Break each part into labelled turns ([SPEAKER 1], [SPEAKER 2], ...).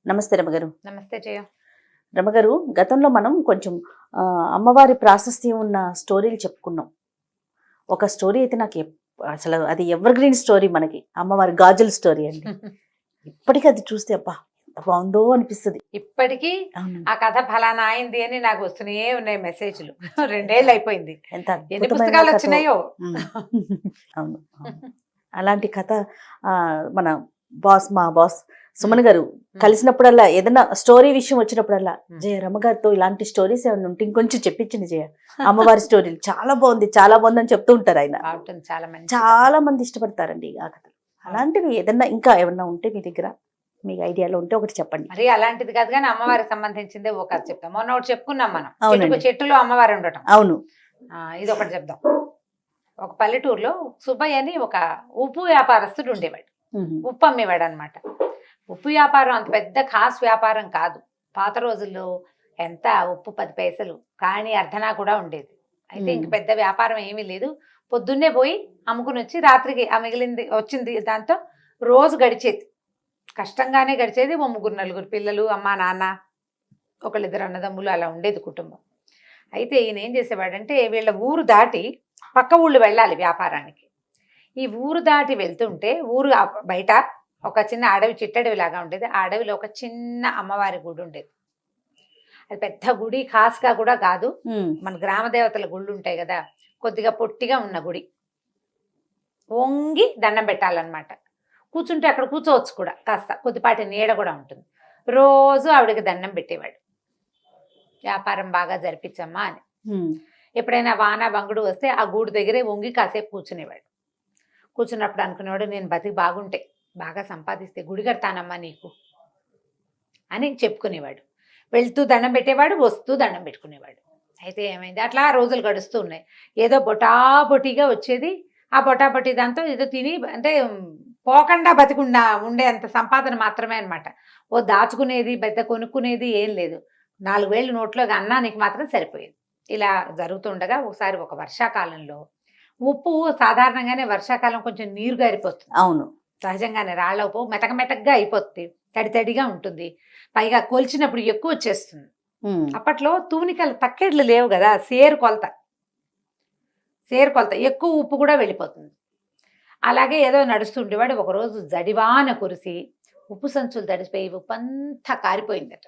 [SPEAKER 1] నమస్తే రమగారు.
[SPEAKER 2] నమస్తే జయ.
[SPEAKER 1] రమగారు, గతంలో మనం కొంచెం అమ్మవారి ప్రాశస్త్యం ఉన్న స్టోరీలు చెప్పుకున్నాం. ఒక స్టోరీ అయితే నాకు అసలు అది ఎవర్ గ్రీన్ స్టోరీ, మనకి అమ్మవారి గాజుల స్టోరీ అండి. ఇప్పటికీ అది చూస్తే అబ్బా ఎంత బాగుందో అనిపిస్తుంది.
[SPEAKER 2] ఇప్పటికీ ఆ కథ ఫలానా అయింది అని నాకు వస్తూనే ఉన్నాయి మెసేజ్లు. 2 ఏళ్ళు అయిపోయింది.
[SPEAKER 1] ఎంత
[SPEAKER 2] ఎన్ని పుస్తకాలు వచ్చినాయో.
[SPEAKER 1] అవును, అలాంటి కథ మన మా బాస్ సుమన్ గారు కలిసినప్పుడల్లా ఏదైనా స్టోరీ విషయం వచ్చినప్పుడల్లా జయ రమగారితో ఇలాంటి స్టోరీస్ ఏమైనా ఉంటే ఇంకొంచెం చెప్పించింది జయ, అమ్మవారి స్టోరీలు చాలా బాగుంది అని చెప్తూ ఉంటారు ఆయన. చాలా మంది ఇష్టపడతారండి ఆ కథ. అలాంటివి ఏదన్నా ఇంకా ఏమన్నా ఉంటే మీ దగ్గర, మీకు ఐడియాలో ఉంటే ఒకటి చెప్పండి.
[SPEAKER 2] మరి అలాంటిది కాదు కానీ అమ్మవారికి సంబంధించిందే ఒక కథ చెప్తాం. మొన్న ఒకటి చెప్పుకున్నాం మనం, చెట్టులో అమ్మవారు ఉండటం.
[SPEAKER 1] అవును,
[SPEAKER 2] ఇది ఒకటి చెప్దాం. ఒక పల్లెటూరులో సుబ్బయ్య అని ఒక ఉప్పు వ్యాపారస్తుడు ఉండేవాడు. ఉప్పు అమ్మేవాడు అనమాట. ఉప్పు వ్యాపారం అంత పెద్ద ఖాస్ వ్యాపారం కాదు. పాత రోజుల్లో ఎంత ఉప్పు 10 పైసలు కానీ అర్ధనా కూడా ఉండేది. అయితే ఇంక పెద్ద వ్యాపారం ఏమీ లేదు. పొద్దున్నే పోయి అమ్ముకుని వచ్చి రాత్రికి ఆ మిగిలింది వచ్చింది దాంతో రోజు గడిచేది. కష్టంగానే గడిచేది. 3-4 పిల్లలు, అమ్మ నాన్న, 1-2 అన్నదమ్ములు, అలా ఉండేది కుటుంబం. అయితే ఈయన ఏం చేసేవాడంటే వీళ్ళ ఊరు దాటి పక్క ఊళ్ళు వెళ్ళాలి వ్యాపారానికి. ఈ ఊరు దాటి వెళ్తుంటే ఊరు బయట ఒక చిన్న అడవి, చిట్టడవి లాగా ఉండేది. ఆ అడవిలో ఒక చిన్న అమ్మవారి గుడి ఉండేది. అది పెద్ద గుడి, ఖాస్గా కూడా కాదు. మన గ్రామ దేవతల గుళ్ళు ఉంటాయి కదా, కొద్దిగా పొట్టిగా ఉన్న గుడి. వంగి దండం పెట్టాలన్నమాట. కూర్చుంటే అక్కడ కూర్చోవచ్చు కూడా, కాస్త కొద్దిపాటి నీడ కూడా ఉంటుంది. రోజు ఆవిడకి దండం పెట్టేవాడు, వ్యాపారం బాగా జరిపించమ్మా అని. ఎప్పుడైనా వాన బంగుడు వస్తే ఆ గూడు దగ్గరే వంగి కాసేపు కూర్చునేవాడు. కూర్చున్నప్పుడు అనుకునేవాడు, నేను బతికి బాగుంటే, బాగా సంపాదిస్తే గుడి కడతానమ్మా నీకు అని చెప్పుకునేవాడు. వెళ్తూ దండం పెట్టేవాడు, వస్తూ దండం పెట్టుకునేవాడు. అయితే ఏమైంది, అట్లా రోజులు గడుస్తూ ఉన్నాయి. ఏదో బొటాబొటిగా వచ్చేది. ఆ బొటాబొటి దాంతో ఏదో తిని, అంటే పోకుండా బతికుండా ఉండే అంత సంపాదన మాత్రమే అనమాట. ఓ దాచుకునేది, పెద్ద కొనుక్కునేది ఏం లేదు. 4,000 నోట్లో అన్నానికి మాత్రం సరిపోయేది. ఇలా జరుగుతుండగా ఒకసారి ఒక వర్షాకాలంలో ఉప్పు సాధారణంగానే వర్షాకాలం కొంచెం నీరు గారిపోతుంది.
[SPEAKER 1] అవును,
[SPEAKER 2] సహజంగానే రాళ్ళ ఉప్పు మెతకగా అయిపోతుంది, తడితడిగా ఉంటుంది. పైగా కొలిచినప్పుడు ఎక్కువ వచ్చేస్తుంది. అప్పట్లో తూనికలు తక్కెడ్లు లేవు కదా, సేరు కొలత ఎక్కువ ఉప్పు కూడా వెళ్ళిపోతుంది. అలాగే ఏదో నడుస్తుండేవాడు. ఒకరోజు జడివాన కురిసి ఉప్పు సంచులు తడిసిపోయి ఉప్పు అంతా కారిపోయిందట.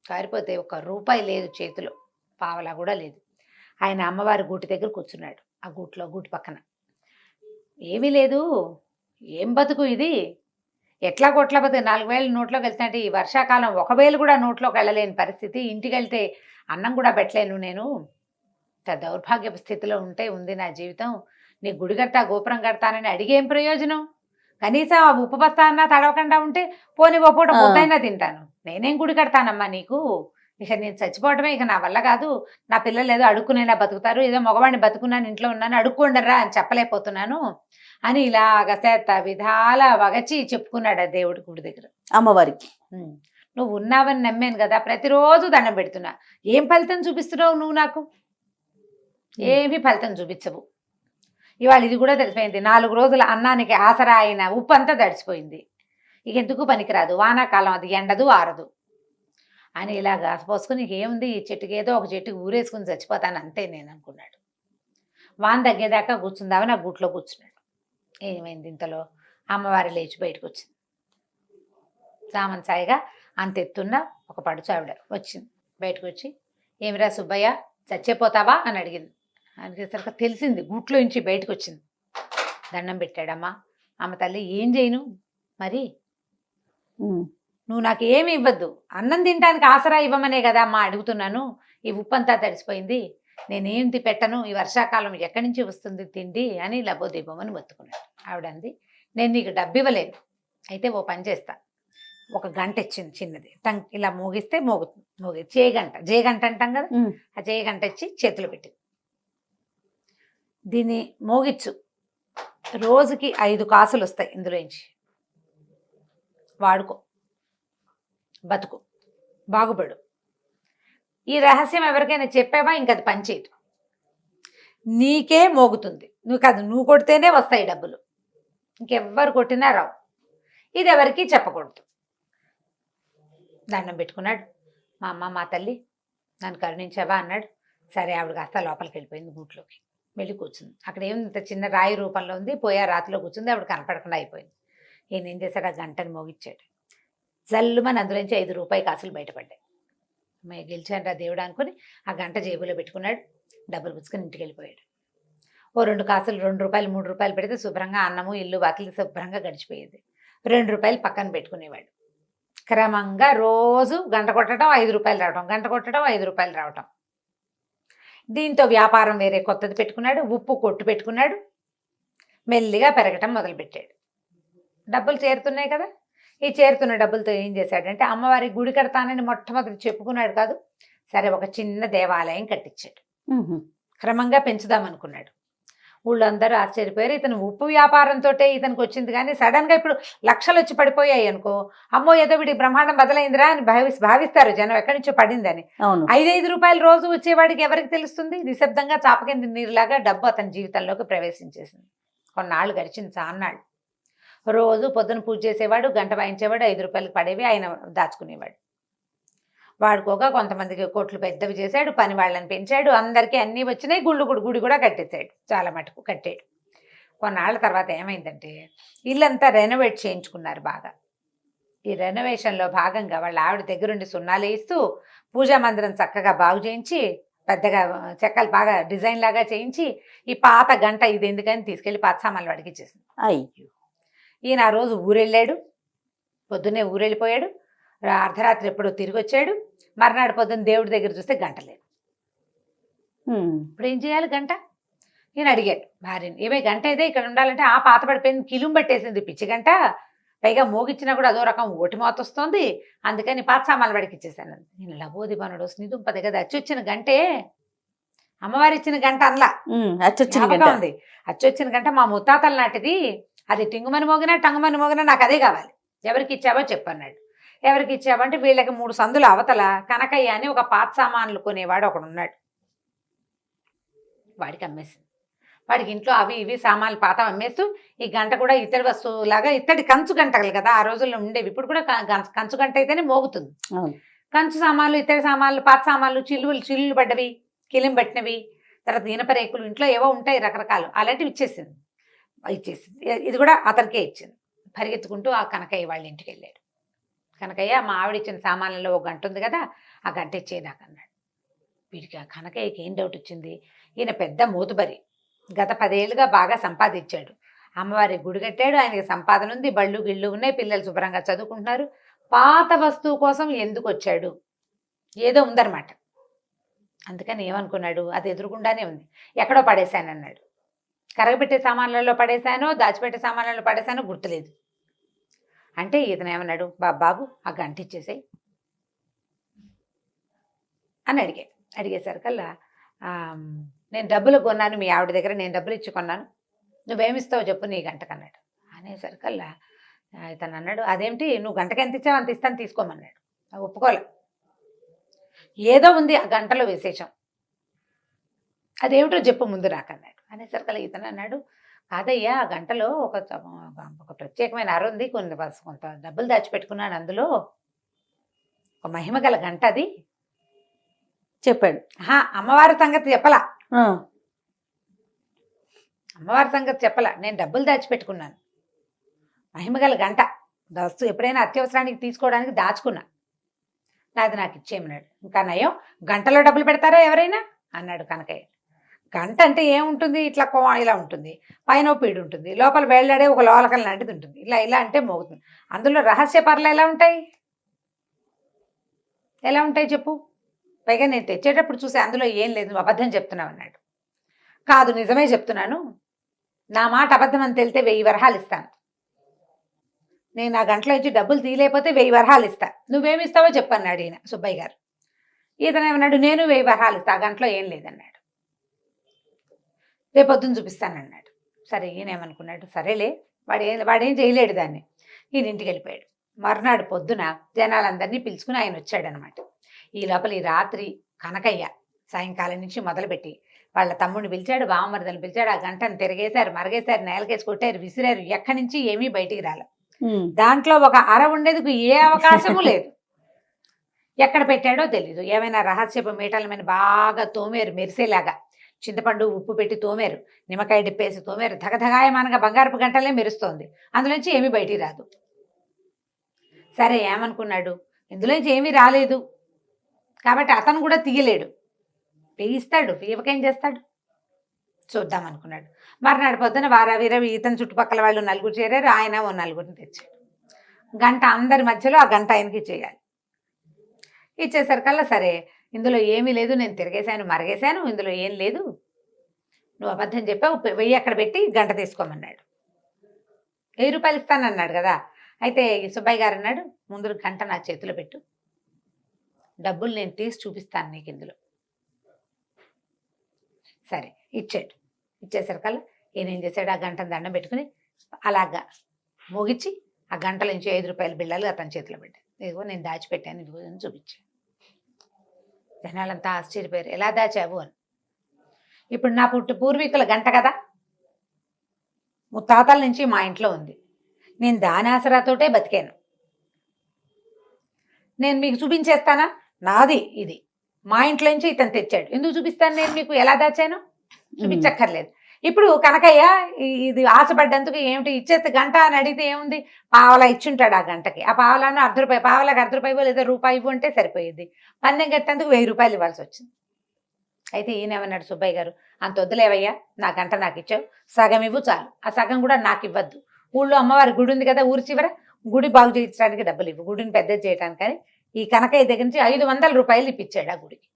[SPEAKER 2] కారిపోతే 1 రూపాయి లేదు చేతిలో, పావలా కూడా లేదు. ఆయన అమ్మవారి గూటి దగ్గర కూర్చున్నాడు. ఆ గూటి పక్కన ఏమీ లేదు. ఏం బతుకు ఇది, ఎట్లా కొట్ల బతుకు. 4,000 నోట్లోకి వెళ్తుంటే ఈ వర్షాకాలం 1,000 కూడా నోట్లోకి వెళ్ళలేని పరిస్థితి. ఇంటికి వెళ్తే అన్నం కూడా పెట్టలేను నేను. దౌర్భాగ్యపు స్థితిలో ఉంది నా జీవితం. నీ గుడి కడతా, గోపురం కడతానని అడిగేం ప్రయోజనం? కనీసం ఆ ఉప్పు బస్తా అన్నా తడవకుండా ఉంటే పోనీ ఓ పూట ముద్దైనా తింటాను. నేనేం గుడి కడతానమ్మా నీకు? ఇక నేను చచ్చిపోవటమే, ఇక నా వల్ల కాదు. నా పిల్లలు ఏదో అడుక్కునైనా బతుకుతారు, ఏదో మగవాడిని బతుకున్నాను, ఇంట్లో ఉన్నాను, అడుక్కోండరా అని చెప్పలేకపోతున్నాను అని ఇలాగ చేత విధాల వగచి చెప్పుకున్నాడు ఆ దేవుడి గుడి దగ్గర
[SPEAKER 1] అమ్మవారికి.
[SPEAKER 2] నువ్వు ఉన్నావని నమ్మాను కదా, ప్రతిరోజు దండం పెడుతున్నా. ఏం ఫలితం చూపిస్తున్నావు నువ్వు నాకు? ఏమీ ఫలితం చూపించవు. ఇవాళ ఇది కూడా తెలిసిపోయింది. 4 రోజుల అన్నానికి ఆసరా అయిన ఉప్పు అంతా తడిసిపోయింది. ఇక ఎందుకు పనికిరాదు, వానాకాలం అది ఎండదు ఆరదు అని ఇలాగా పోసుకుని ఏముంది, ఈ చెట్టుకి ఏదో ఒక చెట్టుకి ఊరేసుకుని చచ్చిపోతాను అంతే నేను అనుకున్నాడు. వాన తగ్గేదాకా కూర్చుందామని ఆ గూట్లో కూర్చున్నాడు. ఏమైంది, ఇంతలో అమ్మవారి లేచి బయటకు వచ్చింది. సామన్ సాయిగా అంతెత్తున్న ఒక పడుచావిడ వచ్చింది. బయటకు వచ్చి, ఏమిరా సుబ్బయ్య చచ్చిపోతావా అని అడిగింది. అడిగేసరికి తెలిసింది, గూట్లో నుంచి బయటకు వచ్చింది. దండం పెట్టాడమ్మా. అమ్మ తల్లి, ఏం చేయను మరి, నువ్వు నాకు ఏమి ఇవ్వద్దు, అన్నం తినడానికి ఆసరా ఇవ్వమనే కదా అమ్మా అడుగుతున్నాను. ఈ ఉప్పంతా తడిసిపోయింది, నేనేంటి పెట్టను, ఈ వర్షాకాలం ఎక్కడి నుంచి వస్తుంది తిండి అని లబోదీపమని మొత్తుకున్నాడు. ఆవిడంది, నేను నీకు డబ్బు ఇవ్వలేను, అయితే ఓ పని చేస్తా. ఒక గంట ఇచ్చింది చిన్నది, ఇలా మోగిస్తే మోగి జేగంట అంటాం కదా, ఆ జేగంట ఇచ్చి చేతులు పెట్టి, దీన్ని మోగిచ్చు, రోజుకి 5 కాసులు వస్తాయి, ఇందులోంచి వాడుకో, బతుకు, బాగుపడు. ఈ రహస్యం ఎవరికైనా చెప్పావా ఇంకది పనిచేయదు, నీకే మోగుతుంది. నువ్వు కొడితేనే వస్తాయి డబ్బులు, ఇంకెవ్వరు కొట్టినా రావు. ఇది ఎవరికి చెప్పకూడదు. దండం పెట్టుకున్నాడు. మా అమ్మ మా తల్లి నన్ను కరుణించావా అన్నాడు. సరే ఆవిడ కాస్త లోపలికి వెళ్ళిపోయింది గూట్లోకి. వెళ్ళి కూర్చుంది. అక్కడ ఏం ఇంత చిన్న రాయి రూపంలో ఉంది. పోయా రాతిలో కూర్చుంది. ఆవిడ కనపడకుండా అయిపోయింది. ఈయన ఏం చేశాడు, ఆ గంటను మోగిచ్చాడు. జల్లుమని అందులోంచి 5 రూపాయి కాసులు బయటపడ్డాయి. మేము గెలిచాను రా దేవుడు అనుకుని ఆ గంట జేబులో పెట్టుకున్నాడు. డబ్బులు పుచ్చుకొని ఇంటికి వెళ్ళిపోయాడు. ఓ 2 కాసులు 2 రూపాయలు 3 రూపాయలు పెడితే శుభ్రంగా అన్నము ఇల్లు వాకిలి శుభ్రంగా గడిచిపోయేది. 2 రూపాయలు పక్కన పెట్టుకునేవాడు. క్రమంగా రోజు గంట కొట్టడం 5 రూపాయలు రావటం, గంట కొట్టడం 5 రూపాయలు రావటం. దీంతో వ్యాపారం వేరే కొత్తది పెట్టుకున్నాడు. ఉప్పు కొట్టు పెట్టుకున్నాడు. మెల్లిగా పెరగటం మొదలుపెట్టాడు. డబ్బులు చేరుతున్నాయి కదా. ఈ చేరుతున్న డబ్బులతో ఏం చేశాడంటే అమ్మవారి గుడి కడతానని మొట్టమొదటి చెప్పుకున్నాడు కాదు. సరే ఒక చిన్న దేవాలయం కట్టించాడు. క్రమంగా పెంచుదామనుకున్నాడు. ఊళ్ళో అందరూ ఆశ్చర్యపోయారు. ఇతను ఉప్పు వ్యాపారంతో ఇతనికి వచ్చింది కానీ సడన్ గా ఇప్పుడు లక్షలు వచ్చి పడిపోయాయి అనుకో, అమ్మో ఏదో వీడి బ్రహ్మాండం బదలైందిరా అని భావిస్తారు జనం, ఎక్కడి నుంచో పడిందని. 5 రూపాయలు రోజు వచ్చేవాడికి ఎవరికి తెలుస్తుంది? నిశ్శబ్దంగా చాపకింది నీరులాగా డబ్బు అతని జీవితంలోకి ప్రవేశించేసింది. కొన్నాళ్ళు గడిచింది, చాన్నాళ్ళు. రోజు పొద్దున పూజ చేసేవాడు, గంట వాయించేవాడు, 5 రూపాయలకు పడేవి ఆయన దాచుకునేవాడు. వాడుకోగా కొంతమందికి కోట్లు పెద్దవి చేశాడు, పని వాళ్ళని పెంచాడు, అందరికీ అన్నీ వచ్చినాయి. గుడి కూడా కట్టేశాడు, చాలా మటుకు కట్టాడు. కొన్నాళ్ళ తర్వాత ఏమైందంటే ఇల్లంతా రెనోవేట్ చేయించుకున్నారు బాగా. ఈ రెనోవేషన్లో భాగంగా వాళ్ళ ఆవిడ దగ్గరుండి సున్నాలు వేస్తూ పూజా మందిరం చక్కగా బాగు చేయించి పెద్దగా చెక్కలు బాగా డిజైన్ లాగా చేయించి ఈ పాత గంట ఇది ఎందుకని తీసుకెళ్లి పాత సామాన్లు వాడికి ఇచ్చేసింది.
[SPEAKER 1] అయ్యో.
[SPEAKER 2] ఈయన ఆ రోజు ఊరెళ్ళాడు. పొద్దున్నే ఊరెళ్ళిపోయాడు. అర్ధరాత్రి ఎప్పుడో తిరిగి వచ్చాడు. మర్నాడు పొద్దున్న దేవుడి దగ్గర చూస్తే గంట లేదు. ఇప్పుడు ఏం చేయాలి గంట? ఈయన అడిగాడు భార్యని, ఏమే గంట అయితే ఇక్కడ ఉండాలంటే ఆ పాత పడిపోయింది, కిలుం పట్టేసింది పిచ్చి గంట, పైగా మోగిచ్చినా కూడా అదో రకం ఓటి మోత వస్తుంది, అందుకని పాత సామాన్లు వాడికి ఇచ్చేసాను. నేను లబోదిబానుడు స్నిదుంపది కదా, అచ్చొచ్చిన గంటే అమ్మవారి ఇచ్చిన గంట అనలా, ఉంది అచ్చొచ్చిన గంట మా ముత్తాతల నాటిది, అది టింగుమని మోగినా టంగుమని మోగినా నాకు అదే కావాలి, ఎవరికి ఇచ్చావో చెప్పన్నాడు. ఎవరికి ఇచ్చావంటే వీళ్ళకి 3 సందులు అవతల కనకయ్య అని ఒక పాత సామాన్లు కొనేవాడు ఒకడు ఉన్నాడు. వాడికి అమ్మేసింది. వాడికి ఇంట్లో అవి ఇవి సామాన్లు పాత అమ్మేస్తూ ఈ గంట కూడా ఇత్తడి వస్తువులాగా, ఇత్తడి కంచు గంటలు కదా ఆ రోజుల్లో ఉండేవి, ఇప్పుడు కూడా కంచు గంట అయితేనే మోగుతుంది. కంచు సామాన్లు, ఇత్తడి సామాన్లు, పాత సామాన్లు, చిల్లులు పడ్డవి, కిలిం పట్టినవి, తర్వాత ఇనప రేకులు, ఇంట్లో ఏవో ఉంటాయి రకరకాలు, అలాంటివి ఇచ్చేసింది. ఇది కూడా అతనికే ఇచ్చింది. పరిగెత్తుకుంటూ ఆ కనకయ్య వాళ్ళ ఇంటికి వెళ్ళాడు. కనకయ్య మా ఆవిడ ఇచ్చిన సామాన్లలో ఒక గంట ఉంది కదా, ఆ గంట ఇచ్చే నాకు అన్నాడు. వీడికి ఆ కనకయ్యకి ఏం డౌట్ వచ్చింది, ఈయన పెద్ద మూతుబరి, గత 10 ఏళ్ళుగా బాగా సంపాదించాడు, అమ్మవారి గుడి కట్టాడు, ఆయనకి సంపాదన ఉంది, బళ్ళు గిళ్ళు ఉన్నాయి, పిల్లలు శుభ్రంగా చదువుకుంటున్నారు, పాత వస్తువు కోసం ఎందుకు వచ్చాడు, ఏదో ఉందన్నమాట. అందుకని ఏమనుకున్నాడు, అది ఎదురుకుండానే ఉంది, ఎక్కడో పడేశానన్నాడు. కరగబెట్టే సామాన్లలో పడేశానో దాచిపెట్టే సామాన్లలో పడేశానో గుర్తులేదు. అంటే ఇతను ఏమన్నాడు, బాబు ఆ గంట ఇచ్చేసాయి అని అడిగేసరికల్లా నేను డబ్బులు కొన్నాను మీ ఆవిడ దగ్గర, నేను డబ్బులు ఇచ్చి కొన్నాను, నువ్వేమిస్తావు చెప్పు నీ గంటకన్నాడు. అనేసరికల్లా ఇతను అన్నాడు, అదేమిటి నువ్వు గంటకి ఎంత ఇచ్చావు అంత ఇస్తాను తీసుకోమన్నాడు. ఒప్పుకోలే, ఏదో ఉంది ఆ గంటలో విశేషం, అదేమిటో చెప్పు ముందు నాకన్నాడు. అనేసరికల్లా ఇతను అన్నాడు, కాదయ్యా ఆ గంటలో ఒక ప్రత్యేకమైన అర ఉంది, కొంత డబ్బులు దాచిపెట్టుకున్నాను, అందులో ఒక మహిమ గల గంట అది
[SPEAKER 1] చెప్పాడు.
[SPEAKER 2] అమ్మవారి సంగతి చెప్పలా, అమ్మవారి సంగతి చెప్పలా, నేను డబ్బులు దాచిపెట్టుకున్నాను, మహిమగల గంట వస్తువు ఎప్పుడైనా అత్యవసరానికి తీసుకోవడానికి దాచుకున్నా, నాది నాకు ఇచ్చేయమన్నాడు. ఇంకా నయం గంటలో డబ్బులు పెడతారా ఎవరైనా అన్నాడు కనకయ్య. గంట అంటే ఏముంటుంది, ఇట్లా ఇలా ఉంటుంది, పైన పీడు ఉంటుంది, లోపల వేళ్లాడే ఒక లోలకం లాంటిది ఉంటుంది, ఇలా అంటే మోగుతుంది. అందులో రహస్య పర్లు ఎలా ఉంటాయి చెప్పు, పైగా నేను తెచ్చేటప్పుడు చూసి అందులో ఏం లేదు, నువ్వు అబద్ధం చెప్తున్నావు అన్నాడు. కాదు నిజమే చెప్తున్నాను, నా మాట అబద్ధం అని తెలితే 1000 వరహాలు ఇస్తాను, నేను ఆ గంటలో ఇచ్చి డబ్బులు తీయలేకపోతే 1000 వరహాలు ఇస్తా, నువ్వేమిస్తావో చెప్పన్నాడు ఈయన సుబ్బయ్య గారు. ఈతను ఏమన్నాడు, నేను 1000 వరహాలు ఇస్తా, ఆ గంటలో ఏం లేదన్నాడు. రేపొద్దున చూపిస్తానన్నాడు. సరే ఈయన ఏమనుకున్నాడు, సరేలే వాడేం చేయలేడు దాన్ని. ఈయన ఇంటికి వెళ్ళిపోయాడు. మర్నాడు పొద్దున జనాలందరినీ పిలుచుకుని ఆయన వచ్చాడనమాట. ఈ లోపల ఈ రాత్రి కనకయ్య సాయంకాలం నుంచి మొదలుపెట్టి వాళ్ళ తమ్ముడిని పిలిచాడు, బావమరిదని పిలిచాడు, ఆ గంటను తిరిగేశారు, మరగేశారు, నేలకేసి కొట్టారు, విసిరారు, ఎక్కడి నుంచి ఏమీ బయటికి రాలే. దాంట్లో ఒక అర ఉండేందుకు ఏ అవకాశము లేదు. ఎక్కడ పెట్టాడో తెలీదు. ఏమైనా రహస్యపు మీటల మీద బాగా తోమేరు మెరిసేలాగా. చింతపండు ఉప్పు పెట్టి తోమేరు, నిమ్మకాయ డిప్పేసి తోమేరు, ధగధగాయమానగా బంగారపు గంటలే మెరుస్తోంది. అందులోంచి ఏమీ బయటికి రాదు. సరే ఏమనుకున్నాడు, ఇందులోంచి ఏమీ రాలేదు కాబట్టి అతను కూడా తీయలేడు. తీయిస్తాడు, తీయకేం చేస్తాడు, చూద్దాం అనుకున్నాడు. మర్నాడు పొద్దున వారవీర ఇతను చుట్టుపక్కల వాళ్ళు నలుగురు చేరారు, ఆయన ఓ నలుగురిని తెచ్చాడు. గంట అందరి మధ్యలో ఆ గంట ఆయనకి ఇచ్చేయాలి. ఇచ్చేసరికల్లా సరే ఇందులో ఏమీ లేదు, నేను తిరిగేశాను మరగేశాను, ఇందులో ఏం లేదు, నువ్వు అబద్ధం చెప్పావు, 1000 అక్కడ పెట్టి గంట తీసుకోమన్నాడు. 1000 రూపాయలు ఇస్తానన్నాడు కదా. అయితే ఈ సుబ్బయ్య గారు అన్నాడు, ముందు గంట నా చేతిలో పెట్టు, డబ్బులు నేను తీసి చూపిస్తాను నీకు ఇందులో. సరే ఇచ్చాడు. ఇచ్చేసరికల్లా ఈయన ఏం చేశాడు, ఆ గంటను దండం పెట్టుకుని అలాగా మోగించి ఆ గంటల నుంచి 5 రూపాయల బిళ్ళలు అతని చేతిలో పెట్టాను. ఇదిగో నేను దాచిపెట్టాను, ఇదిగో అని చూపించాను. జనాలంతా ఆశ్చర్యపోయారు, ఎలా దాచావు అని. ఇప్పుడు నా పూర్వీకుల గంట కదా, ముత్తాతల నుంచి మా ఇంట్లో ఉంది, నేను దాని ఆసరాతోటే బతికాను, నేను మీకు చూపించేస్తానా, నాది ఇది, మా ఇంట్లో నుంచి ఇతను తెచ్చాడు, ఎందుకు చూపిస్తాను నేను మీకు, ఎలా దాచాను చూపించక్కర్లేదు. ఇప్పుడు కనకయ్య ఇది ఆశపడ్డందుకు ఏమిటి ఇచ్చేస్తే గంట అని అడిగితే ఏముంది, పావలా ఇచ్చుంటాడు ఆ గంటకి, ఆ పావలాను ₹1 పావలాకి ₹1 లేదా రూపాయి ఇవ్వు అంటే సరిపోయేది. పందెం కట్టేందుకు 1000 రూపాయలు ఇవ్వాల్సి వచ్చింది. అయితే ఈయనేమన్నాడు సుబ్బయ్య గారు, అంత వద్దులేవయ్యా, నా గంట నాకు ఇచ్చావు, సగం ఇవ్వు చాలు, ఆ సగం కూడా నాకు ఇవ్వద్దు, ఊళ్ళో అమ్మవారి గుడి ఉంది కదా ఊరి చివర, గుడి బాగు చేయించడానికి డబ్బులు ఇవ్వు, గుడిని పెద్దది చేయడానికి. కానీ ఈ కనకయ్య దగ్గర నుంచి 500 రూపాయలు ఇప్పించాడు ఆ గుడికి.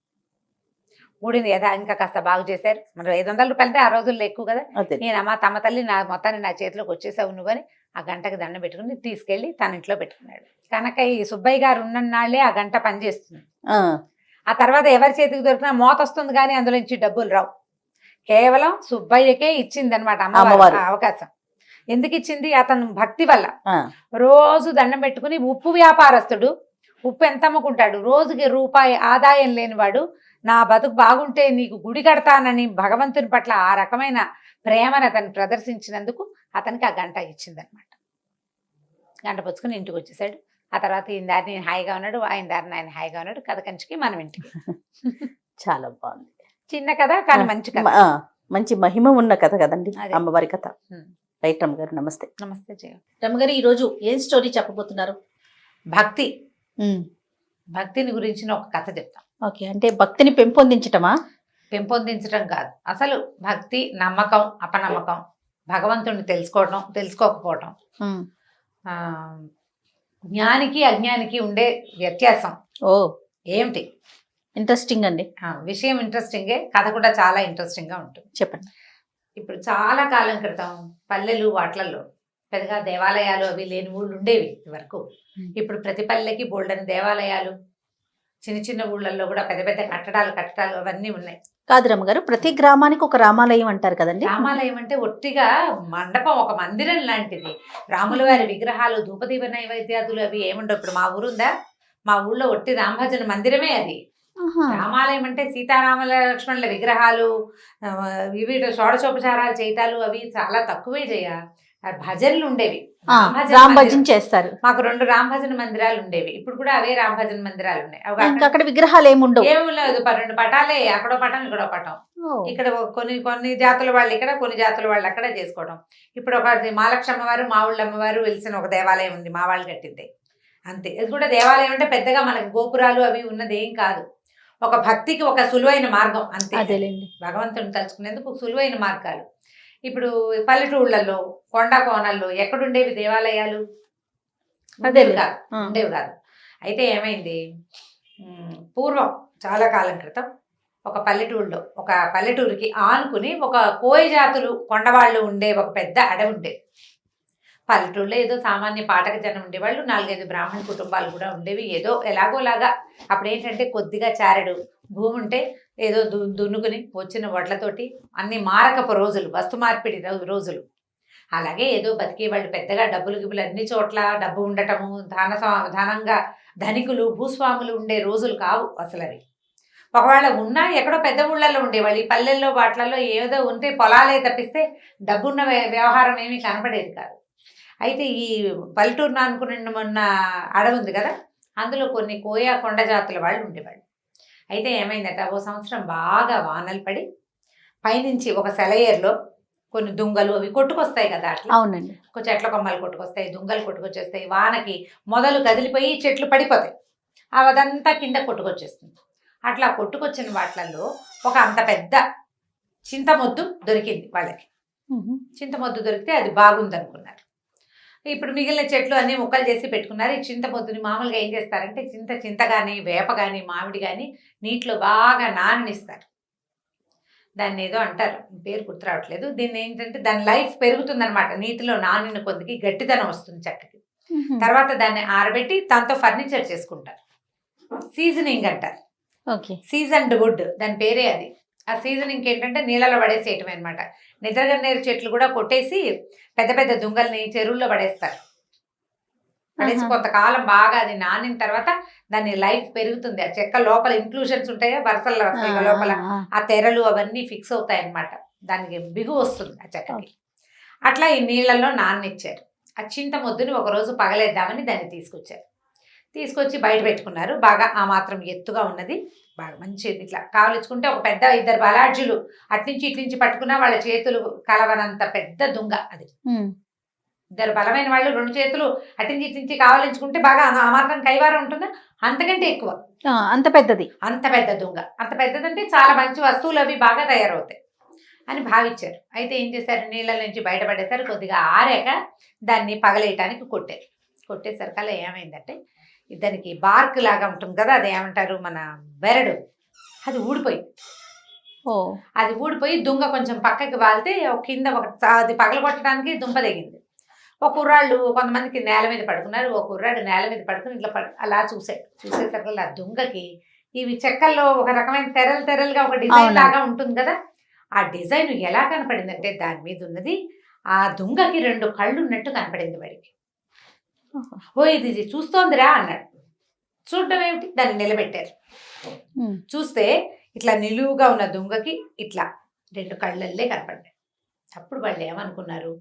[SPEAKER 2] గుడిని ఇంకా కాస్త బాగు చేశారు. మరి 500 రూపాయలు అంటే ఆ రోజుల్లో ఎక్కువ కదా. నేను అమ్మ తమ తల్లి నా మొత్తాన్ని నా చేతిలోకి వచ్చేసావు నువ్వు అని ఆ గంటకి దండం పెట్టుకుని తీసుకెళ్లి తన ఇంట్లో పెట్టుకున్నాడు. కనుక ఈ సుబ్బయ్య గారు ఉన్ననాళ్లే ఆ గంట పనిచేస్తుంది. ఆ తర్వాత ఎవరి చేతికి దొరికినా మోత వస్తుంది కానీ అందులో నుంచి డబ్బులు రావు. కేవలం సుబ్బయ్యకే ఇచ్చింది అనమాట అమ్మవారు అవకాశం. ఎందుకు ఇచ్చింది, అతను భక్తి వల్ల. రోజు దండం పెట్టుకుని, ఉప్పు వ్యాపారస్తుడు, ఉప్పు ఎంత అమ్ముకుంటాడు, రోజుకి రూపాయి ఆదాయం లేనివాడు, నా బతుకు బాగుంటే నీకు గుడి కడతానని భగవంతుని పట్ల ఆ రకమైన ప్రేమను అతను ప్రదర్శించినందుకు అతనికి ఆ గంట ఇచ్చిందనమాట. గంట పుచ్చుకుని ఇంటికి వచ్చేసాడు. ఆ తర్వాత ఈయన దారిని హాయిగా ఉన్నాడు, ఆయన దారిని ఆయన హాయిగా ఉన్నాడు. కథ కంచికి మనం ఇంటికి.
[SPEAKER 1] చాలా బాగుంది,
[SPEAKER 2] చిన్న కథ కానీ మంచి కథ,
[SPEAKER 1] మంచి మహిమ ఉన్న కథ కదండి అమ్మవారి కథ. రైట్ రమ్మగారు, నమస్తే.
[SPEAKER 2] నమస్తే జయ.
[SPEAKER 1] రమ్మగారు ఈరోజు ఏం స్టోరీ చెప్పబోతున్నారు?
[SPEAKER 2] భక్తి, భక్తిని గురించిన ఒక కథ చెప్తాం.
[SPEAKER 1] ఓకే, అంటే భక్తిని పెంపొందించటమా?
[SPEAKER 2] పెంపొందించడం కాదు, అసలు భక్తి, నమ్మకం, అపనమ్మకం, భగవంతుడిని తెలుసుకోవడం, తెలుసుకోకపోవడం, జ్ఞానికి అజ్ఞానికి ఉండే వ్యత్యాసం ఏమిటి?
[SPEAKER 1] ఇంట్రెస్టింగ్ అండి.
[SPEAKER 2] విషయం ఇంట్రెస్టింగే, కథ కూడా చాలా ఇంట్రెస్టింగ్ గా ఉంటుంది.
[SPEAKER 1] చెప్పండి.
[SPEAKER 2] ఇప్పుడు చాలా కాలం క్రితం పల్లెలు వాట్లలో పెద్దగా దేవాలయాలు అవి లేని ఊళ్ళు ఉండేవి వరకు. ఇప్పుడు ప్రతి పల్లెకి బోల్డని దేవాలయాలు, చిన్న చిన్న ఊళ్ళల్లో కూడా పెద్ద పెద్ద కట్టడాలు అవన్నీ ఉన్నాయి.
[SPEAKER 1] కాదు రమ్మగారు, ప్రతి గ్రామానికి ఒక రామాలయం అంటారు కదండి.
[SPEAKER 2] రామాలయం అంటే ఒట్టిగా మండపం, ఒక మందిరం లాంటిది. రాముల వారి విగ్రహాలు, ధూపదీప నైవేద్యాదులు అవి ఏముండవు. ఇప్పుడు మా ఊరుందా, మా ఊళ్ళో ఒట్టి రామభజన మందిరమే అది. రామాలయం అంటే సీతారాముల లక్ష్మణుల విగ్రహాలు, ఇవి షోడశోపచారాలు చేయటాలు అవి చాలా తక్కువే చేయ. భజనలు ఉండేవి,
[SPEAKER 1] రామభజన చేస్తారు.
[SPEAKER 2] మాకు 2 రామభజన మందిరాలు ఉండేవి. ఇప్పుడు కూడా అవే రామభజన మందిరాలు ఉన్నాయి.
[SPEAKER 1] అక్కడ విగ్రహాలు ఏముండవు,
[SPEAKER 2] ఏమి లేదు, 2 పటాలే, అక్కడో పటం ఇక్కడో పటం. ఇక్కడ కొన్ని జాతుల వాళ్ళు ఇక్కడ, కొన్ని జాతుల వాళ్ళు అక్కడ చేసుకోవడం. ఇప్పుడు ఒక మహాలక్ష్మి అమ్మవారు, మా ఊళ్ళ అమ్మవారు వెలిసిన ఒక దేవాలయం ఉంది, మా వాళ్ళు కట్టింది అంతే. ఇది కూడా దేవాలయం అంటే పెద్దగా మనకి గోపురాలు అవి ఉన్నది ఏం కాదు. ఒక భక్తికి ఒక సులువైన మార్గం అంతే. భగవంతుని తలుచుకునేందుకు సులువైన మార్గాలు. ఇప్పుడు పల్లెటూళ్ళల్లో, కొండ కోనల్లో ఎక్కడుండేవి దేవాలయాలు? ఉండేవి కాదు. అయితే ఏమైంది, పూర్వం చాలా కాలం క్రితం ఒక పల్లెటూరికి ఆనుకుని ఒక కోయ జాతులు కొండవాళ్ళు ఉండే ఒక పెద్ద అడవి ఉండేది. పల్లెటూళ్ళలో ఏదో సామాన్య పాఠక జనం ఉండేవాళ్ళు, 4-5 బ్రాహ్మణ కుటుంబాలు కూడా ఉండేవి. ఏదో ఎలాగోలాగా అప్పుడు ఏంటంటే కొద్దిగా చారెడు భూమి ఉంటే ఏదో దున్నుకుని వచ్చిన వడ్లతోటి అన్ని మారకపు రోజులు, వస్తు మార్పిడి రోజులు. అలాగే ఏదో బతికేవాళ్ళు. పెద్దగా డబ్బులు గిబ్బులు అన్ని చోట్ల డబ్బు ఉండటము, ధనంగా ధనికులు భూస్వాములు ఉండే రోజులు కావు అసలు అవి. ఒకవేళ ఉన్నా ఎక్కడో పెద్ద ఊళ్ళల్లో ఉండేవాళ్ళు. ఈ పల్లెల్లో వాటిలలో ఏదో ఉంటే పొలాలే తప్పిస్తే డబ్బున్న వ్యవహారం ఏమీ కనపడేది కాదు. అయితే ఈ పల్లెటూరును అనుకున్న మొన్న అడవి ఉంది కదా, అందులో కొన్ని కోయా కొండ జాతుల వాళ్ళు ఉండేవాళ్ళు. అయితే ఏమైందట, ఓ సంవత్సరం బాగా వానలు పడి పైనుంచి ఒక సెలయేరులో కొన్ని దుంగలు అవి కొట్టుకొస్తాయి కదా, అట్లా
[SPEAKER 1] అవునండి.
[SPEAKER 2] ఒక చెట్ల కొమ్మలు కొట్టుకొస్తాయి, దుంగలు కొట్టుకొచ్చేస్తాయి, వానకి మొదలు కదిలిపోయి చెట్లు పడిపోతాయి, అదంతా కింద కొట్టుకొచ్చేస్తుంది. అట్లా కొట్టుకొచ్చిన వాటిల్లో ఒక అంత పెద్ద చింతమొద్దు దొరికింది వాళ్ళకి. చింతమొద్దు దొరికితే అది బాగుంది అనుకున్నారు. ఇప్పుడు మిగిలిన చెట్లు అన్ని ముక్కలు చేసి పెట్టుకున్నారు. ఈ చింతమొద్దుని మామూలుగా ఏం చేస్తారంటే చింత కానీ వేప కానీ మామిడి కానీ నీటిలో బాగా నాననిస్తారు. దాన్ని ఏదో అంటారు, పేరు గుర్తు రావట్లేదు. దీన్ని ఏంటంటే దాని లైఫ్ పెరుగుతుందన్నమాట, నీటిలో నానిన కొద్దికి గట్టిదనం వస్తుంది చెక్కకి. తర్వాత దాన్ని ఆరబెట్టి దాంతో ఫర్నిచర్ చేసుకుంటారు, సీజనింగ్ అంటారు. సీజన్డ్ వుడ్ దాని పేరే అది. ఆ సీజనింగ్ ఏంటంటే నీళ్ళలో పడేసేయటమే అనమాట. నిద్రగన్నేరు చెట్లు కూడా కొట్టేసి పెద్ద పెద్ద దుంగల్ని చెరువుల్లో పడేస్తారు. పడేసి కొంతకాలం బాగా అది నానిన తర్వాత దాని లైఫ్ పెరుగుతుంది. ఆ చెక్క లోపల ఇంక్లూషన్స్ ఉంటాయా, వరుసల్లో వస్తాయి లోపల, ఆ తెరలు అవన్నీ ఫిక్స్ అవుతాయి అన్నమాట. దానికి బిగు వస్తుంది ఆ చెక్కకి. అట్లా ఈ నీళ్లలో నాననిచ్చారు. ఆ చింతమొద్దుని ఒకరోజు పగలేద్దామని దాన్ని తీసుకొచ్చి బయట పెట్టుకున్నారు. బాగా ఆ మాత్రం ఎత్తుగా ఉన్నది, బాగా మంచిది. ఇట్లా కావలించుకుంటే ఒక పెద్ద 2 బలాఢ్యులు అట్నుంచి ఇట్నుంచి పట్టుకున్నా వాళ్ళ చేతులు కలవనంత పెద్ద దుంగ అది. 2 బలమైన వాళ్ళు 2 చేతులు అట్నుంచి ఇట్నుంచి కావలించుకుంటే బాగా ఆ మాత్రం కైవారం ఉంటుందా, అంతకంటే ఎక్కువ,
[SPEAKER 1] అంత పెద్దది,
[SPEAKER 2] అంత పెద్ద దుంగ. అంత పెద్దదంటే చాలా మంచి వస్తువులు అవి బాగా తయారవుతాయి అని భావించారు. అయితే ఏం చేశారు, నీళ్ళ నుంచి బయటపడేసారు. కొద్దిగా ఆరాక దాన్ని పగలేయటానికి కొట్టేసరికల్లా ఏమైందంటే దానికి బార్క్ లాగా ఉంటుంది కదా, అది ఏమంటారు మన బెరడు, అది ఊడిపోయింది. అది ఊడిపోయి దుంగ కొంచెం పక్కకి వాలితే కింద అది పగలగొట్టడానికి దుంప తెగింది. ఒక కుర్రాళ్ళు కొంతమందికి నేల మీద పడుకున్నారు. ఒక కుర్రాడు నేల మీద పడుకుని ఇట్లా అలా చూసేసరికి ఆ దుంగకి ఇవి చెక్కల్లో ఒక రకమైన తెరలుగా ఒక డిజైన్ లాగా ఉంటుంది కదా, ఆ డిజైన్ ఎలా కనపడిందంటే దాని మీద ఉన్నది ఆ దుంగకి 2 కళ్ళు ఉన్నట్టు కనపడింది వాడికి. ఓ ఇది చూస్తోందిరా అన్నాడు. చూడటం ఏమిటి, దాన్ని నిలబెట్టారు. చూస్తే ఇట్లా నిలువుగా ఉన్న దుంగకి ఇట్లా 2 కళ్ళల్లే కనపడ్డాయి. అప్పుడు వాళ్ళు ఏమనుకున్నారు,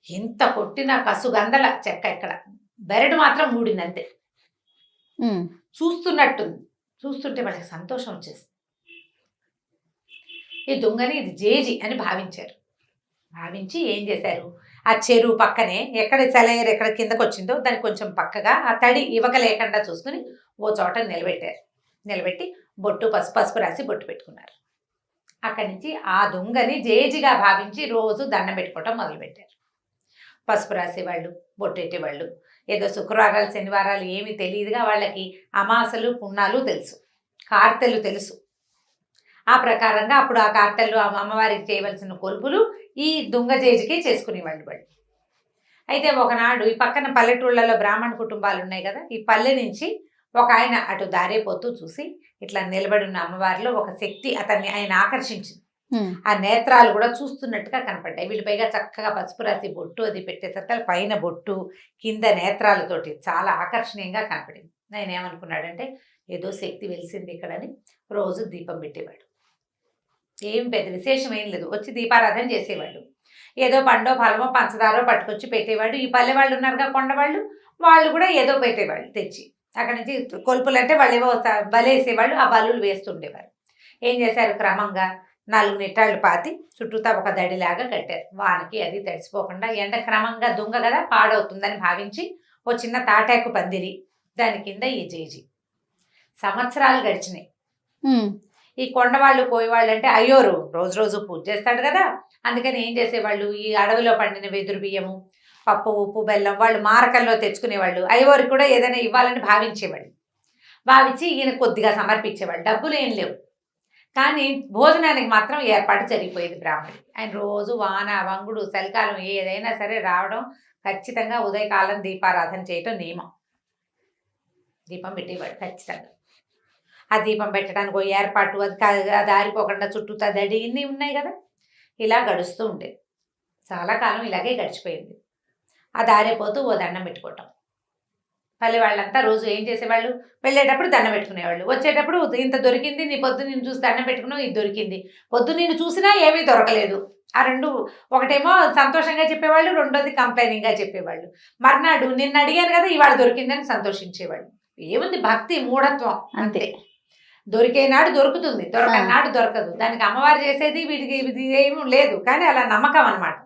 [SPEAKER 2] ఎంత కొట్టినా కసుగందల చెక్క ఇక్కడ, బెరడు మాత్రం ఊడిందంతే. చూస్తుంటే వాళ్ళకి సంతోషం వచ్చేసింది. ఈ దుంగని ఇది జేజి అని భావించి ఏం చేశారు, ఆ చెరువు పక్కనే ఎక్కడ సెలయేరు ఎక్కడ కిందకు వచ్చిందో దానికి కొంచెం పక్కగా ఆ తడి ఇవక లేకుండా చూసుకుని ఓ చోట నిలబెట్టి బొట్టు పసుపు రాసి బొట్టు పెట్టుకున్నారు. అక్కడి నుంచి ఆ దుంగని జేజిగా భావించి రోజు దండం పెట్టుకోవటం మొదలుపెట్టారు. పసుపు రాసేవాళ్ళు, బొట్టు పెట్టేవాళ్ళు. ఏదో శుక్రవారాలు శనివారాలు ఏమీ తెలియదుగా వాళ్ళకి, అమాసలు పున్నాలు తెలుసు, కార్తెలు తెలుసు. ఆ ప్రకారంగా అప్పుడు ఆ కార్తెలు అమ్మవారికి చేయవలసిన కొలుపులు ఈ దుంగ జేజికే చేసుకునేవాళ్ళు వాళ్ళు. అయితే ఒకనాడు ఈ పక్కన పల్లెటూళ్ళలో బ్రాహ్మణ కుటుంబాలు ఉన్నాయి కదా, ఈ పల్లె నుంచి ఒక ఆయన అటు దారేపోతూ చూసి ఇట్లా నిలబడిన అమ్మవారిలో ఒక శక్తి ఆయన ఆకర్షించింది. ఆ నేత్రాలు కూడా చూస్తున్నట్టుగా కనపడ్డాయి. వీళ్ళు పైగా చక్కగా పసుపు రాసి బొట్టు అది పెట్టేసరికి పైన బొట్టు కింద నేత్రాలతోటి చాలా ఆకర్షణీయంగా కనపడింది. ఆయన ఏమనుకున్నాడంటే ఏదో శక్తి వెలిసింది ఇక్కడని రోజు దీపం పెట్టేవాడు. ఏం పెద్ద విశేషం ఏం లేదు, వచ్చి దీపారాధన చేసేవాడు. ఏదో పండో ఫలమో పంచదారో పట్టుకొచ్చి పెట్టేవాడు. ఈ పల్లె వాళ్ళు ఉన్నారుగా కొండవాళ్ళు, వాళ్ళు కూడా ఏదో పెట్టేవాళ్ళు తెచ్చి. అక్కడి నుంచి కొలుపులు అంటే వాళ్ళు ఏవో బలేసేవాళ్ళు, ఆ బలులు వేస్తుండేవారు. ఏం చేశారు, క్రమంగా 4 నిట్టాళ్ళు పాతి చుట్టూతా ఒక దడిలాగా కట్టారు. వానకి అది తడిసిపోకుండా, ఎండ క్రమంగా దుంగ కదా పాడవుతుందని భావించి ఓ చిన్న తాటాకు పందిరి, దాని కింద ఈ జేజి. సంవత్సరాలు గడిచినాయి. ఈ కొండవాళ్ళు కోయవాళ్ళు అంటే అయ్యోరు రోజు పూజ చేస్తాడు కదా, అందుకని ఏం చేసేవాళ్ళు, ఈ అడవిలో పండిన వెదురు బియ్యము, పప్పు, ఉప్పు, బెల్లం వాళ్ళు మారకల్లో తెచ్చుకునేవాళ్ళు. అయ్యవారికి కూడా ఏదైనా ఇవ్వాలని భావించేవాళ్ళు. భావించి ఈయన కొద్దిగా సమర్పించేవాళ్ళు. డబ్బులు ఏం లేవు, కానీ భోజనానికి మాత్రం ఏర్పాటు జరిగిపోయేది బ్రాహ్మణుడికి. ఆయన రోజు వాన వంగుడు చలికాలం ఏదైనా సరే రావడం, ఖచ్చితంగా ఉదయకాలం దీపారాధన చేయటం నియమం. దీపం పెట్టేవాడు ఖచ్చితంగా. ఆ దీపం పెట్టడానికి ఓ ఏర్పాటు, అది ఆరిపోకుండా చుట్టూతా దడి ఇన్ని ఉన్నాయి కదా, ఇలా గడుస్తూ ఉండేది. చాలా కాలం ఇలాగే గడిచిపోయింది. ఆ దారిపోతూ ఓ దండం పెట్టుకోవటం. పల్లె వాళ్ళంతా రోజు ఏం చేసేవాళ్ళు, వెళ్ళేటప్పుడు దండం పెట్టుకునేవాళ్ళు, వచ్చేటప్పుడు ఇంత దొరికింది, నీ పొద్దు నేను చూసి దండం పెట్టుకున్నావు, ఇది దొరికింది. పొద్దు నేను చూసినా ఏమీ దొరకలేదు. ఆ 2 ఒకటేమో సంతోషంగా చెప్పేవాళ్ళు, రెండోది కంప్లైనింగ్గా చెప్పేవాళ్ళు. మర్నాడు నిన్ను అడిగాను కదా ఇవాళ దొరికిందని సంతోషించేవాళ్ళు. ఏముంది భక్తి మూఢత్వం
[SPEAKER 1] అంతే.
[SPEAKER 2] అంతే. దొరికే నాడు దొరుకుతుంది, దొరకని నాడు దొరకదు. దానికి అమ్మవారు చేసేది వీడికి ఇది ఏమీ లేదు, కానీ అలా నమ్మకం అనమాట.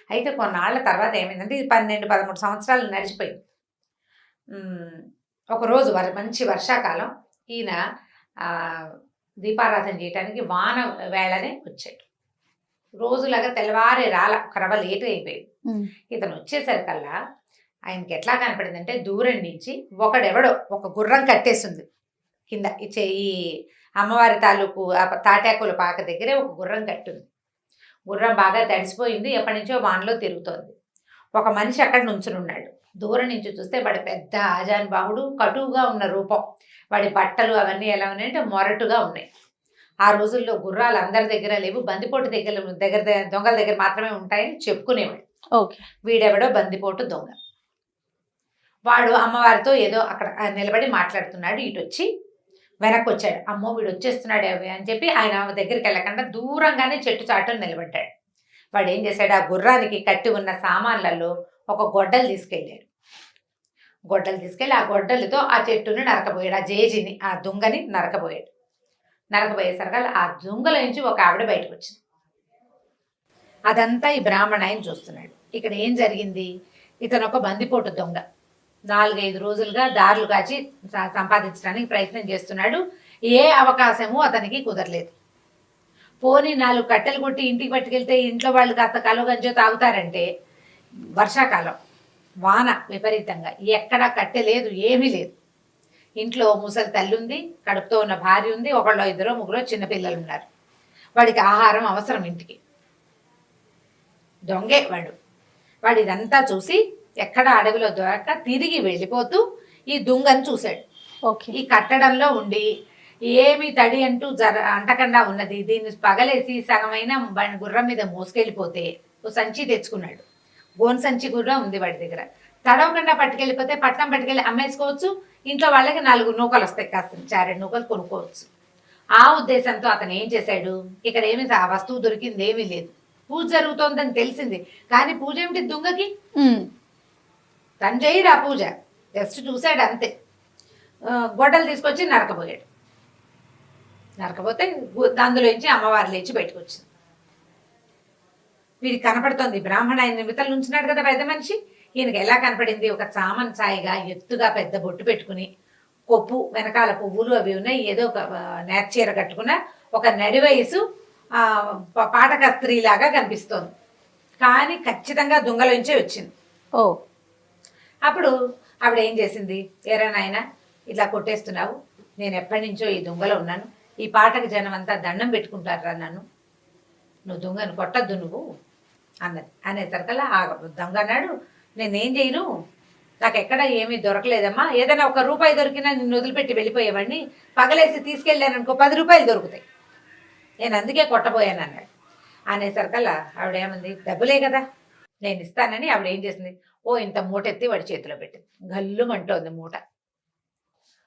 [SPEAKER 2] అయితే కొన్నాళ్ళ తర్వాత ఏమైందంటే ఇది 12-13 సంవత్సరాలు నడిచిపోయింది. ఒకరోజు మంచి వర్షాకాలం ఈయన దీపారాధన చేయడానికి వాన వేళనే వచ్చాడు. రోజులాగా తెల్లవారే కరవ లేటు అయిపోయింది. ఇతను వచ్చేసరికల్లా ఆయనకి ఎట్లా కనపడిందంటే దూరం నుంచి ఒకడెవడో ఒక గుర్రం కట్టేసింది కింద. ఈ అమ్మవారి తాలూకు తాటాకుల పాక దగ్గరే ఒక గుర్రం కట్టుంది. గుర్రం బాగా తడిసిపోయింది, ఎప్పటి నుంచో వానలో తిరుగుతోంది. ఒక మనిషి అక్కడ నుంచుని ఉన్నాడు. దూరం నుంచి చూస్తే వాడి పెద్ద ఆజానుబాహుడు, కటువుగా ఉన్న రూపం. వాడి బట్టలు అవన్నీ ఎలా ఉన్నాయంటే మొరటుగా ఉన్నాయి. ఆ రోజుల్లో గుర్రాలు అందరి దగ్గర లేవు, బందిపోటు దగ్గర దొంగల దగ్గర మాత్రమే ఉంటాయని చెప్పుకునేవాడు. వీడెవడో బందిపోటు దొంగ. వాడు అమ్మవారితో ఏదో అక్కడ నిలబడి మాట్లాడుతున్నాడు. ఇటు వచ్చి వెనక్కి వచ్చాడు. అమ్మో వీడు వచ్చేస్తున్నాడు అని చెప్పి ఆయన దగ్గరికి వెళ్ళకుండా దూరంగానే చెట్టు చాటును నిలబడ్డాడు. వాడు ఏం చేశాడు, ఆ గుర్రానికి కట్టి ఉన్న సామాన్లలో ఒక గొడ్డలు తీసుకెళ్ళాడు. గొడ్డలు తీసుకెళ్ళి ఆ గొడ్డలతో ఆ చెట్టుని నరకబోయాడు. ఆ జేజిని, ఆ దుంగని నరకబోయాడు. నరకబోయేసరికల్లా ఆ దుంగల నుంచి ఒక ఆవిడ బయటకు వచ్చింది. అదంతా ఈ బ్రాహ్మణ ఆయన చూస్తున్నాడు. ఇక్కడ ఏం జరిగింది, ఇతను ఒక బందిపోటు దొంగ. 4-5 రోజులుగా దారులు కాచి సంపాదించడానికి ప్రయత్నం చేస్తున్నాడు. ఏ అవకాశము అతనికి కుదరలేదు. పోనీ 4 కట్టెలు కొట్టి ఇంటికి పట్టుకెళ్తే ఇంట్లో వాళ్ళు కాస్త కలుగంజో తాగుతారంటే, వర్షాకాలం వాన విపరీతంగా, ఎక్కడా కట్టె లేదు, ఏమీ లేదు. ఇంట్లో ముసలి తల్లి ఉంది, కడుపుతో ఉన్న భార్య ఉంది, 1-2-3 చిన్నపిల్లలు ఉన్నారు. వాడికి ఆహారం అవసరం ఇంటికి. దొంగే వాడు ఇదంతా చూసి ఎక్కడ అడవిలో దొరక్క తిరిగి వెళ్ళిపోతూ ఈ దుంగను చూశాడు. ఈ కట్టడంలో ఉండి ఏమి తడి అంటూ అంటకుండా ఉన్నది. దీన్ని పగలేసి సగమైన గుర్రం మీద మోసుకెళ్ళిపోతే ఓ సంచి తెచ్చుకున్నాడు. గోన్ సంచి కూడా ఉంది వాడి దగ్గర. తడవకుండా పట్టుకెళ్ళిపోతే పట్నం పట్టుకెళ్ళి అమ్మేసుకోవచ్చు, ఇంట్లో వాళ్ళకి 4 నూకలు వస్తాయి, కాస్త 2 నూకలు కొనుక్కోవచ్చు. ఆ ఉద్దేశంతో అతను ఏం చేశాడు, ఇక్కడ ఏమి ఆ వస్తువు దొరికింది ఏమీ లేదు, పూజ జరుగుతోందని తెలిసింది, కానీ పూజ ఏమిటి దుంగకి, తను చేయడు ఆ పూజ, జస్ట్ చూశాడు అంతే. గొడ్డలు తీసుకొచ్చి నరకబోయాడు. నరకపోతే అందులోంచి అమ్మవారు లేచి బయటకు వచ్చింది. వీడికి కనపడుతోంది బ్రాహ్మణ ఆయన నిమిత్తలు ఉంచున్నాడు కదా పెద్ద మనిషి. ఈయనకి ఎలా కనపడింది, ఒక చామన్ ఛాయిగా ఎత్తుగా పెద్ద బొట్టు పెట్టుకుని, కొప్పు వెనకాల పువ్వులు అవి ఉన్నాయి, ఏదో ఒక నేచీర కట్టుకున్న ఒక నడి వయసు పాటక స్త్రీలాగా కనిపిస్తోంది. కానీ ఖచ్చితంగా దుంగలోంచే వచ్చింది. అప్పుడు ఆవిడ ఏం చేసింది, ఏరా నాయన ఇట్లా కొట్టేస్తున్నావు, నేను ఎప్పటి నుంచో ఈ దొంగలో ఉన్నాను, ఈ పాటకు జనం అంతా దండం పెట్టుకుంటారా నన్ను, నువ్వు దొంగను కొట్టద్దు నువ్వు అన్నది. అనేసరికల్లా ఆ దొంగ అన్నాడు, నేనేం చేయను, నాకు ఎక్కడ ఏమీ దొరకలేదమ్మా, ఏదైనా 1 రూపాయి దొరికినా నిన్ను వదిలిపెట్టి వెళ్ళిపోయేవాడిని, పగలేసి తీసుకెళ్ళాను అనుకో 10 రూపాయలు దొరుకుతాయి, నేను అందుకే కొట్టబోయాను అన్నాడు. అనేసరికల్లా ఆవిడ ఏమంది, డబ్బులే కదా నేను ఇస్తానని ఆవిడ ఏం చేసింది, ఇంత మూట ఎత్తి వాడి చేతిలో పెట్టింది. గల్లుమంటోంది మూట.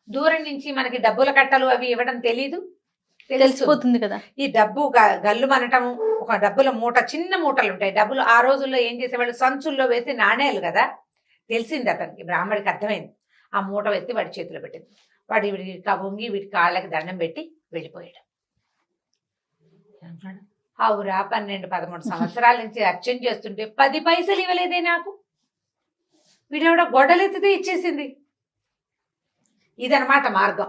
[SPEAKER 2] దూరం నుంచి మనకి డబ్బుల కట్టలు అవి ఇవ్వడం తెలిసిపోతుంది కదా. ఈ డబ్బు గల్లు మనటము, ఒక డబ్బుల మూట, చిన్న మూటలు ఉంటాయి డబ్బులు. ఆ రోజుల్లో ఏం చేసేవాళ్ళు, సంచుల్లో వేసి నాణేలు కదా. తెలిసింది అతనికి, బ్రాహ్మడికి అర్థమైంది. ఆ మూట ఎత్తి వాడి చేతిలో పెట్టింది. వాడు వీడికి వంగి వీడి కాళ్ళకి దండం పెట్టి వెళ్ళిపోయాడు. అవురా 12-13 సంవత్సరాల నుంచి అర్చన చేస్తుంటే 10 పైసలు ఇవ్వలేదే నాకు, వీడెవడ గొడ్డలెత్తితే ఇచ్చేసింది. ఇదనమాట మార్గం,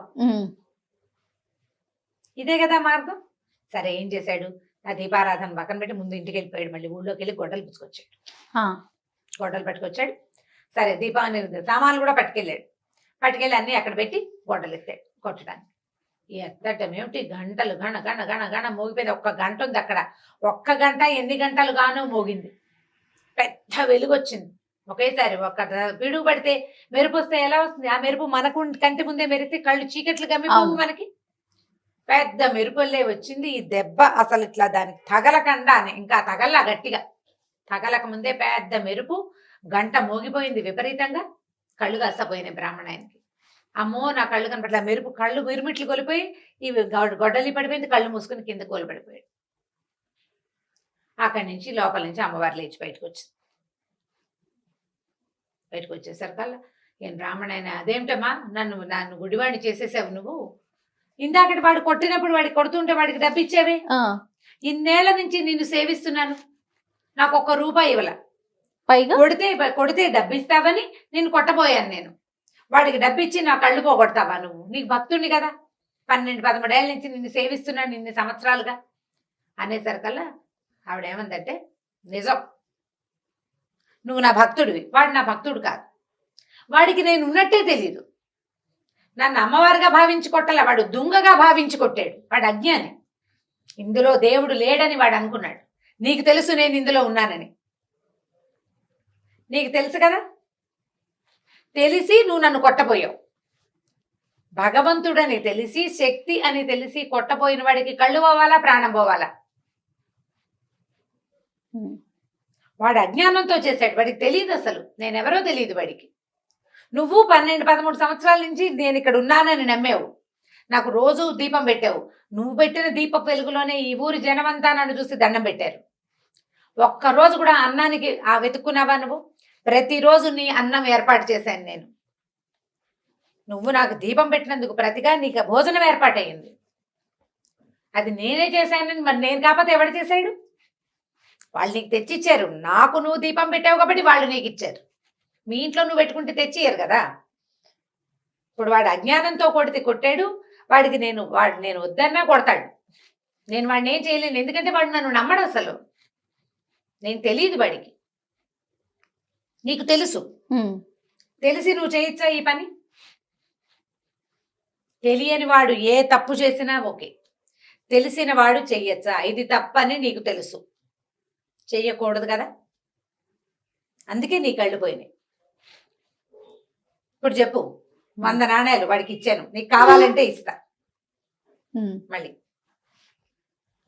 [SPEAKER 2] ఇదే కదా మార్గం. సరే ఏం చేశాడు, ఆ దీపారాధన పక్కన పెట్టి ముందు ఇంటికి వెళ్ళిపోయాడు. మళ్ళీ ఊళ్ళోకి వెళ్ళి గొడ్డలు పుచ్చుకొచ్చాడు. గొడ్డలు పట్టుకొచ్చాడు. సరే దీపాన్ని సామాన్లు కూడా పట్టుకెళ్ళి అన్నీ అక్కడ పెట్టి గొడ్డలు ఎత్తాడు కొట్టడానికి. ఎత్తటం ఏమిటి, గంటలు గణ గణ గణ గణ మోగిపోయింది. 1 గంట ఉంది అక్కడ. 1 గంట ఎన్ని గంటలు గానో మోగింది. పెద్ద వెలుగు వచ్చింది ఒకేసారి. ఒక పిడుగు పడితే మెరుపు వస్తే ఎలా వస్తుంది, ఆ మెరుపు మనకు కంటి ముందే మెరిస్తే కళ్ళు చీకట్లు గమ్మిపోవు మనకి. పెద్ద మెరుపుల్లే వచ్చింది. ఈ దెబ్బ అసలు ఇట్లా దానికి తగలకుండానే, ఇంకా తగల్లా గట్టిగా, తగలక ముందే పెద్ద మెరుపు, గంట మోగిపోయింది విపరీతంగా. కళ్ళు కాసపోయినాయి బ్రాహ్మణాయనకి. అమ్మో నా కళ్ళు కనపట్ల, మెరుపు కళ్ళు మిరుమిట్లు కొలిపోయి ఇవి గొడ్డలి పడిపోయింది. కళ్ళు మూసుకుని కింద కోలుపడిపోయాడు. అక్కడి నుంచి లోపల నుంచి అమ్మవారు లేచి బయటకు వచ్చింది. బయటకు వచ్చేసరికల్లా ఏం బ్రాహ్మణైనా అదేమిటమ్మా నన్ను నన్ను గుడివాడిని చేసేసావు నువ్వు, ఇందాకటి వాడు కొట్టినప్పుడు వాడికి కొడుతుంటే వాడికి డబ్బిచ్చేవే,
[SPEAKER 1] ఆ,
[SPEAKER 2] ఇన్నేళ్ల నుంచి నిన్ను సేవిస్తున్నాను, నాకు ఒక్క రూపాయి ఇవ్వాల,
[SPEAKER 1] పైగా
[SPEAKER 2] కొడితే డబ్బిస్తావని నిన్ను కొట్టబోయాను నేను, వాడికి డబ్బిచ్చి నా కళ్ళు పోగొడతావా నువ్వు, నీకు భక్తుడిని కదా, 12-13 ఏళ్ళ నుంచి నిన్ను సేవిస్తున్నాను ఇన్ని సంవత్సరాలుగా అనేసరికల్లా ఆవిడేమందంటే, నిజం నువ్వు నా భక్తుడివి, వాడు నా భక్తుడు కాదు, వాడికి నేను ఉన్నట్టే తెలీదు, నన్ను అమ్మవారిగా భావించి కొట్టలే, వాడు దుంగగా భావించి కొట్టాడు, వాడు అజ్ఞాని, ఇందులో దేవుడు లేడని వాడు అనుకున్నాడు, నీకు తెలుసు నేను ఇందులో ఉన్నానని, నీకు తెలుసు కదా, తెలిసి నువ్వు నన్ను కొట్టబోయావు, భగవంతుడని తెలిసి శక్తి అని తెలిసి కొట్టబోయిన వాడికి కళ్ళు పోవాలా ప్రాణం పోవాలా, వాడు అజ్ఞానంతో చేశాడు, వాడికి తెలియదు అసలు నేనెవరో తెలియదు వాడికి, నువ్వు 12-13 సంవత్సరాల నుంచి నేను ఇక్కడ ఉన్నానని నమ్మేవు, నాకు రోజు దీపం పెట్టావు, నువ్వు పెట్టిన దీపపు వెలుగులోనే ఈ ఊరి జనమంతా నన్ను చూసి దండం పెట్టారు, ఒక్కరోజు కూడా అన్నానికి వెతుక్కున్నావా నువ్వు, ప్రతిరోజు నీ అన్నం ఏర్పాటు చేశాను నేను, నువ్వు నాకు దీపం పెట్టినందుకు ప్రతిగా నీకు భోజనం ఏర్పాటయ్యింది, అది నేనే చేశానని మరి నేను కాకపోతే ఎవడు చేశాడు, వాళ్ళు నీకు తెచ్చిచ్చారు, నాకు నువ్వు దీపం పెట్టావు కాబట్టి వాళ్ళు నీకు ఇచ్చారు, మీ ఇంట్లో నువ్వు పెట్టుకుంటే తెచ్చియ్యరు కదా, ఇప్పుడు వాడు అజ్ఞానంతో కొట్టాడు, వాడికి నేను వద్దన్నా కొడతాడు, నేను వాడిని ఏం చేయలేను, ఎందుకంటే వాడు నన్ను నమ్మడు అసలు, నేను తెలియదు వాడికి, నీకు తెలుసు, తెలిసి నువ్వు చేయొచ్చా ఈ పని, తెలియని వాడు ఏ తప్పు చేసినా ఓకే, తెలిసిన వాడు చెయ్యొచ్చా, ఇది తప్పని నీకు తెలుసు, చెయ్యకూడదు కదా, అందుకే నీ కళ్ళు పోయినాయి, ఇప్పుడు చెప్పు, 100 నాణేలు వాడికి ఇచ్చాను, నీకు కావాలంటే ఇస్తా, మళ్ళీ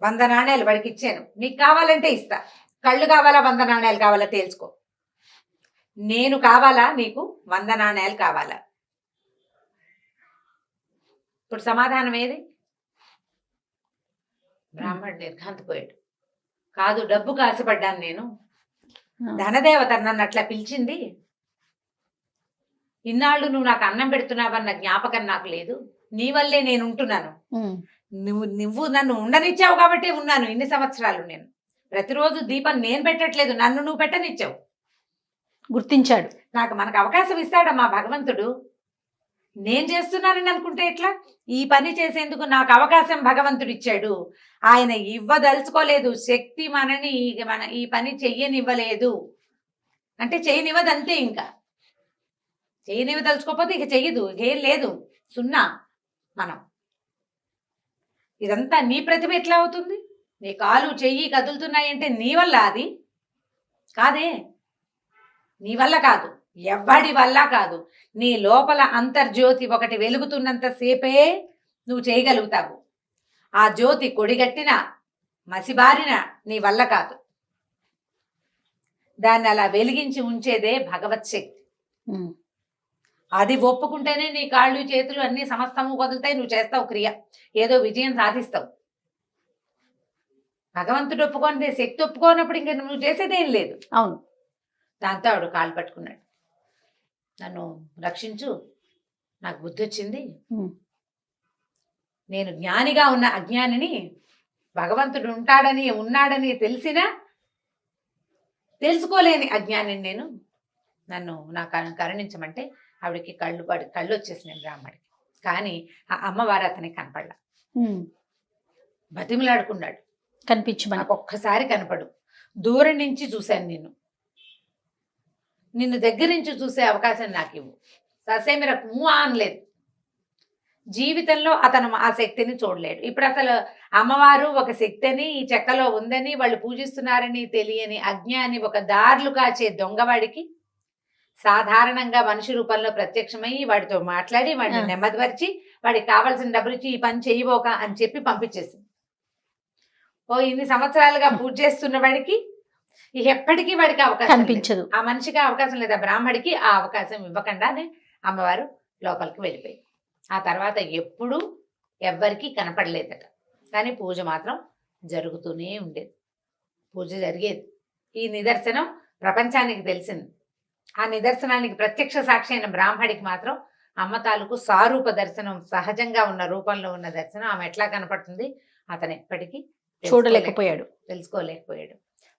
[SPEAKER 2] 100 నాణేలు వాడికి ఇచ్చాను, నీకు కావాలంటే ఇస్తా, కళ్ళు కావాలా 100 నాణేలు కావాలా తేల్చుకో, నేను కావాలా నీకు 100 నాణేలు కావాలా, ఇప్పుడు సమాధానం ఏది, బ్రాహ్మణుడు నిర్ఘాంతపోయాడు, కాదు డబ్బుకు ఆశపడ్డాను నేను, ధనదేవత నన్ను అట్లా పిలిచింది, ఇన్నాళ్ళు నువ్వు నాకు అన్నం పెడుతున్నావన్న జ్ఞాపకం నాకు లేదు, నీ వల్లే నేను ఉంటున్నాను, నువ్వు నన్ను ఉండనిచ్చావు కాబట్టి ఉన్నాను ఇన్ని సంవత్సరాలు, నేను ప్రతిరోజు దీపం నేను పెట్టట్లేదు, నన్ను నువ్వు పెట్టనిచ్చావు,
[SPEAKER 1] గుర్తించాడు,
[SPEAKER 2] మనకు అవకాశం ఇస్తాడమ్మా భగవంతుడు, నేను చేస్తున్నానని అనుకుంటే ఎట్లా, ఈ పని చేసేందుకు నాకు అవకాశం భగవంతుడు ఇచ్చాడు, ఆయన ఇవ్వదలుచుకోలేదు, శక్తి మనని ఈ పని చెయ్యనివ్వలేదు అంటే చేయనివ్వదు అంతే, ఇంకా చేయనివ్వదలుచుకోకపోతే ఇక చెయ్యదు, ఏం లేదు, సున్నా, మనం ఇదంతా నీ ప్రతిభ ఎట్లా అవుతుంది, నీ కాలు చెయ్యి కదులుతున్నాయంటే నీ వల్ల, అది కాదే, నీ వల్ల కాదు, ఎవ్వడి వల్ల కాదు, నీ లోపల అంతర్జ్యోతి ఒకటి వెలుగుతున్నంత సేపే నువ్వు చేయగలుగుతావు, ఆ జ్యోతి కొడిగట్టిన మసిబారిన నీ వల్ల కాదు, దాన్ని అలా వెలిగించి ఉంచేదే భగవత్ శక్తి, అది ఒప్పుకుంటేనే నీ కాళ్ళు చేతులు అన్ని సమస్తము వదులుతాయి, నువ్వు చేస్తావు క్రియ, ఏదో విజయం సాధిస్తావు, భగవంతుడు ఒప్పుకొని శక్తి ఒప్పుకోనప్పుడు ఇంకా నువ్వు చేసేదేం లేదు,
[SPEAKER 1] అవును,
[SPEAKER 2] దాంతో ఆవిడ కాళ్ళు పట్టుకున్నాడు, నన్ను రక్షించు, నాకు బుద్ధి వచ్చింది, నేను జ్ఞానిగా ఉన్న అజ్ఞానిని, భగవంతుడు ఉన్నాడని తెలిసినా తెలుసుకోలేని అజ్ఞానిని నేను, నన్ను కరుణించమంటే ఆవిడకి కళ్ళు వచ్చేసినాయి బ్రాహ్మడికి, కానీ ఆ అమ్మవారు అతనికి కనపడలా, బతిమలాడుకున్నాడు,
[SPEAKER 1] కనిపించమని,
[SPEAKER 2] నాకు ఒక్కసారి కనపడు, దూరం నుంచి చూశాను నిన్ను దగ్గర నుంచి చూసే అవకాశం నాకు ఇవ్వు, ససేమిరకు మూవ్ అనలేదు, జీవితంలో అతను ఆ శక్తిని చూడలేడు, ఇప్పుడు అసలు అమ్మవారు ఒక శక్తి అని ఈ చెక్కలో ఉందని వాళ్ళు పూజిస్తున్నారని తెలియని అజ్ఞాని, ఒక దారులు కాచే దొంగవాడికి సాధారణంగా మనిషి రూపంలో ప్రత్యక్షమయ్యి వాడితో మాట్లాడి వాడిని నెమ్మదిపరిచి వాడికి కావాల్సిన డబ్బులు ఇచ్చి ఈ పని చేయబోక అని చెప్పి పంపించేసింది, ఇన్ని సంవత్సరాలుగా పూజ చేస్తున్న వాడికి ఎప్పటికీ వాడికి అవకాశం
[SPEAKER 1] కనిపించదు,
[SPEAKER 2] ఆ మనిషికి అవకాశం లేదు, ఆ బ్రాహ్మడికి ఆ అవకాశం ఇవ్వకుండానే అమ్మవారు లోపలికి వెళ్ళిపోయింది, ఆ తర్వాత ఎప్పుడూ ఎవ్వరికీ కనపడలేదట, కానీ పూజ మాత్రం జరుగుతూనే ఉండేది, పూజ జరిగేది, ఈ నిదర్శనం ప్రపంచానికి తెలిసింది, ఆ నిదర్శనానికి ప్రత్యక్ష సాక్షి అయిన బ్రాహ్మడికి మాత్రం అమ్మ తాలూకు సారూప దర్శనం, సహజంగా ఉన్న రూపంలో ఉన్న దర్శనం ఆమె ఎట్లా కనపడుతుంది అతను ఎప్పటికీ
[SPEAKER 1] చూడలేకపోయాడు.
[SPEAKER 2] తెలుసుకోలేకపోయాడు.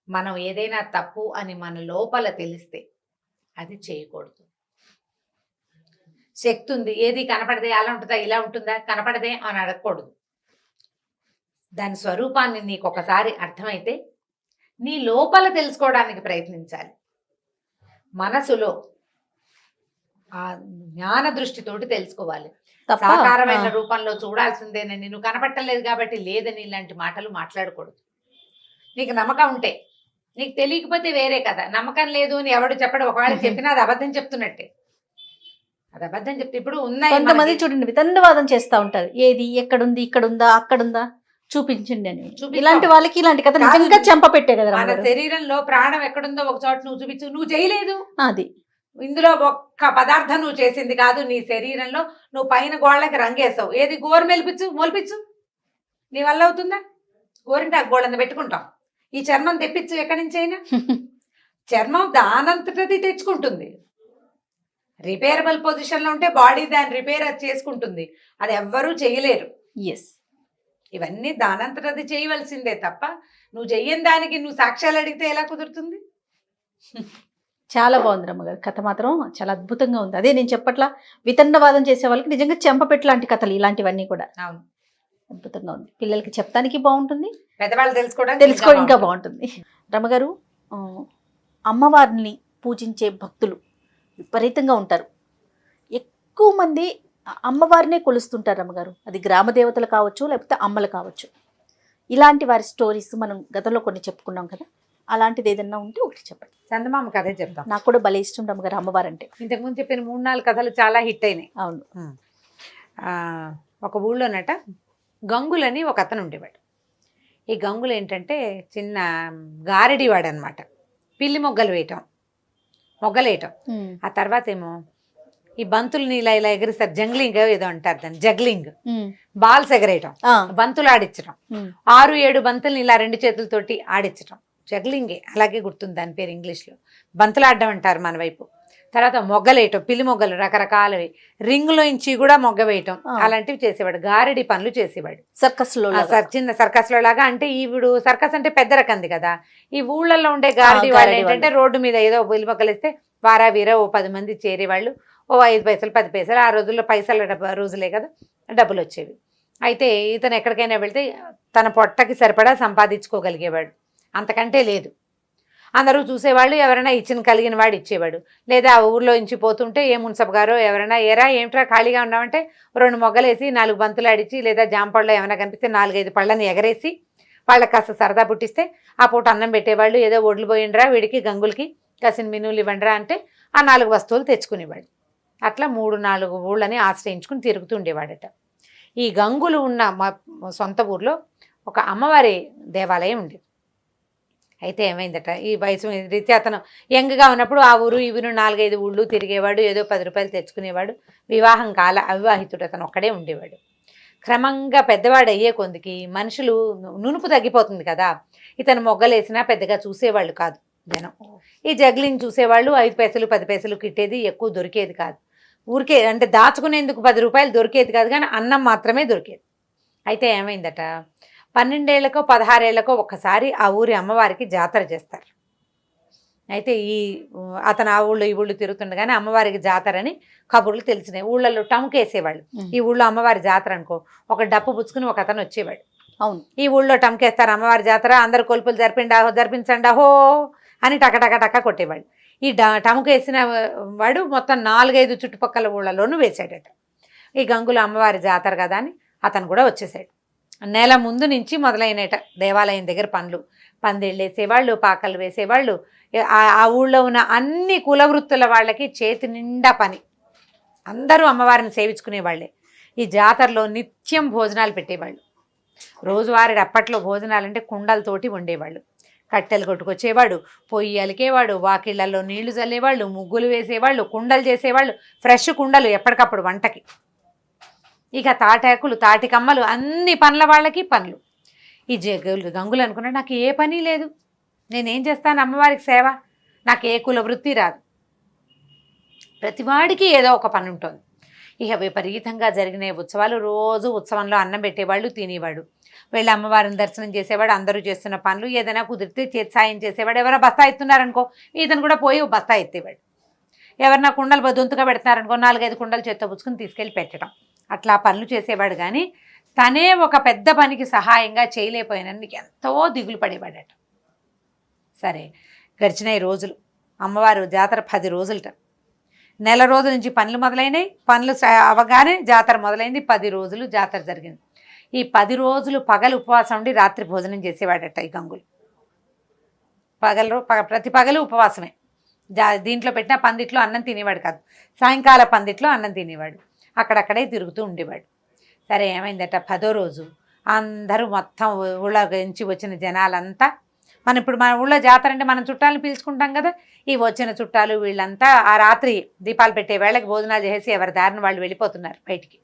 [SPEAKER 2] మనం ఏదైనా తప్పు అని మన లోపల తెలిస్తే అది చేయకూడదు. శక్తి ఉంది, ఏది కనపడదే అలా ఉంటుందా ఇలా ఉంటుందా కనపడదే అని అడగకూడదు. దాని స్వరూపాన్ని నీకు ఒకసారి అర్థమైతే నీ లోపల తెలుసుకోవడానికి ప్రయత్నించాలి. మనసులో ఆ జ్ఞాన దృష్టితోటి తెలుసుకోవాలి. సాకారమైన రూపంలో చూడాల్సిందేనని నువ్వు కనపట్టలేదు కాబట్టి లేదని ఇలాంటి మాటలు మాట్లాడకూడదు. నీకు నమ్మకం ఉంటే, నీకు తెలియకపోతే వేరే కదా. నమ్మకం లేదు అని ఎవడు చెప్పడు. ఒకవేళ చెప్పినా అది అబద్ధం చెప్తున్నట్టే. అది అబద్ధం చెప్తే ఇప్పుడు
[SPEAKER 1] కొంతమంది చూడండి వితండవాదం చేస్తా ఉంటారు. ఏది ఎక్కడుంది, ఇక్కడుందా, అక్కడుందా చూపించండి అని. ఇలాంటి వాళ్ళకి ఇలాంటి కథ నిజంగా చెంప పెట్టే కదా.
[SPEAKER 2] మన శరీరంలో ప్రాణం ఎక్కడుందో ఒక చోట నువ్వు చూపించు. నువ్వు చేయలేదు,
[SPEAKER 1] అది
[SPEAKER 2] ఇందులో ఒక్క పదార్థం నువ్వు చేసింది కాదు. నీ శరీరంలో నువ్వు పైన గోళ్ళకి రంగేస్తావు. ఏది గోరు మొలిపించు నీ వల్ల అవుతుందా? గోరింటాకు గోళ్ళని పెట్టుకుంటాం. ఈ చర్మం తెప్పించు ఎక్కడి నుంచి అయినా. చర్మం దానంతటది తెచ్చుకుంటుంది. రిపేరబుల్ పొజిషన్ లో ఉంటే బాడీ దాన్ని రిపేర్ చేసుకుంటుంది. అది ఎవ్వరూ చేయలేరు. ఇవన్నీ దానంతటది చేయవలసిందే తప్ప నువ్వు చెయ్యని దానికి నువ్వు సాక్ష్యాలు అడిగితే ఎలా కుదురుతుంది?
[SPEAKER 1] చాలా బాగుంది రమ్మగారు. కథ మాత్రం చాలా అద్భుతంగా ఉంది. అదే నేను చెప్పట్లా, వితండవాదం చేసే వాళ్ళకి నిజంగా చెంపపెట్టు లాంటి కథలు ఇలాంటివన్నీ కూడా.
[SPEAKER 2] అవును,
[SPEAKER 1] అద్భుతంగా ఉంది. పిల్లలకి చెప్తానికి బాగుంటుంది,
[SPEAKER 2] పెద్దవాళ్ళు
[SPEAKER 1] తెలుసుకో ఇంకా బాగుంటుంది. రమ్మగారు, అమ్మవారిని పూజించే భక్తులు విపరీతంగా ఉంటారు. ఎక్కువ మంది అమ్మవారినే కొలుస్తుంటారు రమ్మగారు. అది గ్రామ దేవతలు కావచ్చు, లేకపోతే అమ్మలు కావచ్చు. ఇలాంటి వారి స్టోరీస్ మనం గతంలో కొన్ని చెప్పుకున్నాం కదా, అలాంటిది ఏదన్నా ఉంటే ఒకటి చెప్పండి.
[SPEAKER 2] చందమామ కథే చెప్తాం.
[SPEAKER 1] నాకు కూడా భలే ఇష్టం రమ్మగారు అమ్మవారు అంటే.
[SPEAKER 2] ఇంతకుముందు చెప్పిన 3-4 కథలు చాలా హిట్ అయినాయి.
[SPEAKER 1] అవును.
[SPEAKER 2] ఒక ఊళ్ళోనట గంగులని ఒక అతను ఉండేవాడు. ఈ గంగులు ఏంటంటే చిన్న గారడివాడు అనమాట. పిల్లి మొగ్గలేయటం. ఆ తర్వాత ఏమో ఈ బంతుల్ని ఇలా ఇలా ఎగిరిస్తారు. జంగ్లింగ్ ఏదో అంటారు దాన్ని, జగ్లింగ్. బాల్స్ ఎగరేయటం, బంతులు ఆడించడం. 6-7 బంతుల్ని ఇలా 2 చేతులతోటి ఆడించడం. జగ్లింగే, అలాగే గుర్తుంది దాని పేరు ఇంగ్లీష్లో. బంతులు ఆడడం అంటారు మన వైపు. తర్వాత మొగ్గలేయటం, పిల్లి మొగ్గలు రకరకాలవి. రింగులో ఇంచి కూడా మొగ్గ వేయటం, అలాంటివి చేసేవాడు. గారడి పనులు చేసేవాడు.
[SPEAKER 1] సర్కస్లో
[SPEAKER 2] చిన్న సర్కస్ లో లాగా. అంటే ఇప్పుడు సర్కస్ అంటే పెద్ద రకంది కదా. ఈ ఊళ్ళల్లో ఉండే గారడి వాళ్ళు ఏంటంటే రోడ్డు మీద ఏదో పిల్లి మొగ్గలు వేస్తే వారా వీరా ఓ 10 మంది చేరేవాళ్ళు. ఓ 5 పైసలు 10 పైసలు. ఆ రోజుల్లో పైసల రోజులే కదా, డబ్బులు వచ్చేవి. అయితే ఇతను ఎక్కడికైనా వెళ్తే తన పొట్టకి సరిపడా సంపాదించుకోగలిగేవాడు, అంతకంటే లేదు. అందరూ చూసేవాళ్ళు, ఎవరైనా ఇచ్చిన కలిగిన వాడు ఇచ్చేవాడు. లేదా ఆ ఊర్లో ఇంచి పోతుంటే ఏ మున్సబ్ గారో ఎవరైనా ఏమిట్రా ఖాళీగా ఉన్నామంటే 2 మొగ్గలేసి 4 బంతులు ఆడిచి, లేదా జాంపళ్ళు ఏమైనా కనిపిస్తే 4-5 పళ్ళని ఎగరేసి వాళ్ళకి కాస్త సరదా పుట్టిస్తే ఆ పూట అన్నం పెట్టేవాళ్ళు. ఏదో ఒడ్లు పోయిండ్రా వీడికి గంగులకి కాసిన మినువులు ఇవ్వండిరా అంటే ఆ 4 వస్తువులు తెచ్చుకునేవాడు. అట్లా 3-4 ఊళ్ళని ఆశ్రయించుకుని తిరుగుతుండేవాడట. ఈ గంగులు ఉన్న మా సొంత ఊర్లో ఒక అమ్మవారి దేవాలయం ఉండేది. అయితే ఏమైందట, ఈ వయసు రీత్యా అతను యంగ్గా ఉన్నప్పుడు ఆ ఊరు ఈ ఊరు 4-5 ఊళ్ళు తిరిగేవాడు. ఏదో 10 రూపాయలు తెచ్చుకునేవాడు. వివాహం కాల అవివాహితుడు అతను ఒక్కడే ఉండేవాడు. క్రమంగా పెద్దవాడు అయ్యే కొందికి మనుషులు నునుపు తగ్గిపోతుంది కదా. ఇతను మొగ్గలేసినా పెద్దగా చూసేవాళ్ళు కాదు జనం. ఈ జగ్లింగ్ చూసేవాళ్ళు 5 పైసలు 10 పైసలు కిట్టేది, ఎక్కువ దొరికేది కాదు. ఊరికే అంటే దాచుకునేందుకు 10 రూపాయలు దొరికేది కాదు, కానీ అన్నం మాత్రమే దొరికేది. అయితే ఏమైందట, 12 ఏళ్లకో 16 ఏళ్లకో ఒకసారి ఆ ఊరి అమ్మవారికి జాతర చేస్తారు. అయితే అతను ఆ ఊళ్ళో ఈ ఊళ్ళు తిరుగుతుండగానే అమ్మవారికి జాతర అని కబుర్లు తెలిసినాయి. ఊళ్ళల్లో టముకేసేవాళ్ళు. ఈ ఊళ్ళో అమ్మవారి జాతర అనుకో, ఒక డప్పు పుచ్చుకుని ఒక అతను వచ్చేవాడు.
[SPEAKER 1] అవును,
[SPEAKER 2] ఈ ఊళ్ళో టముకేస్తారు అమ్మవారి జాతర, అందరు కొలుపులు జరిపించండి అహో అని టక కొట్టేవాడు. ఈ టముకేసిన వాడు మొత్తం 4-5 చుట్టుపక్కల ఊళ్ళలోనూ వేసాడట. ఈ గంగుల అమ్మవారి జాతర కదా అని అతను కూడా వచ్చేసాడు. నెల ముందు నుంచి మొదలైనట దేవాలయం దగ్గర పనులు. పందిళ్ళు వేసేవాళ్ళు, పాకలు వేసేవాళ్ళు. ఆ ఊళ్ళో ఉన్న అన్ని కులవృత్తుల వాళ్ళకి చేతి నిండా పని. అందరూ అమ్మవారిని సేవించుకునేవాళ్ళే. ఈ జాతరలో నిత్యం భోజనాలు పెట్టేవాళ్ళు. రోజువారీ అప్పట్లో భోజనాలంటే కుండలతోటి వండేవాళ్ళు. కట్టెలు కొట్టుకొచ్చేవాడు, పొయ్యి అలికేవాడు, వాకిళ్లలో నీళ్లు చల్లేవాళ్ళు, ముగ్గులు వేసేవాళ్ళు, కుండలు చేసేవాళ్ళు. ఫ్రెష్ కుండలు ఎప్పటికప్పుడు వంటకి. ఇక తాటాకులు, తాటికమ్మలు, అన్ని పనుల వాళ్ళకి పనులు. ఈ గంగులు అనుకున్నాడు, నాకు ఏ పని లేదు, నేనేం చేస్తాను అమ్మవారికి సేవ, నాకు ఏ కుల వృత్తి రాదు. ప్రతివాడికి ఏదో ఒక పని ఉంటుంది. ఇక విపరీతంగా జరిగిన ఉత్సవాలు, రోజు ఉత్సవంలో అన్నం పెట్టేవాళ్ళు, తినేవాడు, వెళ్ళి అమ్మవారిని దర్శనం చేసేవాడు, అందరూ చేస్తున్న పనులు ఏదైనా కుదిరితే సాయం చేసేవాడు. ఎవరైనా బస్తా ఎత్తున్నారనుకో ఇతను కూడా పోయి బస్తా ఎత్తేవాడు. ఎవరన్నా కుండలు బొద్దుంతుగా పెడతారనుకో 4-5 కుండలు చేత్తో పుచ్చుకుని తీసుకెళ్ళి పెట్టడం, అట్లా పనులు చేసేవాడు. కానీ తనే ఒక పెద్ద పనికి సహాయంగా చేయలేకపోయినందుకు ఎంతో దిగులు పడేవాడట. సరే, గడిచినాయి రోజులు. అమ్మవారు జాతర 10 రోజులట. నెల రోజుల నుంచి పనులు మొదలైనవి. పనులు అవగానే జాతర మొదలైంది. 10 రోజులు జాతర జరిగింది. ఈ 10 రోజులు పగలు ఉపవాసం ఉండి రాత్రి భోజనం చేసేవాడట ఈ గంగులు. ప్రతి పగలు ఉపవాసమే. దీంట్లో పెట్టిన పందిట్లో అన్నం తినేవాడు కాదు. సాయంకాల పందిట్లో అన్నం తినేవాడు. అక్కడక్కడే తిరుగుతూ ఉండేవాడు. సరే, ఏమైందట 10వ రోజు అందరూ మొత్తం ఊళ్ళో నుంచి వచ్చిన జనాలంతా, ఇప్పుడు మన ఊళ్ళో జాతర అంటే మనం చుట్టాలను పిలుచుకుంటాం కదా, ఈ వచ్చిన చుట్టాలు వీళ్ళంతా ఆ రాత్రి దీపాలు పెట్టే వేళకి భోజనాలు చేసి ఎవరి దారిని వాళ్ళు వెళ్ళిపోతున్నారు బయటికి.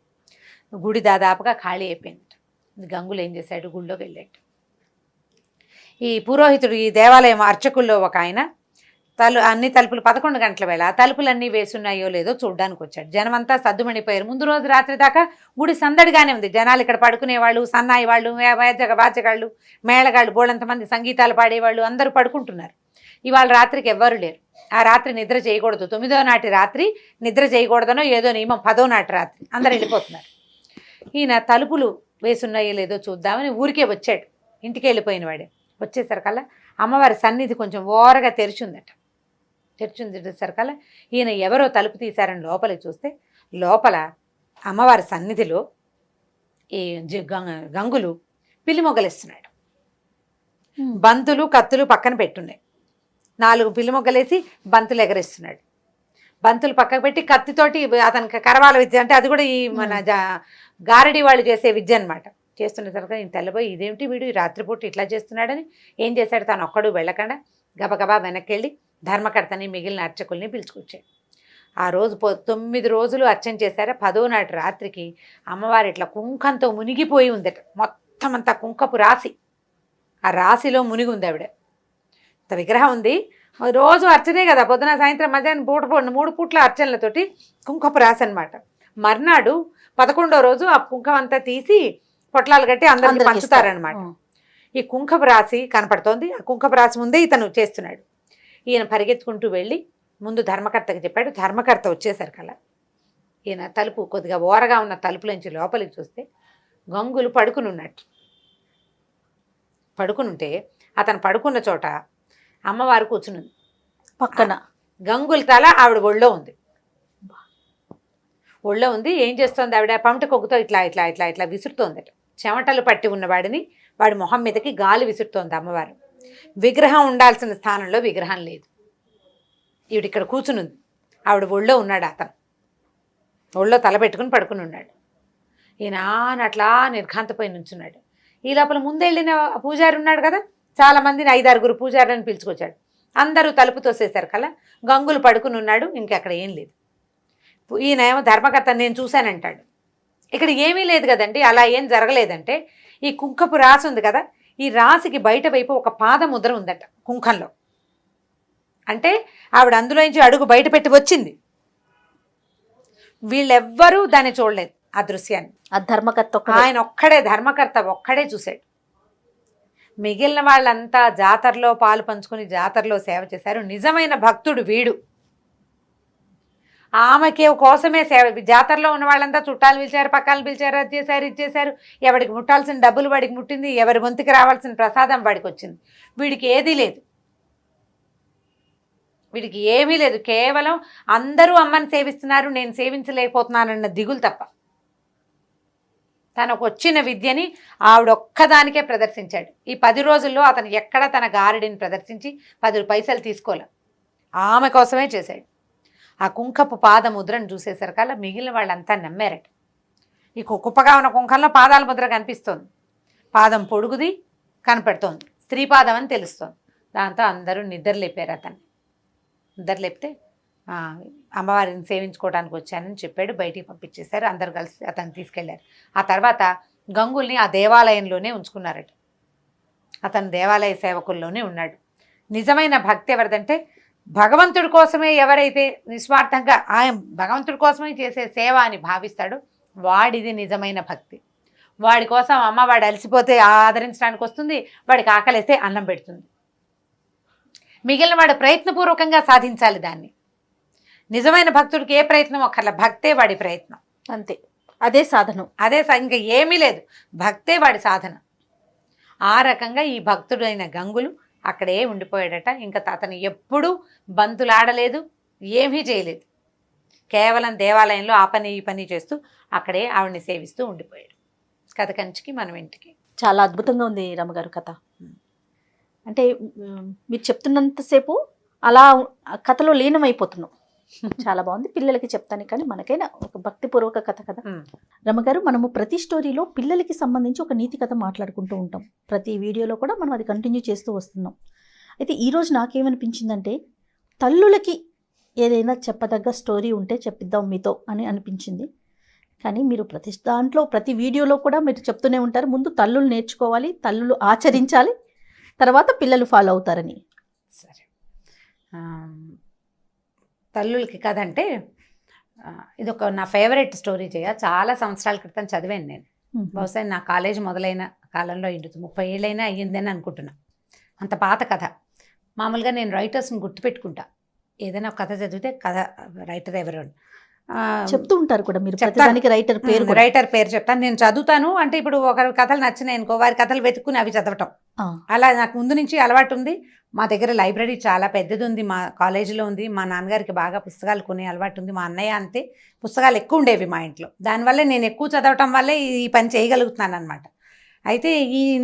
[SPEAKER 2] గుడి దాదాపుగా ఖాళీ అయిపోయింది. గంగులు ఏం చేశాడు, గుళ్ళోకి వెళ్ళాడు. ఈ పురోహితుడు, ఈ దేవాలయం అర్చకుల్లో ఒక ఆయన అన్ని తలుపులు 11 గంటల వేళ తలుపులన్నీ వేసున్నాయో లేదో చూడ్డానికి వచ్చాడు. జనమంతా సద్దుమణిపోయారు. ముందు రోజు రాత్రి దాకా గుడి సందడిగానే ఉంది. జనాలు ఇక్కడ పడుకునేవాళ్ళు, సన్నాయి వాళ్ళు, వాచగాళ్ళు, మేళగాళ్ళు, బోళంతమంది సంగీతాలు పాడేవాళ్ళు అందరూ పడుకుంటున్నారు. ఇవాళ రాత్రికి ఎవ్వరూ లేరు. ఆ రాత్రి నిద్ర చేయకూడదు. 9వ నాటి రాత్రి నిద్ర చేయకూడదనో ఏదో నియమం. 10వ నాటి రాత్రి అందరు వెళ్ళిపోతున్నారు. ఈయన తలుపులు వేసున్నాయో లేదో చూద్దామని ఊరికే వచ్చాడు. ఇంటికి వెళ్ళిపోయిన వాడే. వచ్చేసరికల్లా అమ్మవారి సన్నిధి కొంచెం ఓరగా తెరిచిందట. తెరిచేసరికల్లా ఈయన ఎవరో తలుపు తీశారని లోపలికి చూస్తే లోపల అమ్మవారి సన్నిధిలో ఈ గంగులు పిల్లి మొగ్గలేస్తున్నాడు. బంతులు కత్తులు పక్కన పెట్టున్నాయి. 4 పిల్లి మొగ్గలేసి బంతులు ఎగరేస్తున్నాడు. బంతులు పక్కకు పెట్టి కత్తితోటి అతనికి కరవాల విద్య అంటే అది కూడా ఈ మన గారడి వాళ్ళు చేసే విద్య అనమాట. చేస్తున్న తర్వాత ఈయన తెల్లబోయి ఇదేమిటి వీడు ఈ రాత్రిపూట ఇట్లా చేస్తున్నాడని ఏం చేశాడు, తను ఒక్కడు వెళ్ళకుండా గబగబా వెనక్కి వెళ్ళి ధర్మకర్తని మిగిలిన అర్చకుల్ని పిలుచుకొచ్చాడు. ఆ రోజు 9 రోజులు అర్చన చేశారు. 10వ నాటి రాత్రికి అమ్మవారు ఇట్లా కుంకంతో మునిగిపోయి ఉందట. మొత్తం అంతా కుంకపు రాశి, ఆ రాశిలో మునిగి ఉంది ఆవిడ. ఇంత విగ్రహం ఉంది. రోజు అర్చనే కదా, పొద్దున సాయంత్రం మధ్యాహ్నం 3 పూట్ల అర్చనలతోటి కుంకపు రాశి అనమాట. మర్నాడు 11వ రోజు ఆ కుంకం అంతా తీసి పొట్లాలు కట్టి అందరికి పంచుతారనమాట. ఈ కుంకపు రాశి కనపడుతోంది. ఆ కుంకపు రాశి ముందే ఇతను చేస్తున్నాడు. ఈయన పరిగెత్తుకుంటూ వెళ్ళి ముందు ధర్మకర్తకి చెప్పాడు. ధర్మకర్త వచ్చేసరికల్లా ఈయన తలుపు కొద్దిగా ఓరగా ఉన్న తలుపులోంచి లోపలికి చూస్తే గంగులు పడుకుని ఉన్నట్టు. పడుకునుంటే అతను పడుకున్న చోట అమ్మవారు కూర్చునుంది
[SPEAKER 1] పక్కన.
[SPEAKER 2] గంగుల తల ఆవిడ ఒళ్ళో ఉంది. ఒళ్ళో ఉంది. ఏం చేస్తోంది ఆవిడ, పమిట కొగ్గుతో ఇట్లా ఇట్లా ఇట్లా ఇట్లా విసురుతోందట. చెమటలు పట్టి ఉన్నవాడిని వాడి మొహం మీదకి గాలి విసురుతోంది అమ్మవారు. విగ్రహం ఉండాల్సిన స్థానంలో విగ్రహం లేదు. ఈవిడ ఇక్కడ కూర్చునుంది. ఆవిడ ఒళ్ళో ఉన్నాడు. అతను ఒళ్ళో తల పెట్టుకుని పడుకుని ఉన్నాడు. ఈయన అట్లా నిర్ఘాంతపోయి నుంచున్నాడు. ఈ లోపల ముందెళ్ళిన పూజారి ఉన్నాడు కదా, చాలా మందిని 5-6 పూజారులను పిలుచుకొచ్చాడు. అందరూ తలుపు తోసేశారు కల్లా గంగులు పడుకుని ఉన్నాడు. ఇంకెక్కడ ఏం లేదు. ఈయన ఏమో ధర్మకర్త నేను చూశానంటాడు. ఇక్కడ ఏమీ లేదు కదండి, అలా ఏం జరగలేదంటే ఈ కుంకపు రాసి ఉంది కదా, ఈ రాశికి బయట వైపు ఒక పాదముద్ర ఉందట కుంకంలో. అంటే ఆవిడ అందులోంచి అడుగు బయట పెట్టి వచ్చింది. వీళ్ళెవ్వరూ దాన్ని చూడలేదు ఆ దృశ్యాన్ని.
[SPEAKER 1] ఆ ధర్మకర్త
[SPEAKER 2] ఆయన ఒక్కడే, ధర్మకర్త ఒక్కడే చూశాడు. మిగిలిన వాళ్ళంతా జాతరలో పాలు పంచుకొని జాతరలో సేవ చేశారు. నిజమైన భక్తుడు వీడు. ఆమెకి కోసమే సేవ. జాతరలో ఉన్న వాళ్ళంతా చుట్టాలు పిలిచారు, పక్కలు పిలిచారు, అది చేశారు, ఇది చేశారు. ఎవడికి ముట్టాల్సిన డబ్బులు వాడికి ముట్టింది, ఎవరి వంతుకి రావాల్సిన ప్రసాదం వాడికి వచ్చింది. వీడికి ఏదీ లేదు. వీడికి ఏమీ లేదు. కేవలం అందరూ అమ్మని సేవిస్తున్నారు, నేను సేవించలేకపోతున్నానన్న దిగులు తప్ప. తనకు వచ్చిన విద్యని ఆవిడొక్కదానికే ప్రదర్శించాడు. ఈ 10 రోజుల్లో అతను ఎక్కడ తన గారడిని ప్రదర్శించి 10 పైసలు తీసుకోలే. ఆమె కోసమే చేశాడు. ఆ కుంకపు పాదముద్రను చూసేసరికల్లా మిగిలిన వాళ్ళంతా నమ్మారట. ఈ కుప్పగా ఉన్న కుంకంలో పాదాల ముద్ర కనిపిస్తోంది. పాదం పొడుగుది కనపడుతోంది, స్త్రీ పాదం అని తెలుస్తోంది. దాంతో అందరూ నిద్రలేపారు. అతన్ని నిద్రలేపితే అమ్మవారిని సేవించుకోవడానికి వచ్చానని చెప్పాడు. బయటికి పంపించేశారు. అందరు కలిసి అతన్ని తీసుకెళ్లారు. ఆ తర్వాత గంగుల్ని ఆ దేవాలయంలోనే ఉంచుకున్నారట. అతను దేవాలయ సేవకుల్లోనే ఉన్నాడు. నిజమైన భక్తి ఎవరిదంటే భగవంతుడి కోసమే ఎవరైతే నిస్వార్థంగా ఆయన భగవంతుడి కోసమే చేసే సేవ అని భావిస్తాడో వాడిది నిజమైన భక్తి. వాడి కోసం అమ్మ వాడు అలసిపోతే ఆదరించడానికి వస్తుంది, వాడికి ఆకలిస్తే అన్నం పెడుతుంది. మిగిలిన వాడు ప్రయత్నపూర్వకంగా సాధించాలి దాన్ని. నిజమైన భక్తుడికి ఏ ప్రయత్నం ఒక్కర్ల, భక్తే వాడి ప్రయత్నం,
[SPEAKER 1] అంతే, అదే సాధనం,
[SPEAKER 2] అదే ఇంకా ఏమీ లేదు, భక్తే వాడి సాధన. ఆ రకంగా ఈ భక్తుడైన గంగులు అక్కడే ఉండిపోయాడట. ఇంకా అతను ఎప్పుడూ బంతులాడలేదు, ఏమీ చేయలేదు, కేవలం దేవాలయంలో ఆ పని ఈ పని చేస్తూ అక్కడే ఆవిడని సేవిస్తూ ఉండిపోయాడు. కథ కంచికి మనం ఇంటికి.
[SPEAKER 1] చాలా అద్భుతంగా ఉంది రమ్మగారు కథ. అంటే మీరు చెప్తున్నంతసేపు అలా కథలో లీనమైపోతున్నాం. చాలా బాగుంది. పిల్లలకి చెప్తాను కానీ మనకైనా ఒక భక్తిపూర్వక కథ కదా. రమ్మగారు, మనము ప్రతి స్టోరీలో పిల్లలకి సంబంధించి ఒక నీతి కథ మాట్లాడుకుంటూ ఉంటాం. ప్రతి వీడియోలో కూడా మనం అది కంటిన్యూ చేస్తూ వస్తున్నాం. అయితే ఈరోజు నాకేమనిపించిందంటే, తల్లులకి ఏదైనా చెప్పదగ్గ స్టోరీ ఉంటే చెప్పిద్దాం మీతో అని అనిపించింది. కానీ మీరు ప్రతి దాంట్లో ప్రతి వీడియోలో కూడా మీరు చెప్తూనే ఉంటారు, ముందు తల్లులు నేర్చుకోవాలి, తల్లులు ఆచరించాలి, తర్వాత పిల్లలు ఫాలో అవుతారని.
[SPEAKER 2] సరే, తల్లులకి కథ అంటే ఇది ఒక నా ఫేవరెట్ స్టోరీ. చాలా సంవత్సరాల క్రితం చదివాను నేను. బహుశా నా కాలేజ్ మొదలైన కాలంలో 30 ఏళ్ళైనా అయ్యిందని అనుకుంటున్నా. అంత పాత కథ. మామూలుగా నేను రైటర్స్ని గుర్తుపెట్టుకుంటా. ఏదైనా ఒక కథ చదివితే కథ రైటర్ ఎవరు
[SPEAKER 1] చెప్తూ ఉంటారు కూడా మీరు. ప్రతిదానికి రైటర్
[SPEAKER 2] పేరు చెప్తాను. నేను చదువుతాను అంటే ఇప్పుడు ఒకరి కథలు నచ్చినాయి అనుకో, వారి కథలు వెతుక్కుని అవి చదవటం, అలా నాకు ముందు నుంచి అలవాటు ఉంది. మా దగ్గర లైబ్రరీ చాలా పెద్దది ఉంది, మా కాలేజీలో ఉంది. మా నాన్నగారికి బాగా పుస్తకాలు కొనే అలవాటు ఉంది. మా అన్నయ్య అంతే, పుస్తకాలు ఎక్కువ ఉండేవి మా ఇంట్లో. దానివల్లే నేను ఎక్కువ చదవటం వల్లే ఈ పని చేయగలుగుతున్నాను అనమాట. అయితే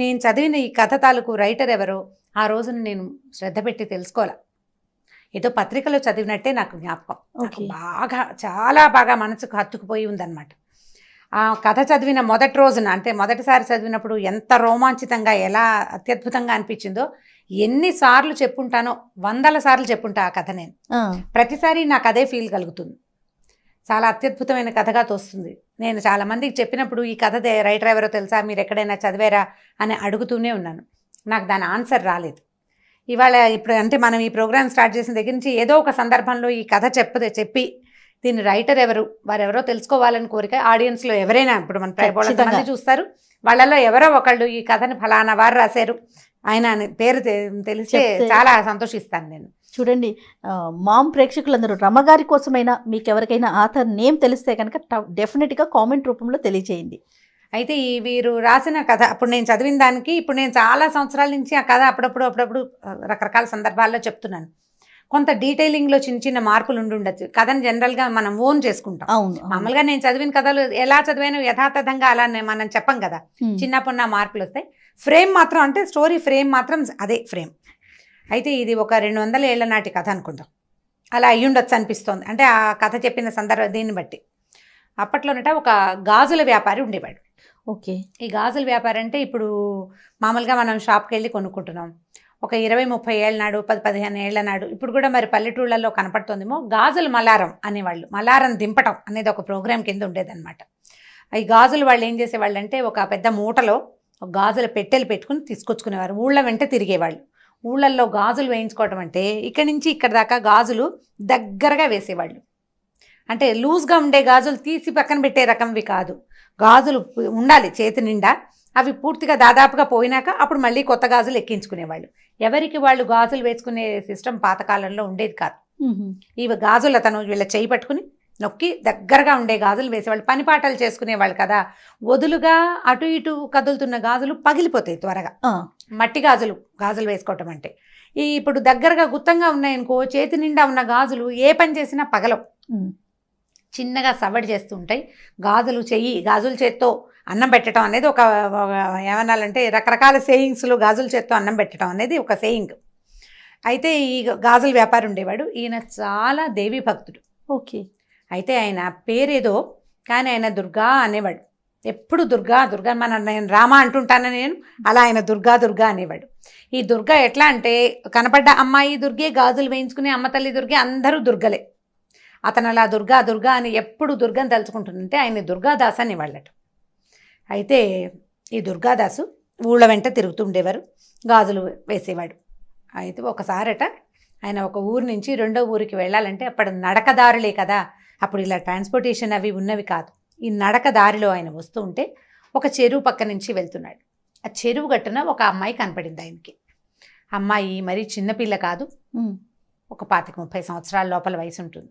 [SPEAKER 2] నేను చదివిన ఈ కథ తాలూకు రైటర్ ఎవరో ఆ రోజున నేను శ్రద్ధ పెట్టి తెలుసుకోవాలి. ఏదో పత్రికలో చదివినట్టే నాకు జ్ఞాపకం. బాగా చాలా బాగా మనసుకు హత్తుకుపోయి ఉందన్నమాట. ఆ కథ చదివిన మొదటి రోజున, అంటే మొదటిసారి చదివినప్పుడు ఎంత రోమాంచితంగా, ఎలా అత్యద్భుతంగా అనిపించిందో ఎన్నిసార్లు చెప్పుంటానో, 100 సార్లు చెప్పుంటా ఆ కథ. నేను ప్రతిసారి నాకు అదే ఫీల్ కలుగుతుంది. చాలా అత్యద్భుతమైన కథగా తోస్తుంది. నేను చాలా మందికి చెప్పినప్పుడు ఈ కథ రైటర్ ఎవరో తెలుసా, మీరు ఎక్కడైనా చదివారా అని అడుగుతూనే ఉన్నాను. నాకు దాని ఆన్సర్ రాలేదు. ఇవాళ ఇప్పుడు అంటే మనం ఈ ప్రోగ్రామ్ స్టార్ట్ చేసిన దగ్గర నుంచి ఏదో ఒక సందర్భంలో ఈ కథ చెప్పి దీని రైటర్ ఎవరు, వారెవరో తెలుసుకోవాలని కోరిక ఆడియన్స్లో ఎవరైనా, ఇప్పుడు మన మంది చూస్తారు, వాళ్ళలో ఎవరో ఒకళ్ళు ఈ కథని ఫలానా వారు రాశారు ఆయన అని పేరు తెలిస్తే చాలా సంతోషిస్తాను నేను.
[SPEAKER 1] చూడండి, మామ్ ప్రేక్షకులందరూ రమ్మగారి కోసమైనా మీకు ఎవరికైనా ఆథర్ నేమ్ తెలిస్తే కనుక డెఫినెట్గా కామెంట్ రూపంలో తెలియజేయండి.
[SPEAKER 2] అయితే ఈ వీరు రాసిన కథ అప్పుడు నేను చదివిన దానికి ఇప్పుడు నేను చాలా సంవత్సరాల నుంచి ఆ కథ అప్పుడప్పుడు రకరకాల సందర్భాల్లో చెప్తున్నాను. కొంత డీటెయిలింగ్లో చిన్న మార్పులు ఉండొచ్చు. కథను జనరల్గా మనం ఓన్ చేసుకుంటాం. మామూలుగా నేను చదివిన కథలు ఎలా చదివాను యథాతథంగా అలా మనం చెప్పం కదా, చిన్నప్పుడు మార్పులు వస్తాయి. ఫ్రేమ్ మాత్రం, అంటే స్టోరీ ఫ్రేమ్ మాత్రం అదే ఫ్రేమ్. అయితే ఇది ఒక 200 ఏళ్ల నాటి కథ అనుకుందాం, అలా అయ్యుండొచ్చు అనిపిస్తోంది. అంటే ఆ కథ చెప్పిన సందర్భం దీన్ని బట్టి. అప్పట్లోనట ఒక గాజుల వ్యాపారి ఉండేవాడు.
[SPEAKER 1] ఓకే.
[SPEAKER 2] ఈ గాజుల వ్యాపారి అంటే ఇప్పుడు మామూలుగా మనం షాప్కి వెళ్ళి కొనుక్కుంటున్నాం. ఒక 20-30 ఏళ్ళ నాడు, 10-15 ఏళ్ల నాడు, ఇప్పుడు కూడా మరి పల్లెటూళ్ళల్లో కనపడుతుందేమో, గాజుల మలారం అనేవాళ్ళు. మలారం దింపటం అనేది ఒక ప్రోగ్రాం కింద ఉండేదన్నమాట. ఈ గాజులు వాళ్ళు ఏం చేసేవాళ్ళు అంటే, ఒక పెద్ద మూటలో ఒక గాజుల పెట్టెలు పెట్టుకుని తీసుకొచ్చుకునేవారు. ఊళ్ళ వెంట తిరిగేవాళ్ళు. ఊళ్ళల్లో గాజులు వేయించుకోవటం అంటే ఇక్కడి నుంచి ఇక్కడ దాకా గాజులు దగ్గరగా వేసేవాళ్ళు. అంటే లూజ్గా ఉండే గాజులు తీసి పక్కన పెట్టే రకంవి కాదు, గాజులు ఉండాలి చేతి నిండా. అవి పూర్తిగా దాదాపుగా పోయినాక అప్పుడు మళ్ళీ కొత్త గాజులు ఎక్కించుకునేవాళ్ళు. ఎవరికి వాళ్ళు గాజులు వేసుకునే సిస్టమ్ పాతకాలంలో ఉండేది కాదు. ఈ గాజులు అతను వీళ్ళ చేయి పట్టుకుని నొక్కి దగ్గరగా ఉండే గాజులు వేసేవాళ్ళు. పని పాటలు చేసుకునేవాళ్ళు కదా, వదులుగా అటు ఇటు కదులుతున్న గాజులు పగిలిపోతాయి త్వరగా. మట్టి గాజులు వేసుకోవటం అంటే, ఇప్పుడు దగ్గరగా గుత్తంగా ఉన్నాయనుకో, చేతి నిండా ఉన్న గాజులు ఏ పని చేసినా పగలవు, చిన్నగా సవడి చేస్తూ ఉంటాయి. గాజుల చేత్తో అన్నం పెట్టడం అనేది ఒక ఏమనాలంటే రకరకాల సేయింగ్స్లో గాజుల చేత్తో అన్నం పెట్టడం అనేది ఒక సేయింగ్. అయితే ఈ గాజుల వ్యాపారి ఉండేవాడు. ఈయన చాలా దేవీ భక్తుడు.
[SPEAKER 1] ఓకే.
[SPEAKER 2] అయితే ఆయన పేరేదో కానీ ఆయన దుర్గా అనేవాడు. ఎప్పుడు దుర్గా నేను రామ అంటుంటాను నేను, అలా ఆయన దుర్గా అనేవాడు. ఈ దుర్గా ఎట్లా అంటే, కనపడ్డ అమ్మాయి దుర్గే, గాజులు వేయించుకునే అమ్మ తల్లి దుర్గే, అందరూ దుర్గలే. అతను అలా దుర్గా అని ఎప్పుడు దుర్గని తలుచుకుంటుందంటే ఆయన దుర్గాదాస్ అనేవాళ్ళట. అయితే ఈ దుర్గాదాసు ఊళ్ళ వెంట తిరుగుతూ ఉండేవారు, గాజులు వేసేవాడు. అయితే ఒకసారట ఆయన ఒక ఊరు నుంచి రెండో ఊరికి వెళ్ళాలంటే అప్పుడు నడకదారులే కదా, అప్పుడు ఇలా ట్రాన్స్పోర్టేషన్ అవి ఉన్నవి కాదు. ఈ నడక దారిలో ఆయన వస్తూ ఉంటే ఒక చెరువు పక్క నుంచి వెళ్తున్నాడు. ఆ చెరువు గట్టున ఒక అమ్మాయి కనపడింది ఆయనకి. అమ్మాయి మరీ చిన్నపిల్ల కాదు, ఒక 25-30 సంవత్సరాల లోపల వయసు ఉంటుంది.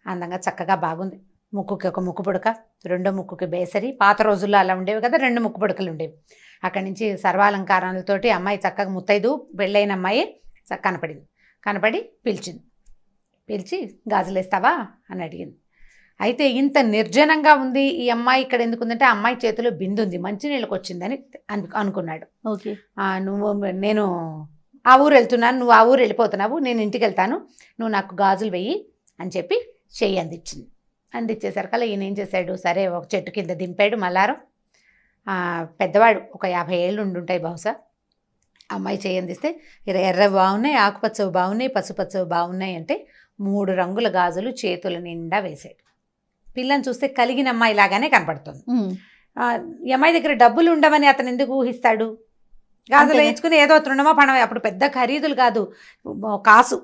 [SPEAKER 2] అందంగా చక్కగా బాగుంది. ముక్కుకి ఒక ముక్కు పుడక, రెండో ముక్కుకి బేసరి. పాత రోజుల్లో అలా ఉండేవి కదా, 2 ముక్కు పుడకలు ఉండేవి. అక్కడి నుంచి సర్వాలంకారాలతోటి అమ్మాయి చక్కగా ముత్తైదు పెళ్ళైన అమ్మాయి కనపడి పిలిచి గాజులేస్తావా అని అడిగింది. అయితే ఇంత నిర్జనంగా ఉంది ఈ అమ్మాయి ఇక్కడ ఎందుకుందంటే, ఆ అమ్మాయి చేతిలో బిందు ఉంది, మంచినీళ్ళకి వచ్చిందని అనుకున్నాడు.
[SPEAKER 1] ఓకే,
[SPEAKER 2] నేను ఆ ఊరు వెళ్తున్నాను, నువ్వు ఆ ఊరు వెళ్ళిపోతున్నావు, నేను ఇంటికి వెళ్తాను, నువ్వు నాకు గాజులు వెయ్యి అని చెప్పి చెయ్యి అందించింది. అందించేసరికల్లా ఈయన ఏం చేశాడు, సరే ఒక చెట్టు కింద దింపాడు మల్లారం. పెద్దవాడు, ఒక 50 ఏళ్ళు ఉండుంటాయి బహుశా. అమ్మాయి చెయ్యి అందిస్తే ఎర్రవి బాగున్నాయి, ఆకుపచ్చవి బాగున్నాయి, పసుపచ్చవి బాగున్నాయి అంటే 3 రంగుల గాజులు చేతుల నిండా వేశాడు. పిల్లని చూస్తే కలిగిన అమ్మాయి లాగానే కనపడుతుంది. ఈ అమ్మాయి దగ్గర డబ్బులు ఉండవని అతను ఎందుకు ఊహిస్తాడు? గాజులు వేయించుకుని ఏదో తృణమో పణమో, అప్పుడు పెద్ద ఖరీదులు కాదు, కాసు,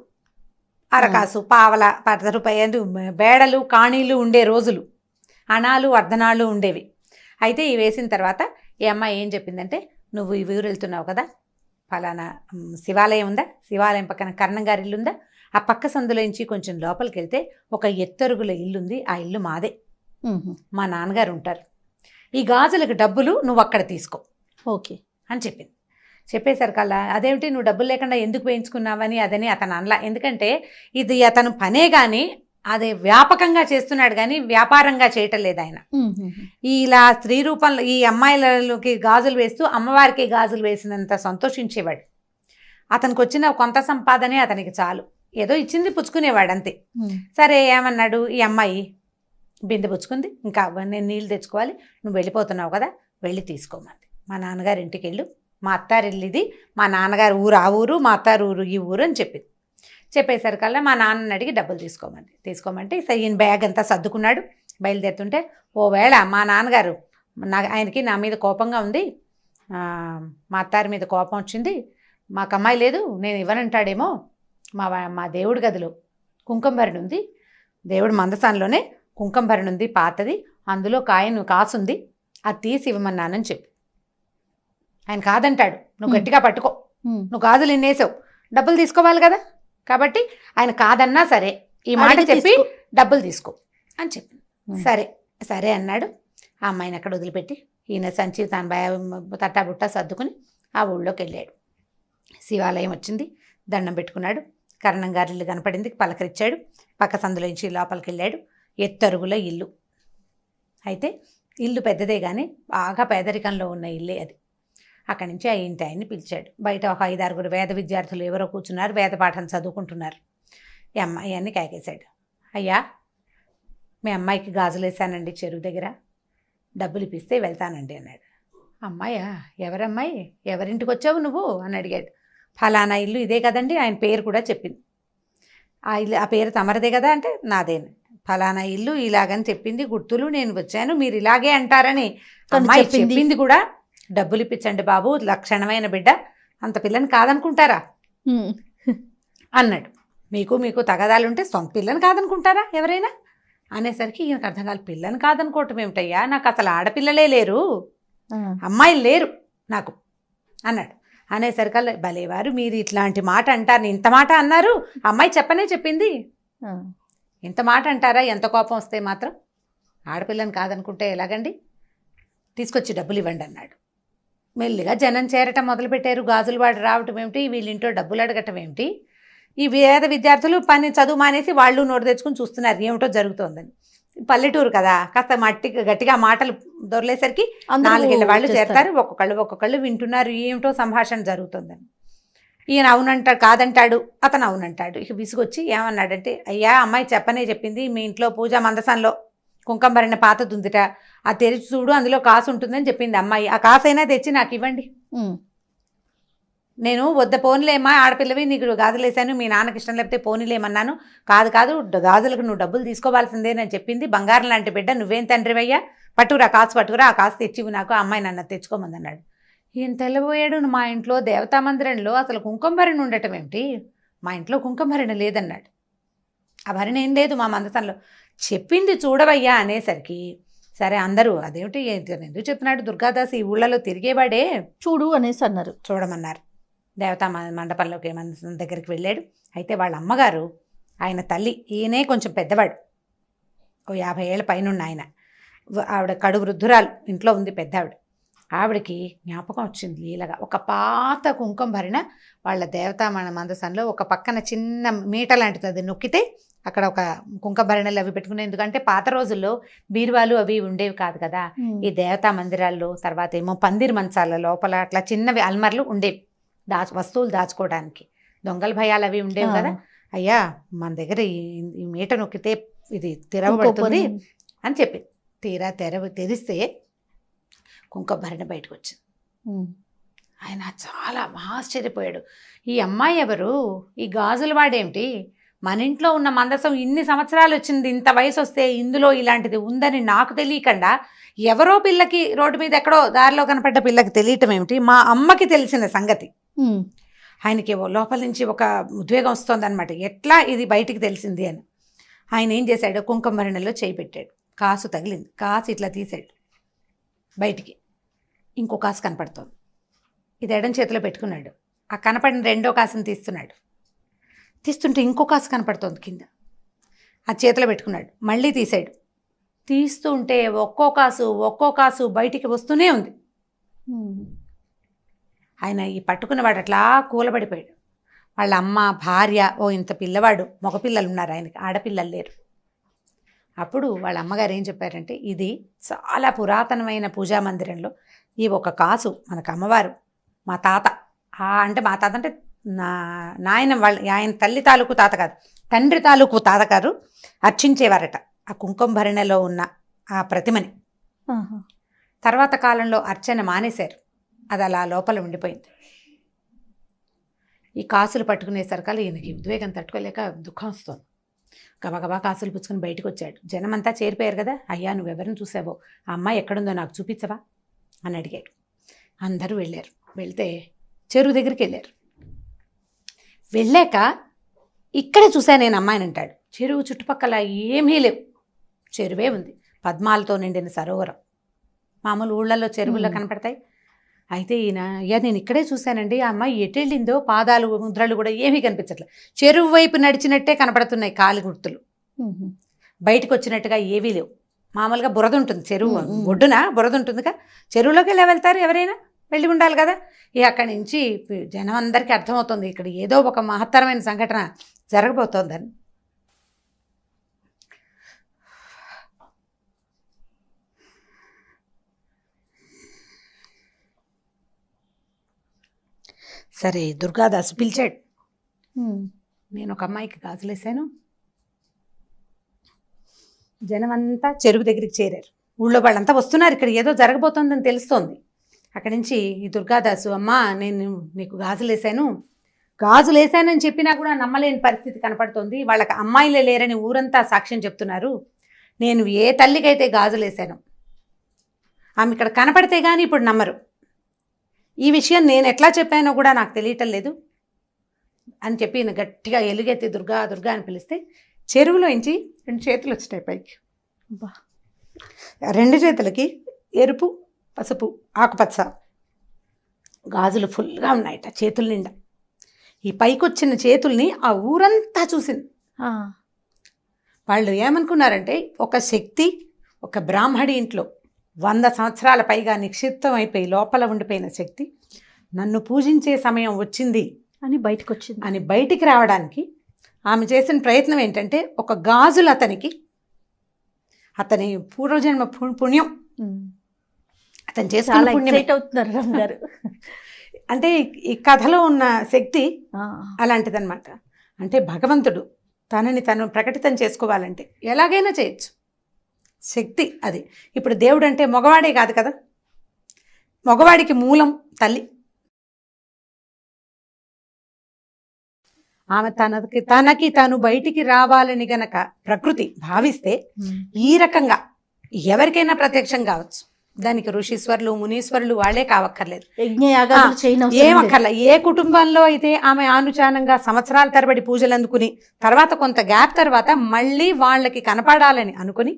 [SPEAKER 2] అరకాసు, పావల, 10 రూపాయలు బేడలు కాణీలు ఉండే రోజులు, అణాలు అర్ధనాళ్ళు ఉండేవి. అయితే ఇవి వేసిన తర్వాత ఈ అమ్మాయి ఏం చెప్పిందంటే, నువ్వు ఈ ఊరు వెళ్తున్నావు కదా, ఫలానా శివాలయం ఉందా, శివాలయం పక్కన కర్ణం గారి ఇల్లు ఉందా, ఆ పక్క సందులోంచి కొంచెం లోపలికి వెళ్తే ఒక ఎత్తరుగుల ఇల్లుంది, ఆ ఇల్లు మాదే, మా నాన్నగారు ఉంటారు, ఈ గాజులకు డబ్బులు నువ్వు అక్కడ తీసుకో
[SPEAKER 1] ఓకే
[SPEAKER 2] అని చెప్పింది. చెప్పేసరికల్లా అదేమిటి నువ్వు డబ్బులు లేకుండా ఎందుకు వేయించుకున్నావని అదని అతను అనలా. ఎందుకంటే ఇది అతను పనే కానీ అదే వ్యాపకంగా చేస్తున్నాడు కానీ వ్యాపారంగా చేయటం లేదు ఆయన. ఇలా స్త్రీ రూపంలో ఈ అమ్మాయిలకి గాజులు వేస్తూ అమ్మవారికి గాజులు వేసినంత సంతోషించేవాడు. అతనికి వచ్చిన కొంత సంపాదనే అతనికి చాలు, ఏదో ఇచ్చింది పుచ్చుకునేవాడు అంతే. సరే ఏమన్నాడు, ఈ అమ్మాయి బిందె పుచ్చుకుంది, ఇంకా నేను నీళ్ళు తెచ్చుకోవాలి, నువ్వు వెళ్ళిపోతున్నావు కదా, వెళ్ళి తీసుకోమంది. మా నాన్నగారి ఇంటికి వెళ్ళు, మా అత్తారు ఇల్లు ఇది, మా నాన్నగారు ఊరు ఆ ఊరు, మా అత్తారు ఊరు ఈ ఊరు అని చెప్పింది. చెప్పేసరికల్లా మా నాన్నని అడిగి డబ్బులు తీసుకోమంటే ఈయన బ్యాగ్ అంతా సర్దుకున్నాడు. బయలుదేరుతుంటే ఓవేళ మా నాన్నగారు ఆయనకి నా మీద కోపంగా ఉంది, మా అత్తారి మీద కోపం వచ్చింది, మాకు అమ్మాయి లేదు, నేను ఇవ్వనంటాడేమో, మా దేవుడి గదిలో కుంకుమభరణి ఉంది, దేవుడి మందసాన్లోనే కుంకుమభరణి ఉంది పాతది, అందులో కాసుంది, అది తీసి ఇవ్వమన్నానని చెప్పి. ఆయన కాదంటాడు, నువ్వు గట్టిగా పట్టుకో, నువ్వు గాజులు ఇన్నేసావు, డబ్బులు తీసుకోవాలి కదా, కాబట్టి ఆయన కాదన్నా సరే ఈ మాట చెప్పి డబ్బులు తీసుకో అని చెప్పి. సరే అన్నాడు. ఆ అమ్మాయిని అక్కడ వదిలిపెట్టి ఈయన సంచి తన తట్టాబుట్ట సర్దుకుని ఆ ఊళ్ళోకి వెళ్ళాడు. శివాలయం వచ్చింది, దండం పెట్టుకున్నాడు, కర్ణం గారి ఇల్లు కనపడింది, పలకరించాడు, పక్క సందులోంచి లోపలికి వెళ్ళాడు. ఎత్తరుగుల ఇల్లు. అయితే ఇల్లు పెద్దదే కానీ బాగా పేదరికంలో ఉన్న ఇల్లే అది. అక్కడి నుంచి ఆ ఇంటి ఆయన్ని పిలిచాడు. బయట ఒక 5-6 వేద విద్యార్థులు ఎవరో కూర్చున్నారు, వేద పాఠం చదువుకుంటున్నారు. ఈ అమ్మాయి అన్ని కేకేశాడు, అయ్యా మీ అమ్మాయికి గాజులు వేసానండి చెరువు దగ్గర, డబ్బులు ఇప్పిస్తే వెళ్తానండి అన్నాడు. అమ్మాయా, ఎవరమ్మాయి, ఎవరింటికి వచ్చావు నువ్వు అని అడిగాడు. ఫలానా ఇల్లు ఇదే కదండి, ఆయన పేరు కూడా చెప్పింది. ఆ ఇల్లు, ఆ పేరు తమరదే కదా అంటే నాదేను, ఫలానా ఇల్లు ఇలాగని చెప్పింది, గుర్తులు, నేను వచ్చాను, మీరు ఇలాగే అంటారని అమ్మాయి చెప్పింది కూడా. డబ్బులు ఇప్పించండి బాబు, లక్షణమైన బిడ్డ, అంత పిల్లని కాదనుకుంటారా అన్నాడు. మీకు తగదాలుంటే సొంత పిల్లని కాదనుకుంటారా ఎవరైనా అనేసరికి ఈయనకు అర్థం కాదు. పిల్లని కాదనుకోవటం ఏమిటయ్యా, నాకు అసలు ఆడపిల్లలే లేరు, అమ్మాయిలు లేరు నాకు అన్నాడు. అనేసరికల్లా భలేవారు మీరు ఇట్లాంటి మాట అంటారు, ఇంత మాట అన్నారు, అమ్మాయి చెప్పింది, ఇంత మాట అంటారా, ఎంత కోపం వస్తే మాత్రం, ఆడపిల్లని కాదనుకుంటే ఎలాగండి, తీసుకొచ్చి డబ్బులు ఇవ్వండి అన్నాడు. మెల్లిగా జనం చేరటం మొదలుపెట్టారు. గాజులు వాడు రావటం ఏమిటి, వీళ్ళింట్లో డబ్బులు అడగటం ఏమిటి, ఈ వేద విద్యార్థులు చదువు మానేసి వాళ్ళు నోటు తెచ్చుకుని చూస్తున్నారు ఏమిటో జరుగుతోందని. పల్లెటూరు కదా, కాస్త గట్టిగా మాటలు దొరలేసరికి 4 ఏళ్ళ వాళ్ళు చేరతారు, ఒక్కొక్కళ్ళు వింటున్నారు ఏమిటో సంభాషణ జరుగుతుందని. ఈయన అవునంటాడు, కాదంటాడు, అతను అవునంటాడు. ఇక విసుగొచ్చి ఏమన్నాడంటే, అయ్యా అమ్మాయి చెప్పింది, మీ ఇంట్లో పూజా మందసంలో కుంకుమభరణ పాతది ఉందిట, ఆ తెరిచి చూడు, అందులో కాసు ఉంటుందని చెప్పింది అమ్మాయి, ఆ కాసైనా తెచ్చి నాకు ఇవ్వండి, నేను వద్ద పోనీలేమ్మా, ఆడపిల్లవి, నీకు గాజులేసాను, మీ నాన్నకి ఇష్టం లేకపోతే పోనీలేమన్నాను, కాదు గాజులకు నువ్వు డబ్బులు తీసుకోవాల్సిందేనని చెప్పింది, బంగారం లాంటి బిడ్డ, నువ్వేం తండ్రివయ్యా, పట్టుకురా ఆ కాసు తెచ్చివి నాకు, ఆ అమ్మాయి నన్ను తెచ్చుకోమందన్నాడు. ఈయన తెల్లబోయాడు, మా ఇంట్లో దేవతా మందిరంలో అసలు కుంకుమభరణి ఉండటం ఏమిటి, మా ఇంట్లో కుంకుమ భరణ లేదన్నాడు. ఆ భరణ ఏం లేదు మా మందసంలో. చెప్పింది చూడవయ్యా అనేసరికి సరే అందరూ అదేమిటి ఎందుకు చెప్తున్నాడు దుర్గాదాస్ ఈ ఊళ్ళలో తిరిగేవాడే
[SPEAKER 1] చూడు అనేసి అన్నారు.
[SPEAKER 2] చూడమన్నారు. దేవతా మండపంలోకి మందసం దగ్గరికి వెళ్ళాడు. అయితే వాళ్ళ అమ్మగారు ఆయన తల్లి, ఈయనే కొంచెం పెద్దవాడు, ఓ 50 ఏళ్ళ పైనున్న ఆయన. ఆవిడ కడు వృద్ధురాలు, ఇంట్లో ఉంది పెద్ద ఆవిడ. ఆవిడకి జ్ఞాపకం వచ్చింది లీలగా. ఒక పాత కుంకుమ భరిణ వాళ్ళ దేవతా మందసంలో ఒక పక్కన చిన్న మీట లాంటిది, అది నొక్కితే అక్కడ ఒక కుంకుమ భరణలు అవి పెట్టుకునే, ఎందుకంటే పాత రోజుల్లో బీరువాలు అవి ఉండేవి కాదు కదా. ఈ దేవతా మందిరాల్లో, తర్వాత ఏమో పందిరి మంచాల లోపల అట్లా చిన్నవి అల్మర్లు ఉండేవి వస్తువులు దాచుకోవడానికి. దొంగల భయాలు అవి ఉండేవి కదా. అయ్యా మన దగ్గర ఈ మీట నొక్కితే ఇది తెరవబడుతుంది అని చెప్పి తీరా తెరిస్తే కుంకుమ భరణ బయటకు వచ్చింది. ఆయన చాలా ఆశ్చర్యపోయాడు. ఈ అమ్మాయి ఎవరు, ఈ గాజుల వాడేమిటి, మన ఇంట్లో ఉన్న మందసం ఇన్ని సంవత్సరాలు వచ్చింది, ఇంత వయసు వస్తే ఇందులో ఇలాంటిది ఉందని నాకు తెలియకుండా ఎవరో పిల్లకి రోడ్డు మీద ఎక్కడో దారిలో కనపడ్డ పిల్లకి తెలియటం ఏమిటి, మా అమ్మకి తెలిసిన సంగతి. ఆయనకి లోపల నుంచి ఒక ఉద్వేగం వస్తుంది అనమాట, ఎట్లా ఇది బయటికి తెలిసింది అని. ఆయన ఏం చేశాడు, కుంకుమ భరణలో చేయి పెట్టాడు, కాసు తగిలింది, కాసు ఇట్లా తీసాడు బయటికి, ఇంకో కాసు కనపడుతోంది. ఇది ఎడం చేతిలో పెట్టుకున్నాడు. ఆ కనపడిన రెండో కాసుని తీస్తుంటే ఇంకో కాసు కనపడుతోంది కింద, ఆ చేతిలో పెట్టుకున్నాడు. మళ్ళీ తీసాడు, తీస్తుంటే ఒక్కో కాసు బయటికి వస్తూనే ఉంది. ఆయన ఈ పట్టుకున్నవాడు అట్లా కూలబడిపోయాడు. వాళ్ళ అమ్మ, భార్య, ఇంత పిల్లవాడు, మగపిల్లలు ఉన్నారు ఆయనకి, ఆడపిల్లలు లేరు. అప్పుడు వాళ్ళ అమ్మగారు ఏం చెప్పారంటే, ఇది చాలా పురాతనమైన పూజా మందిరంలో ఈ ఒక కాసు మనకు అమ్మవారు, మా తాత అంటే నాయన ఆయన తల్లి తాలూకు తాత కాదు, తండ్రి తాలూకు తాతగారు అర్చించేవారట ఆ కుంకుమ భరణలో ఉన్న ఆ ప్రతిమని. తర్వాత కాలంలో అర్చన మానేశారు, అది అలా లోపల ఉండిపోయింది. ఈ కాసులు పట్టుకునేసరికల్లా ఈయనకి ఉద్వేగం తట్టుకోలేక దుఃఖం వస్తుంది. గబగబా కాసులు పుచ్చుకొని బయటకు వచ్చాడు. జనమంతా చేరిపోయారు కదా. అయ్యా నువ్వెవరిని చూసావో, ఆ అమ్మాయి ఎక్కడుందో నాకు చూపించవా అని అడిగాడు. అందరూ వెళ్ళారు. వెళ్తే చెరువు దగ్గరికి వెళ్ళారు. వెళ్ళాక ఇక్కడే చూశాను నేను అమ్మాయిని అంటాడు. చెరువు చుట్టుపక్కల ఏమీ లేవు, చెరువే ఉంది, పద్మాలతో నిండిన సరోవరం. మామూలు ఊళ్ళల్లో చెరువుల్లో కనపడతాయి. అయితే ఈయన, అయ్యా నేను ఇక్కడే చూశానండి, ఆ అమ్మాయి ఎటు వెళ్ళిందో, పాదాలు ముద్రలు కూడా ఏమీ కనిపించట్లేదు, చెరువు వైపు నడిచినట్టే కనపడుతున్నాయి కాలి గుర్తులు, బయటకు వచ్చినట్టుగా ఏవీ లేవు. మామూలుగా బురద ఉంటుంది, చెరువు ఒడ్డున బురద ఉంటుందిగా, చెరువులోకి ఎలా వెళ్తారు, ఎవరైనా వెళ్ళి ఉండాలి కదా. అక్కడి నుంచి జనం అందరికీ అర్థమవుతుంది ఇక్కడ ఏదో ఒక మహత్తరమైన సంఘటన జరగబోతోందని. సరే దుర్గాదాసు పిలిచాడు. నేను ఒక అమ్మాయికి గాజులేసాను. జనం అంతా చెరువు దగ్గరికి చేరారు. ఊళ్ళో వాళ్ళంతా వస్తున్నారు, ఇక్కడ ఏదో జరగబోతోందని తెలుస్తోంది. అక్కడి నుంచి ఈ దుర్గాదాసు, అమ్మా నేను నీకు గాజులేసానని చెప్పినా కూడా నమ్మలేని పరిస్థితి కనపడుతోంది. వాళ్ళకి అమ్మాయిలే లేరని ఊరంతా సాక్ష్యం చెప్తున్నారు. నేను ఏ తల్లికైతే గాజులేసాను ఆమె ఇక్కడ కనపడితే కానీ ఇప్పుడు నమ్మరు. ఈ విషయం నేను ఎట్లా చెప్పానో కూడా నాకు తెలియటం లేదు అని చెప్పి ఈయన గట్టిగా ఎలుగెత్తి దుర్గా దుర్గా అని పిలిస్తే చెరువులోంచి 2 చేతులు వచ్చినాయి పైకి. 2 చేతులకి ఎరుపు, పసుపు, ఆకుపచ్చ గాజులు ఫుల్గా ఉన్నాయట చేతుల నిండా. ఈ పైకి వచ్చిన చేతుల్ని ఆ ఊరంతా చూసింది. వాళ్ళు ఏమనుకున్నారంటే ఒక శక్తి, ఒక బ్రాహ్మడి ఇంట్లో 100 సంవత్సరాల పైగా నిక్షిప్తం అయిపోయి లోపల ఉండిపోయిన శక్తి నన్ను పూజించే సమయం వచ్చింది
[SPEAKER 1] అని
[SPEAKER 2] బయటికి రావడానికి ఆమె చేసిన ప్రయత్నం ఏంటంటే, ఒక గాజులు అతని పూర్వజన్మ పుణ్యం, అతను చేసుకున్న పుణ్యం
[SPEAKER 1] అవుతున్నారు
[SPEAKER 2] అంటే ఈ కథలో ఉన్న శక్తి అలాంటిదన్నమాట. అంటే భగవంతుడు తనని తను ప్రకటితం చేసుకోవాలంటే ఎలాగైనా చేయొచ్చు, శక్తి అది. ఇప్పుడు దేవుడు అంటే మగవాడే కాదు కదా, మగవాడికి మూలం తల్లి. ఆమె తనకి తాను బయటికి రావాలని గనక ప్రకృతి భావిస్తే ఈ రకంగా ఎవరికైనా ప్రత్యక్షం కావచ్చు.
[SPEAKER 3] దానికి ఋషీశ్వరులు మునీశ్వరులు వాళ్ళే కావక్కర్లేదు,
[SPEAKER 1] యజ్ఞయాగాదులు చేయని అవసరం
[SPEAKER 3] ఏం
[SPEAKER 1] లేదు.
[SPEAKER 3] అక్కర్లే. ఏ కుటుంబంలో అయితే ఆమె ఆనుచానంగా సంవత్సరాల తరబడి పూజలు అందుకుని తర్వాత కొంత గ్యాప్ తర్వాత మళ్ళీ వాళ్ళకి కనపడాలని అనుకుని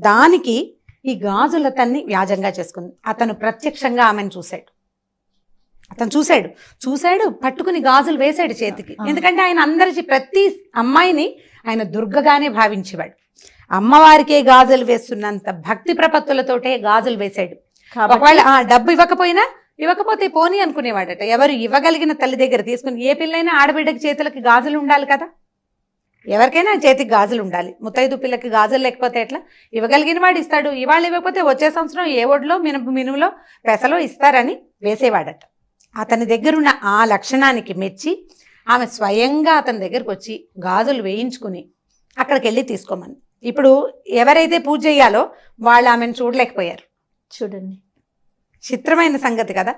[SPEAKER 3] దానికి ఈ గాజులతన్ని వ్యాజంగా చేసుకుంది. అతను ప్రత్యక్షంగా ఆమెను చూశాడు, చూశాడు పట్టుకుని గాజులు వేశాడు చేతికి. ఎందుకంటే ఆయన అందరి ప్రతి అమ్మాయిని ఆయన దుర్గగానే భావించేవాడు. అమ్మవారికే గాజులు వేస్తున్నంత భక్తి ప్రపత్తులతోటే గాజులు వేశాడు. ఒకవేళ డబ్బు ఇవ్వకపోతే పోనీ అనుకునేవాడట. ఎవరు ఇవ్వగలిగిన తల్లి దగ్గర తీసుకుని, ఏ పిల్లైనా ఆడబిడ్డకి చేతులకి గాజులు ఉండాలి కదా, ఎవరికైనా చేతికి గాజులు ఉండాలి. ముత్తైదు పిల్లకి గాజులు లేకపోతే ఎట్లా? ఇవ్వగలిగిన వాడు ఇస్తాడు. ఇవాళ ఇవ్వకపోతే వచ్చే సంవత్సరం ఏ ఒడిలో మినుములో పెసలో ఇస్తారని వేసేవాడట. అతని దగ్గరున్న ఆ లక్షణానికి మెచ్చి ఆమె స్వయంగా అతని దగ్గరకు వచ్చి గాజులు వేయించుకుని అక్కడికి వెళ్ళి తీసుకోమని. ఇప్పుడు ఎవరైతే పూజ చేయాలో వాళ్ళు ఆమెను చూడలేకపోయారు.
[SPEAKER 1] చూడండి,
[SPEAKER 3] చిత్రమైన సంగతి కదా.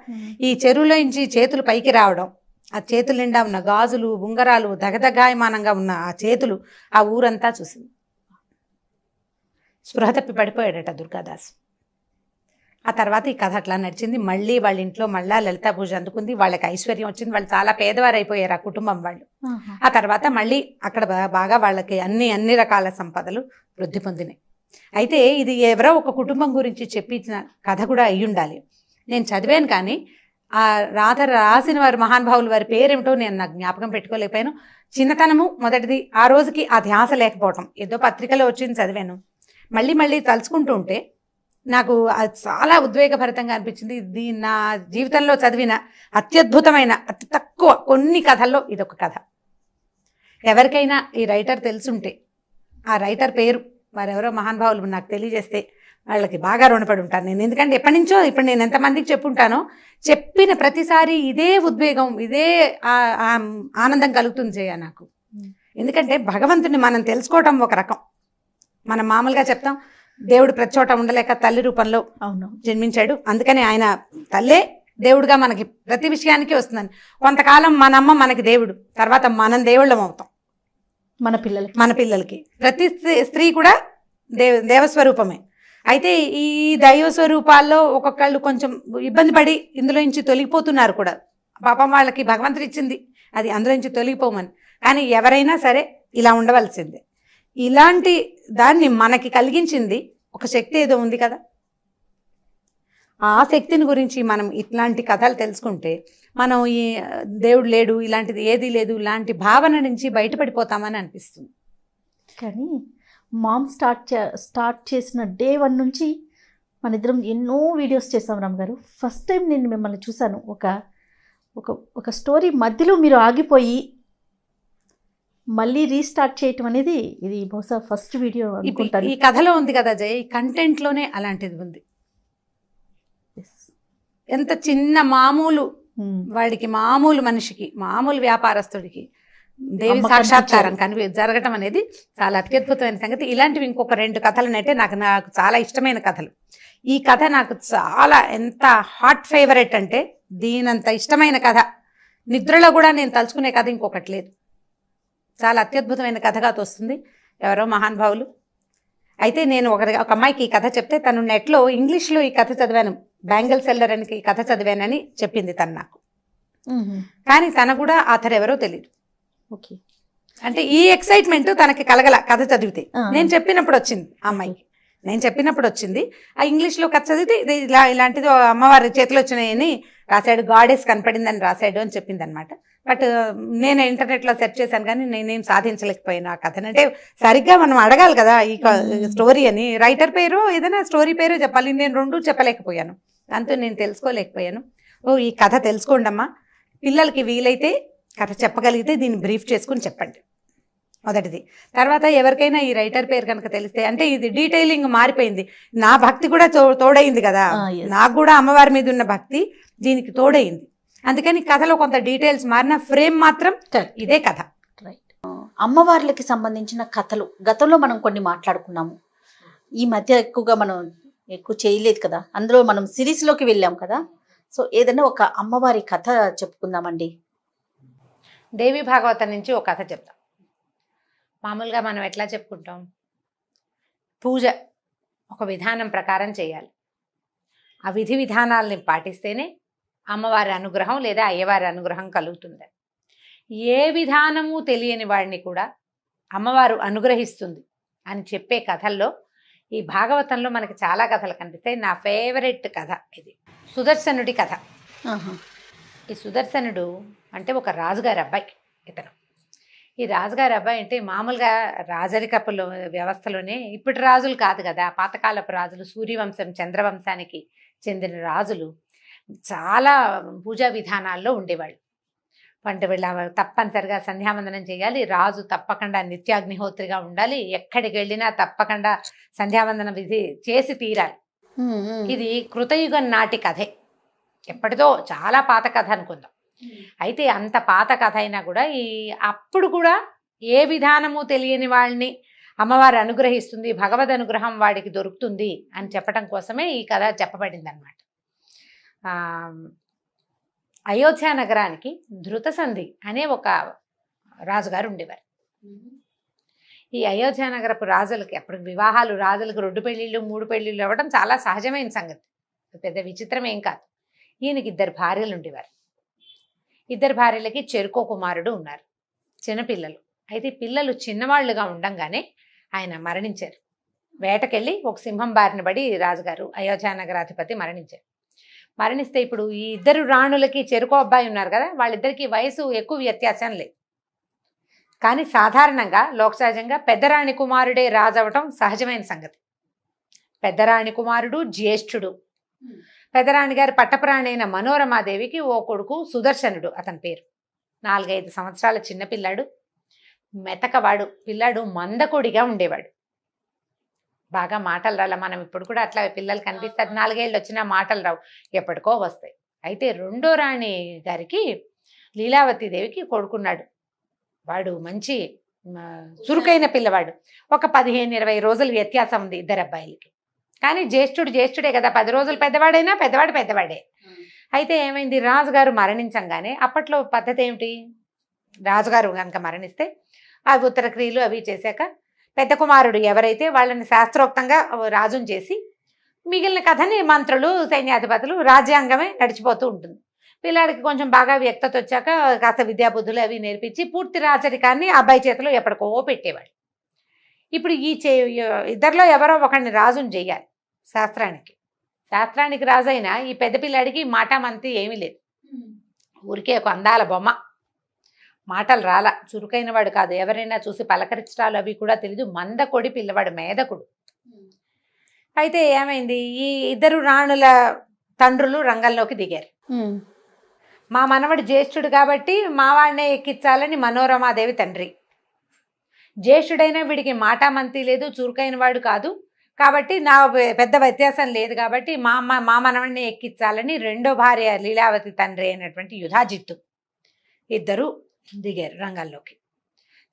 [SPEAKER 3] ఈ చెరువులోంచి చేతులు పైకి రావడం, ఆ చేతుల నిండా ఉన్న గాజులు ఉంగరాలు దగదగాయమానంగా ఉన్న ఆ చేతులు ఆ ఊరంతా చూసింది. స్పృహ తప్పి పడిపోయాడట దుర్గాదాస్. ఆ తర్వాత ఈ కథ అట్లా నడిచింది. మళ్ళీ వాళ్ళ ఇంట్లో మళ్ళా లలితా పూజ అందుకుంది, వాళ్ళకి ఐశ్వర్యం వచ్చింది. వాళ్ళు చాలా పేదవారు అయిపోయారు ఆ కుటుంబం వాళ్ళు. ఆ తర్వాత మళ్ళీ అక్కడ బాగా వాళ్ళకి అన్ని రకాల సంపదలు వృద్ధి పొందినాయి. అయితే ఇది ఎవరో ఒక కుటుంబం గురించి చెప్పించిన కథ కూడా అయి ఉండాలి. నేను చదివాను కానీ ఆ రాసిన వారి మహానుభావులు వారి పేరేమిటో నేను నాకు జ్ఞాపకం పెట్టుకోలేకపోయాను. చిన్నతనము మొదటిది, ఆ రోజుకి ఆ ధ్యాస లేకపోవటం. ఏదో పత్రికలో వచ్చింది చదివాను, మళ్ళీ తలుచుకుంటూ ఉంటే నాకు అది చాలా ఉద్వేగభరితంగా అనిపించింది. ఇది నా జీవితంలో చదివిన అత్యద్భుతమైన అతి తక్కువ కొన్ని కథల్లో ఇదొక కథ. ఎవరికైనా ఈ రైటర్ తెలుసుంటే ఆ రైటర్ పేరు వారెవరో మహానుభావులు నాకు తెలియజేస్తే వాళ్ళకి బాగా రుణపడి ఉంటాను నేను. ఎందుకంటే ఎప్పటి నుంచో ఇప్పుడు నేను ఎంతమందికి చెప్పుంటానో, చెప్పిన ప్రతిసారి ఇదే ఉద్వేగం, ఇదే ఆనందం కలుగుతుంది జయ నాకు. ఎందుకంటే భగవంతుని మనం తెలుసుకోవటం ఒక రకం. మనం మామూలుగా చెప్తాం దేవుడు ప్రతి చోట ఉండలేక తల్లి రూపంలో జన్మించాడు, అందుకని ఆయన తల్లే దేవుడుగా మనకి ప్రతి విషయానికి వస్తుందని. కొంతకాలం మన అమ్మ మనకి దేవుడు, తర్వాత మనం దేవుళ్ళం అవుతాం మన పిల్లలకి. ప్రతి స్త్రీ కూడా దేవస్వరూపమే. అయితే ఈ దైవ స్వరూపాల్లో ఒక్కొక్కళ్ళు కొంచెం ఇబ్బంది పడి ఇందులో నుంచి తొలగిపోతున్నారు కూడా. పాపం వాళ్ళకి భగవంతుడు ఇచ్చింది అది అందులో నుంచి తొలగిపోమని. కానీ ఎవరైనా సరే ఇలా ఉండవలసిందే. ఇలాంటి దాన్ని మనకి కలిగించింది ఒక శక్తి ఏదో ఉంది కదా. ఆ శక్తిని గురించి మనం ఇట్లాంటి కథలు తెలుసుకుంటే మనం ఈ దేవుడు లేడు, ఇలాంటిది ఏదీ లేదు, ఇలాంటి భావన నుంచి బయటపడిపోతామని అనిపిస్తుంది.
[SPEAKER 1] కానీ మామ్ స్టార్ట్ చేసిన డే 1 నుంచి మన ఇద్దరం ఎన్నో వీడియోస్ చేసాం రామ్ గారు. ఫస్ట్ టైం నేను మిమ్మల్ని చూశాను. ఒక స్టోరీ మధ్యలో మీరు ఆగిపోయి మళ్ళీ రీస్టార్ట్ చేయటం అనేది ఇది బహుశా ఫస్ట్ వీడియో అనుకుంటాను.
[SPEAKER 3] ఈ కథలో ఉంది కదా జయ, ఈ కంటెంట్లోనే అలాంటిది ఉంది. ఎంత చిన్న మామూలు వాడికి, మామూలు మనిషికి, మామూలు వ్యాపారస్తుడికి దేవి సాక్షాత్కారం జరగటం అనేది చాలా అత్యద్భుతమైన సంగతి. ఇలాంటివి ఇంకొక 2 కథలనంటే నాకు చాలా ఇష్టమైన కథలు. ఈ కథ నాకు చాలా ఎంత హాట్ ఫేవరెట్ అంటే, దీనంత ఇష్టమైన కథ నిద్రలో కూడా నేను తలుచుకునే కథ ఇంకొకటి లేదు. చాలా అత్యద్భుతమైన కథగా తోస్తుంది. ఎవరో మహానుభావులు. అయితే నేను ఒక అమ్మాయికి ఈ కథ చెప్తే తను నెట్లో ఇంగ్లీష్లో ఈ కథ చదివాను, బ్యాంగిల్ సెల్లర్ అని ఈ కథ చదివానని చెప్పింది తను నాకు. కానీ తన కూడా ఆథర్ ఎవరో తెలియదు.
[SPEAKER 1] ఓకే,
[SPEAKER 3] అంటే ఈ ఎక్సైట్మెంట్ తనకి కలగల కథ చదివితే. నేను చెప్పినప్పుడు వచ్చింది ఆ అమ్మాయికి, ఆ ఇంగ్లీష్లో కథ చదివితే ఇలాంటిది అమ్మవారి చేతిలో వచ్చినాయని రాశాడు, గాడెస్ కనపడిందని రాశాడు అని చెప్పింది అనమాట. బట్ నేను ఇంటర్నెట్లో సెర్చ్ చేశాను కానీ నేనేం సాధించలేకపోయాను ఆ కథను. అంటే సరిగ్గా మనం అడగాలి కదా ఈ స్టోరీ అని, రైటర్ పేరు ఏదైనా స్టోరీ పేరు చెప్పాలి. నేను 2 చెప్పలేకపోయాను, దాంతో నేను తెలుసుకోలేకపోయాను. ఈ కథ తెలుసుకోండి అమ్మా, పిల్లలకి వీలైతే కథ చెప్పగలిగితే దీన్ని బ్రీఫ్ చేసుకుని చెప్పండి మొదటిది. తర్వాత ఎవరికైనా ఈ రైటర్ పేరు కనుక తెలిస్తే, అంటే ఇది డీటెయిలింగ్ మారిపోయింది, నా భక్తి కూడా తోడైంది కదా, నాకు కూడా అమ్మవారి మీద ఉన్న భక్తి దీనికి తోడైంది. అందుకని కథలో కొంత డీటెయిల్స్ మారిన, ఫ్రేమ్ మాత్రం ఇదే కథ.
[SPEAKER 1] రైట్. అమ్మవార్లకి సంబంధించిన కథలు గతంలో మనం కొన్ని మాట్లాడుకున్నాము. ఈ మధ్య ఎక్కువగా మనం చేయలేదు కదా, అందులో మనం సిరీస్లోకి వెళ్ళాం కదా. సో ఏదైనా ఒక అమ్మవారి కథ చెప్పుకుందామండి.
[SPEAKER 2] దేవి భాగవతం నుంచి ఒక కథ చెప్తాం. మామూలుగా మనం ఎట్లా చెప్పుకుంటాం, పూజ ఒక విధానం ప్రకారం చేయాలి. ఆ విధి విధానాలని పాటిస్తేనే అమ్మవారి అనుగ్రహం లేదా అయ్యవారి అనుగ్రహం కలుగుతుంది. ఏ విధానము తెలియని వాడిని కూడా అమ్మవారు అనుగ్రహిస్తుంది అని చెప్పే కథల్లో ఈ భాగవతంలో మనకి చాలా కథలు కనిపిస్తాయి. నా ఫేవరెట్ కథ ఇది సుదర్శనుడి కథ. ఈ సుదర్శనుడు అంటే ఒక రాజుగారి అబ్బాయి. ఇతను ఈ రాజుగారి అబ్బాయి అంటే మామూలుగా రాజరికపుల వ్యవస్థలోనే ఇప్పటి రాజులు కాదు కదా, పాతకాలపు రాజులు, సూర్యవంశం చంద్రవంశానికి చెందిన రాజులు చాలా పూజా విధానాల్లో ఉండేవాళ్ళు. అంటే వీళ్ళ తప్పనిసరిగా సంధ్యావందనం చేయాలి, రాజు తప్పకుండా నిత్యాగ్నిహోత్రిగా ఉండాలి, ఎక్కడికి వెళ్ళినా తప్పకుండా సంధ్యావందనం విధి చేసి తీరాలి. ఇది కృతయుగం నాటి కథే, ఎప్పటిదో చాలా పాత కథ అనుకుందాం. అయితే అంత పాత కథ అయినా కూడా అప్పుడు కూడా ఏ విధానము తెలియని వాళ్ళని అమ్మవారు అనుగ్రహిస్తుంది, భగవద్ అనుగ్రహం వాడికి దొరుకుతుంది అని చెప్పడం కోసమే ఈ కథ చెప్పబడింది అనమాట. అయోధ్య నగరానికి ధృతసంధి అనే ఒక రాజుగారు ఉండేవారు. ఈ అయోధ్య నగరపు రాజులకి అప్పుడు వివాహాలు, రాజులకు 2 పెళ్ళిళ్ళు 3 పెళ్ళిళ్ళు అవ్వడం చాలా సహజమైన సంగతి, పెద్ద విచిత్రం ఏం కాదు. ఈయనకి 2 భార్యలు ఉండేవారు. 2 భార్యలకి చెరుకో కుమారుడు ఉన్నారు, చిన్నపిల్లలు. అయితే పిల్లలు చిన్నవాళ్లుగా ఉండంగానే ఆయన మరణించారు. వేటకెళ్ళి ఒక సింహం బారిన పడి రాజుగారు అయోధ్య నగరాధిపతి మరణించారు. మరణిస్తే ఇప్పుడు ఈ 2 రాణులకి చెరుకో అబ్బాయి ఉన్నారు కదా, వాళ్ళిద్దరికీ వయసు ఎక్కువ వ్యత్యాసం లేదు. కానీ సాధారణంగా లోకసహజంగా పెద్దరాణి కుమారుడే రాజు అవటం సహజమైన సంగతి. పెద్దరాణి కుమారుడు జ్యేష్ఠుడు. పెద్దరాణి గారి పట్టపురాణి అయిన మనోరమాదేవికి ఓ కొడుకు సుదర్శనుడు, అతని పేరు. 4-5 సంవత్సరాల చిన్నపిల్లాడు, మెతకవాడు పిల్లాడు, మందకొడిగా ఉండేవాడు. బాగా మాటలు రాల. మనం ఇప్పుడు కూడా అట్లా పిల్లలు కనిపిస్తారు, 4 ఏళ్ళు వచ్చినా మాటలు రావు, ఎప్పటికో వస్తాయి. అయితే 2వ రాణి గారికి లీలావతీదేవికి కొడుకున్నాడు. వాడు మంచి చురుకైన పిల్లవాడు. ఒక 15-20 రోజుల వ్యత్యాసం ఉంది 2 అబ్బాయిలకి. కానీ జ్యేష్ఠుడే కదా, 10 రోజులు పెద్దవాడైనా పెద్దవాడే. అయితే ఏమైంది, రాజుగారు మరణించంగానే అప్పట్లో పద్ధతి ఏమిటి, రాజుగారు కనుక మరణిస్తే ఆ ఉత్తర క్రియలు అవి చేశాక పెద్ద కుమారుడు ఎవరైతే వాళ్ళని శాస్త్రోక్తంగా రాజుని చేసి మిగిలిన కథని మంత్రులు, సైన్యాధిపతులు, రాజ్యాంగమే నడిచిపోతూ ఉంటుంది. పిల్లాడికి కొంచెం బాగా వ్యక్తత వచ్చాక కాస్త విద్యాబుద్ధులు అవి నేర్పించి పూర్తి రాజరికాన్ని అబ్బాయి చేతిలో ఎప్పటికో పెట్టేవాడు. ఇప్పుడు ఈ 2లో ఎవరో ఒకరిని రాజుని చెయ్యాలి శాస్త్రానికి రాజైనా ఈ పెద్ద పిల్లాడికి మాట మంతి ఏమీ లేదు, ఊరికే ఒక అందాల బొమ్మ, మాటలు రాల, చురుకైన వాడు కాదు, ఎవరైనా చూసి పలకరించడాలు అవి కూడా తెలీదు, మందకొడి పిల్లవాడు, మేధకుడు. అయితే ఏమైంది, ఈ 2 రాణుల తండ్రులు రంగంలోకి దిగారు. మా మనవడు జ్యేష్ఠుడు కాబట్టి మా వాడినే ఎక్కించాలని మనోరమాదేవి తండ్రి. జ్యేష్ఠుడైనా వీడికి మాట మంతి లేదు, చురుకైన వాడు కాదు కాబట్టి నా పెద్ద వ్యత్యాసం లేదు కాబట్టి మా మనవడిని ఎక్కించాలని 2వ భార్య లీలావతి తండ్రి అయినటువంటి యుధాజిత్తు 2 దిగారు రంగంలోకి.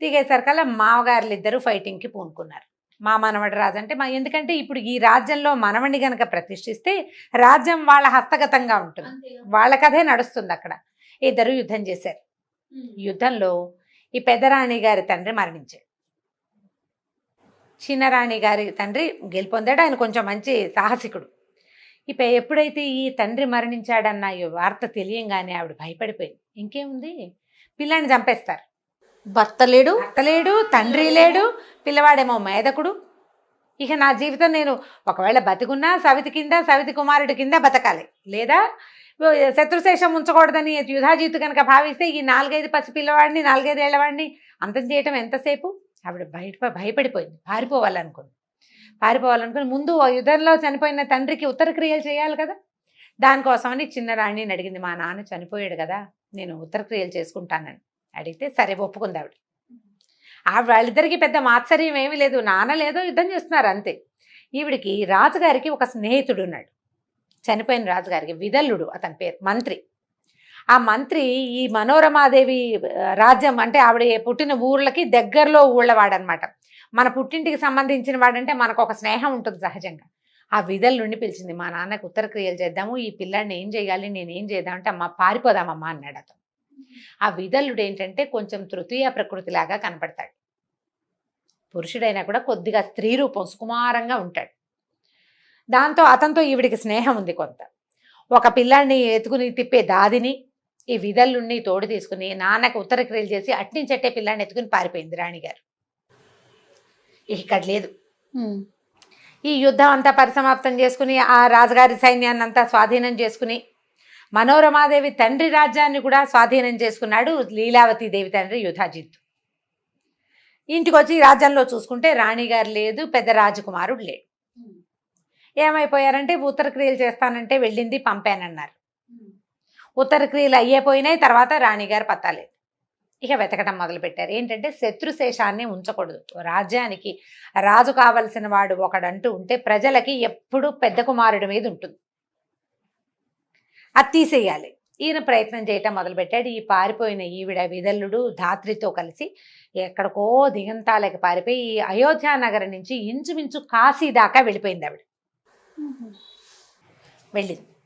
[SPEAKER 2] దిగేసరికల్లా మామగారులు 2 ఫైటింగ్కి పూనుకున్నారు. మా మనవడి రాజు అంటే ఎందుకంటే ఇప్పుడు ఈ రాజ్యంలో మనవడిని గనక ప్రతిష్ఠిస్తే రాజ్యం వాళ్ళ హస్తగతంగా ఉంటుంది, వాళ్ళ కథే నడుస్తుంది. అక్కడ 2 యుద్ధం చేశారు. యుద్ధంలో ఈ పెద్దరాణి గారి తండ్రి మరణించాడు. చిన్నరాణి గారి తండ్రి గెలుపొందాడు. ఆయన కొంచెం మంచి సాహసికుడు. ఎప్పుడైతే ఈ తండ్రి మరణించాడన్న ఈ వార్త తెలియంగానే ఆవిడ భయపడిపోయింది. ఇంకేముంది, పిల్లాన్ని చంపేస్తారు.
[SPEAKER 1] భర్త లేడు,
[SPEAKER 2] తండ్రి లేడు, పిల్లవాడేమో మేధకుడు. ఇక నా జీవితం నేను ఒకవేళ బతికున్నా సవితి కుమారుడి కింద బతకాలి, లేదా శత్రుశేషం ఉంచకూడదని యుధాజిత్తు కనుక భావిస్తే ఈ 4-5 పసి పిల్లవాడిని 4-5 ఏళ్లవాడిని అంతం చేయటం ఎంతసేపు. ఆవిడ భయపడిపోయింది, పారిపోవాలనుకుని ముందు యుద్ధంలో చనిపోయిన తండ్రికి ఉత్తర క్రియలు చేయాలి కదా. దానికోసమని చిన్న రాణిని అడిగింది, మా నాన్న చనిపోయాడు కదా, నేను ఉత్తర క్రియలు చేసుకుంటానని అడిగితే సరే ఒప్పుకుంది ఆవిడ. వాళ్ళిద్దరికీ పెద్ద మాత్సర్యం ఏమీ లేదు, నాన్న లేదో యుద్ధం చేస్తున్నారు అంతే. ఈవిడికి రాజుగారికి ఒక స్నేహితుడు ఉన్నాడు, చనిపోయిన రాజుగారికి విదల్లుడు అతని పేరు, మంత్రి. ఆ మంత్రి ఈ మనోరమాదేవి రాజ్యం అంటే ఆవిడ పుట్టిన ఊర్లకి దగ్గరలో ఊళ్ళవాడనమాట. మన పుట్టింటికి సంబంధించిన వాడంటే మనకు ఒక స్నేహం ఉంటుంది సహజంగా. ఆ విదల్లుండి పిలిచింది, మా నాన్నకు ఉత్తర క్రియలు చేద్దాము, ఈ పిల్లాడిని ఏం చేయాలి, నేనేం చేద్దామంటే అమ్మ పారిపోదామమ్మా అన్నాడు అతను. ఆ విదల్లుడు ఏంటంటే కొంచెం తృతీయ ప్రకృతిలాగా కనపడతాడు, పురుషుడైనా కూడా కొద్దిగా స్త్రీ రూపం, సుకుమారంగా ఉంటాడు. దాంతో అతనితో ఈవిడికి స్నేహం ఉంది కొంత. ఒక పిల్లాడిని ఎత్తుకుని తిప్పే దాదిని ఈ విదల్లుణ్ణి తోడు తీసుకుని నాన్నకు ఉత్తర క్రియలు చేసి అట్టించట్టే పిల్లాడిని ఎత్తుకుని పారిపోయింది రాణిగారు. ఇక్కడ లేదు. ఈ యుద్ధం అంతా పరిసమాప్తం చేసుకుని ఆ రాజుగారి సైన్యాన్ని అంతా స్వాధీనం చేసుకుని మనోరమాదేవి తండ్రి రాజ్యాన్ని కూడా స్వాధీనం చేసుకున్నాడు లీలావతి దేవి తండ్రి యుధాజిత్తు. ఇంటికి వచ్చి రాజ్యంలో చూసుకుంటే రాణిగారు లేదు, పెద్ద రాజకుమారుడు లేడు. ఏమైపోయారంటే ఉత్తర క్రియలు చేస్తానంటే వెళ్ళింది, పంపానన్నారు. ఉత్తర క్రియలు అయ్యేపోయినాయి. తర్వాత రాణిగారు పత్తాలేదు. ఇక వెతకటం మొదలుపెట్టారు. ఏంటంటే శత్రుశేషాన్ని ఉంచకూడదు. రాజ్యానికి రాజు కావలసిన వాడు ఒకడంటూ ఉంటే ప్రజలకి ఎప్పుడూ పెద్ద కుమారుడి మీద ఉంటుంది, అది తీసేయాలి. ఈయన ప్రయత్నం చేయటం మొదలుపెట్టాడు. ఈ పారిపోయిన ఈవిడ విదల్లుడు ధాత్రితో కలిసి ఎక్కడికో దిగంతాలకి పారిపోయి ఈ అయోధ్య నగరం నుంచి ఇంచుమించు కాశీ దాకా వెళ్ళిపోయింది ఆవిడ.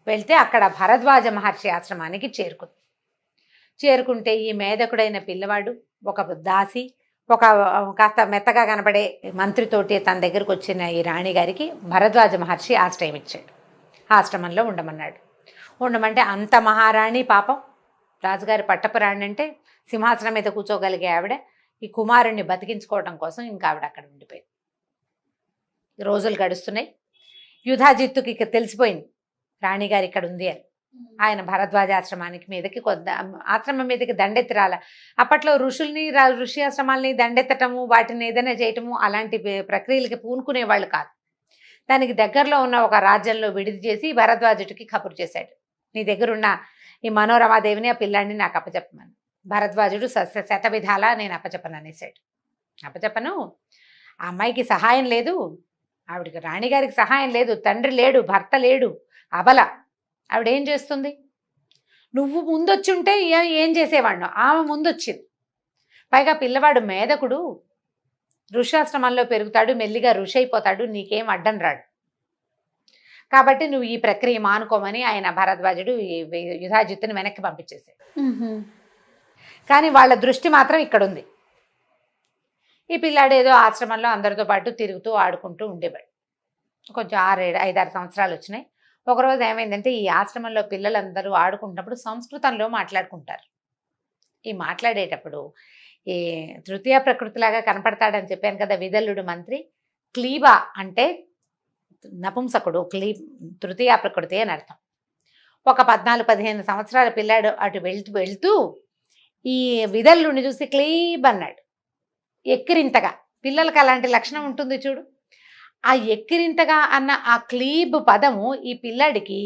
[SPEAKER 2] వెళ్తే అక్కడ భరద్వాజ మహర్షి ఆశ్రమానికి చేరుకుంటే ఈ మేధకుడైన పిల్లవాడు, ఒక దాసి, ఒక కాస్త మెత్తగా కనబడే మంత్రితోటి తన దగ్గరకు వచ్చిన ఈ రాణిగారికి భరద్వాజ మహర్షి ఆశ్రయం ఇచ్చాడు. ఆశ్రమంలో ఉండమన్నాడు. ఉండమంటే అంత మహారాణి పాపం, రాజుగారి పట్టపు రాణి అంటే సింహాసనం మీద కూర్చోగలిగే ఆవిడ ఈ కుమారుణ్ణి బతికించుకోవడం కోసం ఇంకా ఆవిడ అక్కడ ఉండిపోయింది. రోజులు గడుస్తున్నాయి. యుధాజిత్తుకి ఇక తెలిసిపోయింది రాణిగారు ఇక్కడ ఉంది అని. ఆయన భరద్వాజ ఆశ్రమానికి మీదకి ఆశ్రమం మీదకి దండెత్తి రాల. అప్పట్లో ఋషి ఆశ్రమాలని దండెత్తటము, వాటిని ఏదైనా చేయటము అలాంటి ప్రక్రియలకి పూనుకునేవాళ్ళు కాదు. దానికి దగ్గరలో ఉన్న ఒక రాజ్యంలో విడిది చేసి భరద్వాజుడికి కబురు చేశాడు, నీ దగ్గరున్న ఈ మనోరమాదేవిని ఆ పిల్లాడిని నాకు అప్పచెప్పమని. భరద్వాజుడు శతవిధాలా నేను అప్పచెప్పను అనేసాడు. అప్పచెప్పను, ఆ అమ్మాయికి సహాయం లేదు, ఆవిడకి రాణిగారికి సహాయం లేదు, తండ్రి లేడు, భర్త లేడు, అబల, ఆవిడేం చేస్తుంది? నువ్వు ముందొచ్చి ఉంటే ఏం చేసేవాడినో, ఆమె ముందొచ్చింది. పైగా పిల్లవాడు మేధకుడు, ఋషాశ్రమంలో పెరుగుతాడు, మెల్లిగా ఋషి అయిపోతాడు, నీకేం అడ్డం రాడు. కాబట్టి నువ్వు ఈ ప్రక్రియ మానుకోమని ఆయన భరద్వాజుడు యుధాజిత్తుని వెనక్కి పంపించేసాడు. కానీ వాళ్ళ దృష్టి మాత్రం ఇక్కడ ఉంది. ఈ పిల్లాడు ఏదో ఆశ్రమంలో అందరితో పాటు తిరుగుతూ ఆడుకుంటూ ఉండేవాడు. కొంచెం 5-6 సంవత్సరాలు వచ్చినాయి. ఒకరోజు ఏమైందంటే ఈ ఆశ్రమంలో పిల్లలందరూ ఆడుకుంటున్నప్పుడు సంస్కృతంలో మాట్లాడుకుంటారు. ఈ మాట్లాడేటప్పుడు ఈ తృతీయ ప్రకృతిలాగా కనపడతాడని చెప్పాను కదా విదల్లుడు మంత్రి. క్లీబా అంటే నపుంసకుడు, తృతీయ ప్రకృతి అని అర్థం. ఒక 14-15 సంవత్సరాల పిల్లాడు అటు వెళ్తూ ఈ విదల్లుడిని చూసి క్లీబ్ అన్నాడు. ఎక్కిరింతగా, పిల్లలకి అలాంటి లక్షణం ఉంటుంది చూడు. ఆ ఎక్కిరింతగా అన్న ఆ క్లీబ్ పదము ఈ పిల్లాడికి,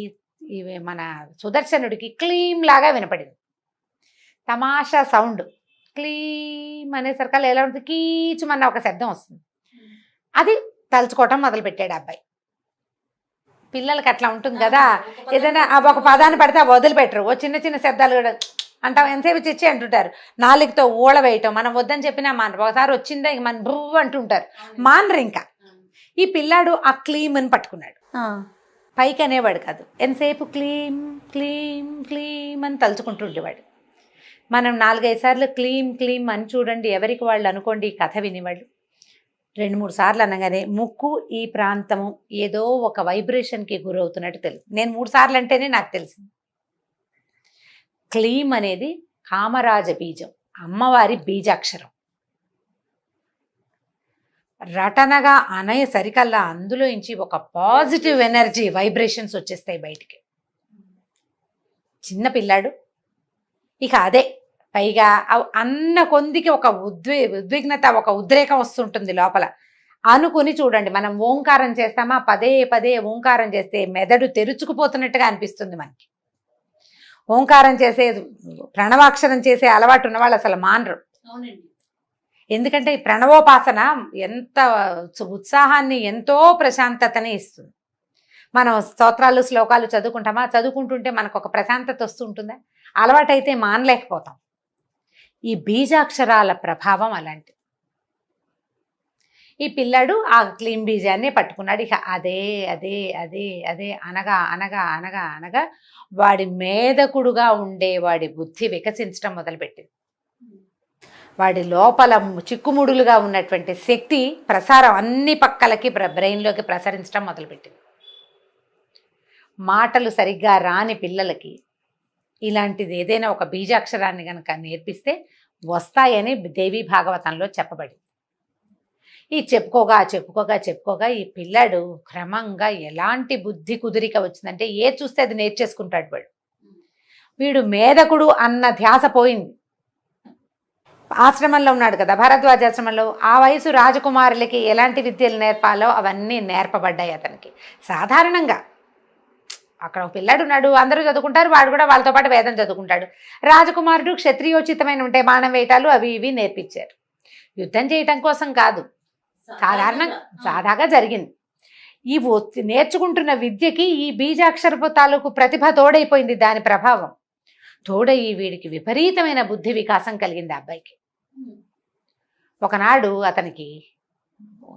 [SPEAKER 2] మన సుదర్శనుడికి క్లీమ్ లాగా వినపడింది. తమాషా సౌండ్, క్లీమ్ అనేసరికల్లా ఎలా ఉంటుంది, కీచుమన్న ఒక శబ్దం వస్తుంది. అది తలుచుకోవటం మొదలుపెట్టాడు అబ్బాయి. పిల్లలకి అట్లా ఉంటుంది కదా, ఏదైనా ఒక పదాన్ని పడితే వదిలిపెట్టరు. ఓ చిన్న చిన్న శబ్దాలు కూడా అంటాం, ఎంతసేపు చిచ్చి అంటుంటారు. నాలుగుతో ఊళ వేయటం, మనం వద్దని చెప్పినా మానరు. ఒకసారి వచ్చిందా ఇక మన భూ అంటుంటారు, మానరు. ఇంకా ఈ పిల్లాడు ఆ క్లీమ్ అని పట్టుకున్నాడు. పైకి అనేవాడు కాదు, ఎంతసేపు క్లీమ్ క్లీమ్ క్లీమ్ అని తలుచుకుంటుండేవాడు. మనం 4-5 సార్లు క్లీమ్ క్లీమ్ అని చూడండి, ఎవరికి వాళ్ళు అనుకోండి. ఈ కథ వినేవాళ్ళు 2-3 సార్లు అనగానే ముక్కు ఈ ప్రాంతము ఏదో ఒక వైబ్రేషన్కి గురవుతున్నట్టు తెలుసు. నేను 3 సార్లు అంటేనే నాకు తెలిసింది. క్లీమ్ అనేది కామరాజ బీజం, అమ్మవారి బీజాక్షరం. రటనగా అనయ సరికల్లా అందులోంచి ఒక పాజిటివ్ ఎనర్జీ వైబ్రేషన్స్ వచ్చేస్తాయి బయటికి. చిన్న పిల్లాడు ఇక అదే పైగా అన్న కొందికి ఒక ఉద్విగ్నత, ఒక ఉద్రేకం వస్తుంటుంది లోపల. అనుకుని చూడండి, మనం ఓంకారం చేస్తామా, పదే పదే ఓంకారం చేస్తే మెదడు తెరుచుకుపోతున్నట్టుగా అనిపిస్తుంది మనకి. ఓంకారం చేసే, ప్రణవాక్షరం చేసే అలవాటు ఉన్న వాళ్ళు అసలు మానరు. ఎందుకంటే ఈ ప్రణవోపాసన ఎంత ఉత్సాహాన్ని, ఎంతో ప్రశాంతతని ఇస్తుంది. మనం స్తోత్రాలు శ్లోకాలు చదువుకుంటామా, చదువుకుంటుంటే మనకు ఒక ప్రశాంతత వస్తుంటుందా? అలవాటైతే మానలేకపోతాం. ఈ బీజాక్షరాల ప్రభావం అలాంటిది. ఈ పిల్లాడు ఆ క్లీం బీజాన్ని పట్టుకున్నాడు. ఇక అదే అదే అదే అదే అనగా అనగా అనగా అనగా వాడి మేధకుడుగా ఉండే వాడి బుద్ధి వికసించడం మొదలుపెట్టింది. వాడి లోపల చిక్కుముడులుగా ఉన్నటువంటి శక్తి ప్రసారం అన్ని పక్కలకి బ్రెయిన్లోకి ప్రసరించడం మొదలుపెట్టింది.
[SPEAKER 3] మాటలు సరిగ్గా రాని పిల్లలకి ఇలాంటిది ఏదైనా ఒక బీజాక్షరాన్ని కనుక నేర్పిస్తే వస్తాయని దేవి భాగవతంలో చెప్పబడింది. ఈ చెప్పుకోగా ఈ పిల్లాడు క్రమంగా ఎలాంటి బుద్ధి కుదిరిక వచ్చిందంటే చూస్తే అది నేర్చేసుకుంటాడు. వీడు మేధకుడు అన్న ధ్యాస పోయింది. ఆశ్రమంలో ఉన్నాడు కదా, భరద్వాజాశ్రమంలో. ఆ వయసు రాజకుమారులకి ఎలాంటి విద్యలు నేర్పాలో అవన్నీ నేర్పబడ్డాయి అతనికి. సాధారణంగా అక్కడ ఒక పిల్లాడు ఉన్నాడు, అందరూ చదువుకుంటారు, వాడు కూడా వాళ్ళతో పాటు వేదం చదువుకుంటాడు. రాజకుమారుడు క్షత్రియోచితమైన ఉంటే బాణం వేయటాలు అవి ఇవి నేర్పించారు. యుద్ధం చేయటం కోసం కాదు, సాదాగా జరిగింది. ఈ నేర్చుకుంటున్న విద్యకి ఈ బీజాక్షరపు తాలూకు ప్రతిభ తోడైపోయింది. దాని ప్రభావం తోడయి వీడికి విపరీతమైన బుద్ధి వికాసం కలిగింది ఆ అబ్బాయికి. ఒకనాడు అతనికి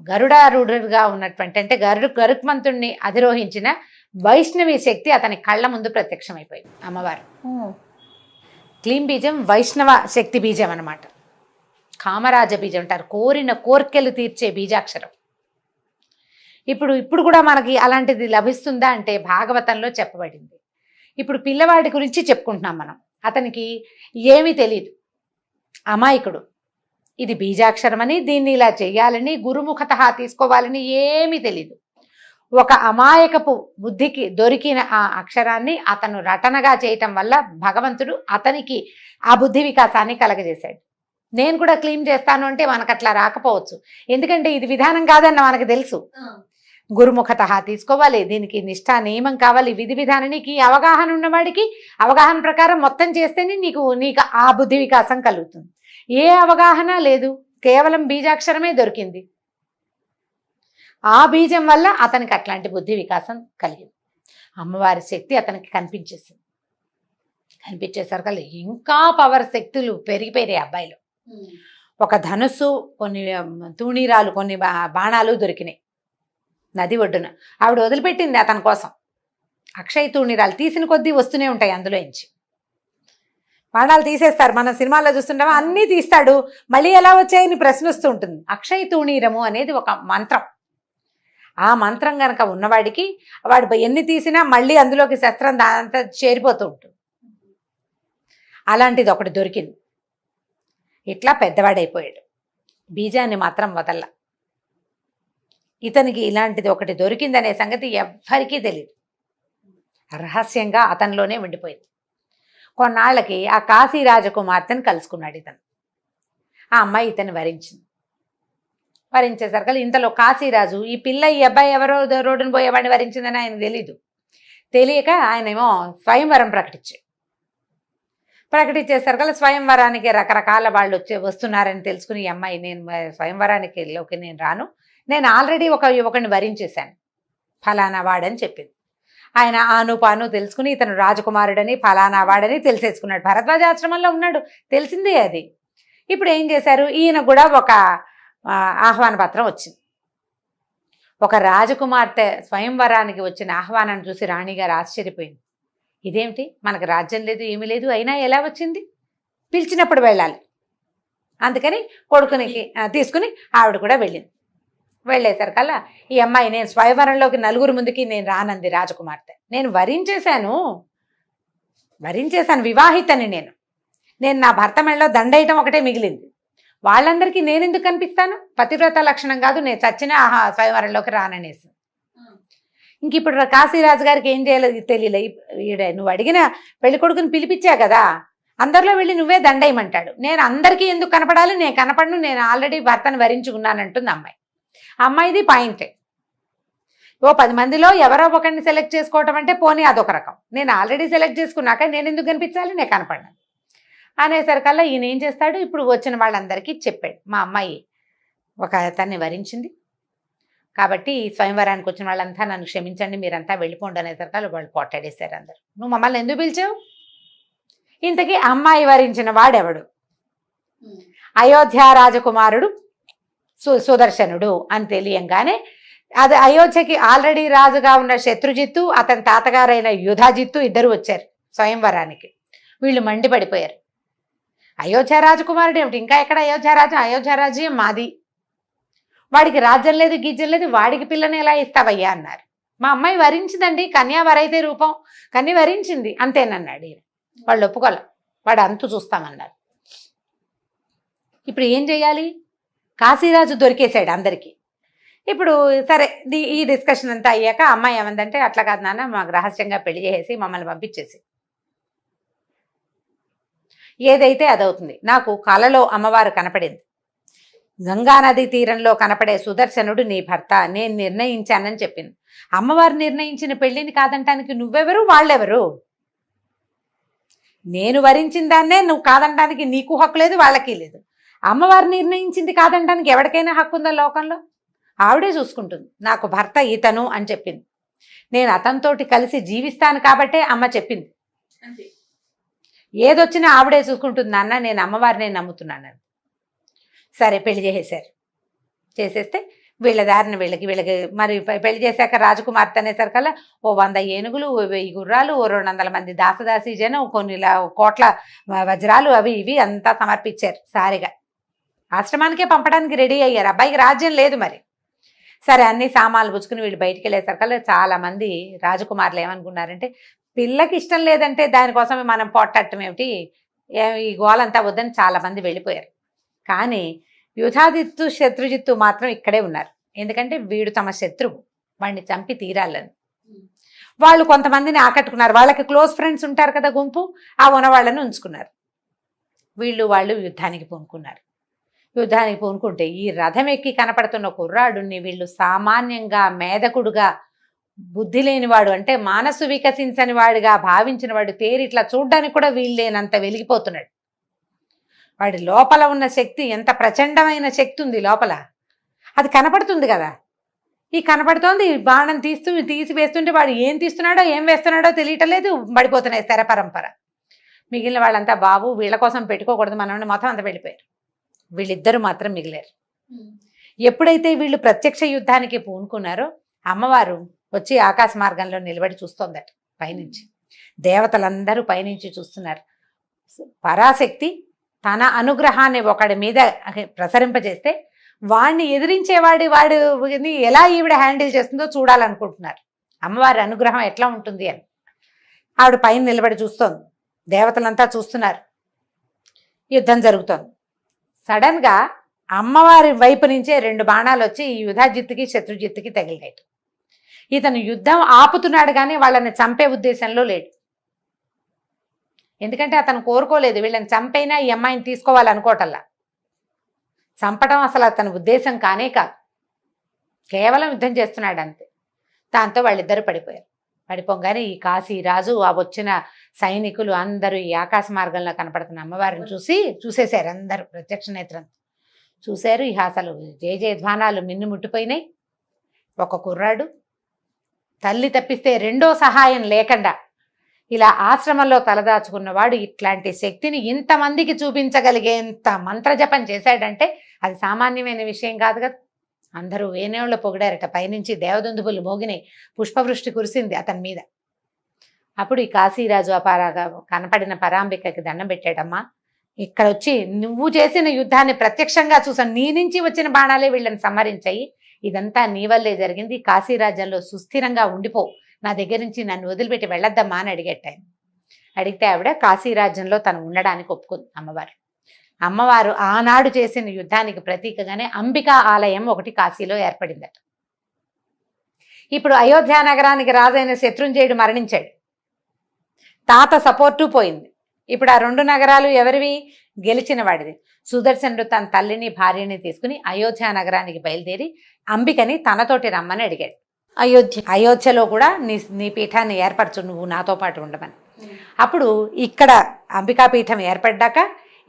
[SPEAKER 3] గరుడారూఢుడుగా ఉన్నటువంటి, అంటే గరుత్మంతుణ్ణి అధిరోహించిన వైష్ణవి శక్తి అతని కళ్ళ ముందు ప్రత్యక్షమైపోయింది. అమ్మవారు క్లీం బీజం వైష్ణవ శక్తి బీజం అన్నమాట. కామరాజ బీజం అంటారు, కోరిన కోర్కెలు తీర్చే బీజాక్షరం. ఇప్పుడు కూడా మనకి అలాంటిది లభిస్తుందా అంటే భాగవతంలో చెప్పబడింది. ఇప్పుడు పిల్లవాడి గురించి చెప్పుకుంటున్నాం మనం. అతనికి ఏమీ తెలియదు, అమాయకుడు. ఇది బీజాక్షరం అని, దీన్ని ఇలా చెయ్యాలని, గురుముఖత తీసుకోవాలని ఏమీ తెలీదు. ఒక అమాయకపు బుద్ధికి దొరికిన ఆ అక్షరాన్ని అతను రటనగా చేయటం వల్ల భగవంతుడు అతనికి ఆ బుద్ధి వికాసాన్ని కలగజేశాడు. నేను కూడా క్లీమ్ చేస్తాను అంటే మనకు అట్లా రాకపోవచ్చు, ఎందుకంటే ఇది విధానం కాదన్న మనకు తెలుసు. గురుముఖత తీసుకోవాలి, దీనికి నిష్ఠా నియమం కావాలి, విధి విధానానికి అవగాహన ఉన్నవాడికి అవగాహన ప్రకారం మొత్తం చేస్తేనే నీకు ఆ బుద్ధి వికాసం కలుగుతుంది. ఏ అవగాహన లేదు, కేవలం బీజాక్షరమే దొరికింది. ఆ బీజం వల్ల అతనికి అట్లాంటి బుద్ధి వికాసం కలిగింది. అమ్మవారి శక్తి అతనికి కనిపించేసింది. కనిపించేసరికి ఇంకా పవర్ శక్తులు పెరిగిపోయాయి అబ్బాయిలో. ఒక ధనుస్సు, కొన్ని తూణీరాలు, కొన్ని బాణాలు దొరికినాయి నది ఒడ్డున. ఆవిడ వదిలిపెట్టింది అతని కోసం. అక్షయ తూణీరాలు తీసిన కొద్దీ వస్తూనే ఉంటాయి అందులో నుంచి. బాణాలు తీసేస్తారు, మనం సినిమాల్లో చూస్తుంటామా, అన్నీ తీస్తాడు, మళ్ళీ ఎలా వచ్చాయని ప్రశ్న వస్తూ ఉంటుంది. అక్షయ తూణీరము అనేది ఒక మంత్రం. ఆ మంత్రం గనక ఉన్నవాడికి వాడు ఎన్ని తీసినా మళ్ళీ అందులోకి శస్త్రం దాంతా చేరిపోతూ ఉంటుంది. అలాంటిది ఒకటి దొరికింది. ఇట్లా పెద్దవాడైపోయాడు. బీజాన్ని మాత్రం వదల్ల. ఇతనికి ఇలాంటిది ఒకటి దొరికిందనే సంగతి ఎవ్వరికీ తెలియదు. రహస్యంగా అతనిలోనే ఉండిపోయింది. కొన్నాళ్ళకి ఆ కాశీ రాజకుమార్తెను కలుసుకున్నాడు ఇతను. ఆ అమ్మాయి ఇతను వరించేసరికి ఇంతలో కాశీరాజు ఈ అబ్బాయి ఎవరో రోడ్డును పోయేవాడిని వరించిందని ఆయన తెలియక ఆయనేమో స్వయంవరం ప్రకటించేసరికి స్వయంవరానికి రకరకాల వాళ్ళు వస్తున్నారని తెలుసుకుని ఈ అమ్మాయి, నేను స్వయంవరానికి నేను రాను, నేను ఆల్రెడీ ఒకరిని వరించేశాను, ఫలానా వాడని చెప్పింది. ఆయన ఆనుపాను తెలుసుకుని ఇతను రాజకుమారుడని ఫలానా వాడని తెలిసేసుకున్నాడు. భరద్వాజాశ్రమంలో ఉన్నాడు, తెలిసిందే అది. ఇప్పుడు ఏం చేశారు, ఈయన కూడా ఒక ఆహ్వాన పత్రం వచ్చింది. ఒక రాజకుమార్తె స్వయంవరానికి వచ్చిన ఆహ్వానాన్ని చూసి రాణిగారు ఆశ్చర్యపోయింది. ఇదేమిటి, మనకు రాజ్యం లేదు, ఏమీ లేదు, అయినా ఎలా వచ్చింది, పిలిచినప్పుడు వెళ్ళాలి. అందుకని కొడుకునికి తీసుకుని ఆవిడ కూడా వెళ్ళింది. వెళ్ళేసరికల్లా ఈ అమ్మాయి, నేను స్వయంవరంలోకి నలుగురు ముందుకి నేను రానంది రాజకుమార్తె. నేను వరించేశాను, వివాహితని నేను నా భర్త మెడలో దండేయటం ఒకటే మిగిలింది. వాళ్ళందరికీ నేను ఎందుకు కనిపిస్తాను, పతివ్రత లక్షణం కాదు, నేను చచ్చిన స్వయంవరంలోకి రాననేసి. ఇంక ఇప్పుడు కాశీరాజు గారికి ఏం చేయాలి తెలియలే. నువ్వు అడిగిన పెళ్లి కొడుకుని పిలిపించా కదా, అందరిలో వెళ్ళి నువ్వే దండేయమంటాడు. నేను అందరికీ ఎందుకు కనపడాలి, నేను కనపడను, నేను ఆల్రెడీ భర్తను వరించుకున్నానంటుంది అమ్మాయి. అమ్మాయిది పాయింటే. 10 మందిలో ఎవరో ఒకరిని సెలెక్ట్ చేసుకోవటం అంటే పోనీ అదొక రకం, నేను ఆల్రెడీ సెలెక్ట్ చేసుకున్నాక నేను ఎందుకు కనిపించాలి, నేను కనపడ్డాను అనేసరికల్లా ఈయన ఏం చేస్తాడు, ఇప్పుడు వచ్చిన వాళ్ళందరికీ చెప్పాడు, మా అమ్మాయి ఒక అతన్ని వరించింది కాబట్టి స్వయంవరానికి వచ్చిన వాళ్ళంతా నన్ను క్షమించండి, మీరంతా వెళ్ళిపోండి అనేసరికల్లా వాళ్ళు పోట్లాడేశారు అందరు. నువ్వు మమ్మల్ని ఎందుకు పిలిచావు, ఇంతకీ అమ్మాయి వరించిన వాడెవడు, అయోధ్య రాజకుమారుడు సుదర్శనుడు అని తెలియంగానే అది అయోధ్యకి ఆల్రెడీ రాజుగా ఉన్న శత్రుజిత్తు, అతని తాతగారైన యుధాజిత్తు ఇద్దరు వచ్చారు స్వయంవరానికి. వీళ్ళు మండిపడిపోయారు. అయోధ్య రాజకుమారుడు ఏమిటి, ఇంకా ఎక్కడ అయోధ్యరాజు, అయోధ్యరాజ్యం మాది, వాడికి రాజ్యం లేదు గీజ్యం లేదు, వాడికి పిల్లని ఎలా ఇస్తావయ్యా అన్నారు.
[SPEAKER 2] మా అమ్మాయి వరించిందండి, కన్యా వరైతే రూపం, కన్య వరించింది అంతేనన్నాడు ఈయన. వాళ్ళు ఒప్పుకోలే, వాడు అంతు చూస్తామన్నారు. ఇప్పుడు ఏం చేయాలి? కాశీరాజు దొరికేశాడు అందరికీ. ఇప్పుడు సరే ఈ డిస్కషన్ అంతా అయ్యాక అమ్మాయి ఏమందంటే, అట్లా కాదు నాన్న, మాకు రహస్యంగా పెళ్లి చేసేసి మమ్మల్ని పంపించేసి, ఏదైతే అదవుతుంది. నాకు కలలో అమ్మవారు కనపడింది, గంగానది తీరంలో కనపడే సుదర్శనుడు నీ భర్త, నేను నిర్ణయించానని చెప్పింది. అమ్మవారు నిర్ణయించిన పెళ్లిని కాదంటానికి నువ్వెవరు, వాళ్ళెవరు? నేను వరించిన దాన్నే నువ్వు కాదంటానికి నీకు హక్కు లేదు, వాళ్ళకి లేదు. అమ్మవారు నిర్ణయించింది కాదంటానికి ఎవరికైనా హక్కు ఉందా లోకంలో? ఆవిడే చూసుకుంటుంది. నాకు భర్త ఇతను అని చెప్పింది. నేను అతనితోటి కలిసి జీవిస్తాను కాబట్టే అమ్మ చెప్పింది. ఏదొచ్చినా ఆవిడే చూసుకుంటుంది నాన్న, నేను అమ్మవారినే నమ్ముతున్నాను. సరే పెళ్లి చేసేశారు. చేసేస్తే వీళ్ళ దారిన వీళ్ళకి మరి పెళ్లి చేశాక రాజకుమార్తె అనేసరికల్లా 100 ఏనుగులు, 1000 గుర్రాలు, 200 మంది దాసదాసీ జనం, కొన్ని కోట్ల వజ్రాలు అవి ఇవి అంతా సమర్పించారు. సారిగా ఆశ్రమానికే పంపడానికి రెడీ అయ్యారు. అబ్బాయికి రాజ్యం లేదు మరి. సరే అన్ని సామాన్లు పుచ్చుకుని వీళ్ళు బయటికి వెళ్ళేసరికల్లా చాలా మంది రాజకుమారులు ఏమనుకున్నారంటే, పిల్లకి ఇష్టం లేదంటే దానికోసమే మనం పోట్టడం ఏమిటి, ఈ గోలంతా వద్దని చాలా మంది వెళ్ళిపోయారు. కానీ యుధాజిత్తు శత్రుజిత్తు మాత్రం ఇక్కడే ఉన్నారు. ఎందుకంటే వీడు తమ శత్రువు, వాడిని చంపి తీరాలని. వాళ్ళు కొంతమందిని ఆకట్టుకున్నారు. వాళ్ళకి క్లోజ్ ఫ్రెండ్స్ ఉంటారు కదా, గుంపు, ఆ ఉన్నవాళ్ళని ఉంచుకున్నారు. వాళ్ళు యుద్ధానికి పూనుకున్నారు. యుద్ధానికి పూనుకుంటే ఈ రథం ఎక్కి కనపడుతున్న కుర్రాడుని వీళ్ళు సామాన్యంగా మేధకుడుగా, బుద్ధి లేనివాడు అంటే మనసు వికసించని వాడిగా భావించిన వాడు తేరిట్లా చూడ్డానికి కూడా వీళ్ళేనంత వెలిగిపోతున్నాడు. వాడి లోపల ఉన్న శక్తి ఎంత ప్రచండమైన శక్తి ఉంది లోపల, అది కనపడుతుంది కదా. ఈ కనపడుతోంది, బాణం తీసి వేస్తుంటే వాడు ఏం తీస్తున్నాడో ఏం వేస్తున్నాడో తెలియటం లేదు. పడిపోతున్నాయి శర పరంపర. మిగిలిన వాళ్ళంతా బాబు వీళ్ళ కోసం పెట్టుకోకూడదు మనం మొత్తం అంతా వెళ్ళిపోయారు. వీళ్ళిద్దరూ మాత్రం మిగిలారు. ఎప్పుడైతే వీళ్ళు ప్రత్యక్ష యుద్ధానికి పూనుకున్నారో అమ్మవారు వచ్చి ఆకాశ మార్గంలో నిలబడి చూస్తోందట పైనుంచి. దేవతలందరూ పైనుంచి చూస్తున్నారు. పరాశక్తి తన అనుగ్రహాన్ని ఒకడి మీద ప్రసరింపజేస్తే వాడిని వాడిని ఎలా ఈవిడ హ్యాండిల్ చేస్తుందో చూడాలనుకుంటున్నారు. అమ్మవారి అనుగ్రహం ఎట్లా ఉంటుంది అని ఆవిడ పైన నిలబడి చూస్తోంది. దేవతలంతా చూస్తున్నారు. యుద్ధం జరుగుతోంది. సడన్గా అమ్మవారి వైపు నుంచే 2 బాణాలు వచ్చి ఈ యుధాజిత్తుకి శత్రుజిత్తుకి తగిలినాయి. ఇతను యుద్ధం ఆపుతున్నాడు కానీ వాళ్ళని చంపే ఉద్దేశంలో లేడు. ఎందుకంటే అతను కోరుకోలేదు వీళ్ళని చంపైనా ఈ అమ్మాయిని తీసుకోవాలనుకోవటల్లా. చంపడం అసలు అతని ఉద్దేశం కానే కాదు, కేవలం యుద్ధం చేస్తున్నాడు అంతే. దాంతో వాళ్ళిద్దరూ పడిపోయారు. పడిపోగానే ఈ కాశీరాజు ఆ వచ్చిన సైనికులు అందరూ ఈ ఆకాశ మార్గంలో కనపడుతున్న అమ్మవారిని చూసేశారు. అందరూ ప్రత్యక్ష నేత్రంతో చూశారు. ఇక అసలు జయధ్వానాలు మిన్ను ముట్టిపోయినాయి. ఒక కుర్రాడు తల్లి తప్పిస్తే రెండో సహాయం లేకుండా ఇలా ఆశ్రమంలో తలదాచుకున్నవాడు ఇట్లాంటి శక్తిని ఇంతమందికి చూపించగలిగేంత మంత్రజపం చేశాడంటే అది సామాన్యమైన విషయం కాదు కదా. అందరూ వేణేళ్ళు పొగిడారట. పైనుంచి దేవదుందుబులు మోగినాయి, పుష్పవృష్టి కురిసింది అతని మీద. అప్పుడు ఈ కాశీరాజు అపారాగా కనపడిన పరాంబికకి దండం పెట్టాడమ్మా, ఇక్కడ వచ్చి నువ్వు చేసిన యుద్ధాన్ని ప్రత్యక్షంగా చూసాను, నీ నుంచి వచ్చిన బాణాలే వీళ్ళని సంహరించాయి, ఇదంతా నీ వల్లే జరిగింది, కాశీరాజ్యంలో సుస్థిరంగా ఉండిపో, నా దగ్గర నుంచి నన్ను వదిలిపెట్టి వెళ్ళొద్దమ్మా అని అడిగట్టాను. అడిగితే ఆవిడ కాశీరాజ్యంలో తను ఉండడానికి ఒప్పుకుంది. అమ్మవారు ఆనాడు చేసిన యుద్ధానికి ప్రతీకగానే అంబికా ఆలయం ఒకటి కాశీలో ఏర్పడిందట. ఇప్పుడు అయోధ్య నగరానికి రాజైన శత్రుంజయుడు మరణించాడు, తాత సపోర్టు పోయింది. ఇప్పుడు ఆ 2 నగరాలు ఎవరివి? గెలిచిన వాడిది. సుదర్శనుడు తన తల్లిని భార్యని తీసుకుని అయోధ్య నగరానికి బయలుదేరి అంబికని తనతోటి రమ్మని అడిగాడు. అయోధ్యలో కూడా నీ పీఠాన్ని ఏర్పరచు, నువ్వు నాతో పాటు ఉండమని. అప్పుడు ఇక్కడ అంబికా పీఠం ఏర్పడ్డాక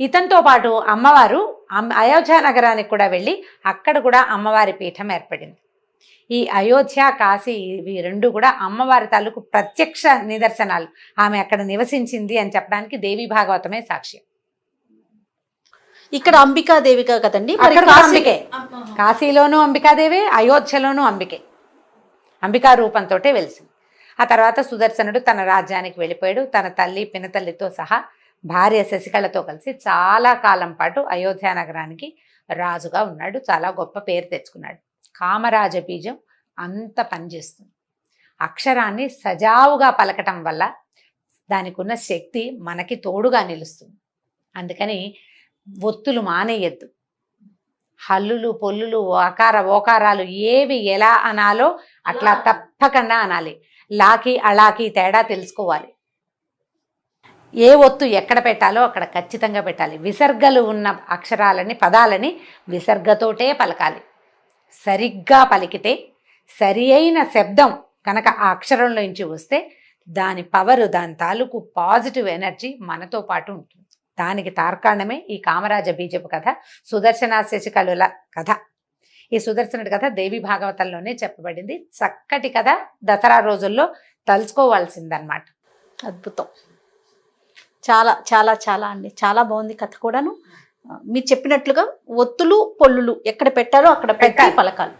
[SPEAKER 2] ఇతనితో పాటు అమ్మవారు అయోధ్య నగరానికి కూడా వెళ్ళి అక్కడ కూడా అమ్మవారి పీఠం ఏర్పడింది. ఈ అయోధ్య కాశీ ఇవి 2 కూడా అమ్మవారి తాలూకు ప్రత్యక్ష నిదర్శనాలు. ఆమె అక్కడ నివసించింది అని చెప్పడానికి దేవి భాగవతమే సాక్ష్యం.
[SPEAKER 1] ఇక్కడ అంబికాదేవిగా కదండి,
[SPEAKER 3] అంబికే. కాశీలోనూ అంబికాదేవి, అయోధ్యలోనూ అంబికే. అంబికా రూపంతో వెలిసింది. ఆ తర్వాత సుదర్శనుడు తన రాజ్యానికి వెళ్ళిపోయాడు. తన తల్లి పినతల్లితో సహా భార్య శశికళతో కలిసి చాలా కాలం పాటు అయోధ్య నగరానికి రాజుగా ఉన్నాడు. చాలా గొప్ప పేరు తెచ్చుకున్నాడు. కామరాజ బీజం అంత పనిచేస్తుంది. అక్షరాన్ని సజావుగా పలకటం వల్ల దానికి ఉన్న శక్తి మనకి తోడుగా నిలుస్తుంది. అందుకని ఒత్తులు మానేయద్దు. హల్లులు పొల్లులు అకార ఓకారాలు ఏవి ఎలా అనాలో అట్లా తప్పకుండా అనాలి. లాకి అళాకి తేడా తెలుసుకోవాలి. ఏ ఒత్తు ఎక్కడ పెట్టాలో అక్కడ ఖచ్చితంగా పెట్టాలి. విసర్గలు ఉన్న అక్షరాలని పదాలని విసర్గతోటే పలకాలి. సరిగ్గా పలికితే సరి అయిన శబ్దం కనుక ఆ అక్షరంలో నుంచి వస్తే దాని పవరు, దాని తాలూకు పాజిటివ్ ఎనర్జీ మనతో పాటు ఉంటుంది. దానికి తార్కాణమే ఈ కామరాజ బీజపు కథ, సుదర్శన శశికళుల కథ. ఈ సుదర్శనుడి కథ దేవి భాగవతంలోనే చెప్పబడింది. చక్కటి కథ, దసరా రోజుల్లో తలుచుకోవాల్సిందన్నమాట.
[SPEAKER 1] అద్భుతం. చాలా చాలా చాలా అండి, చాలా బాగుంది కథ కూడాను. మీరు చెప్పినట్లుగా ఒత్తులు పొల్లులు ఎక్కడ పెట్టాలో అక్కడ పెట్టి పలకాలి.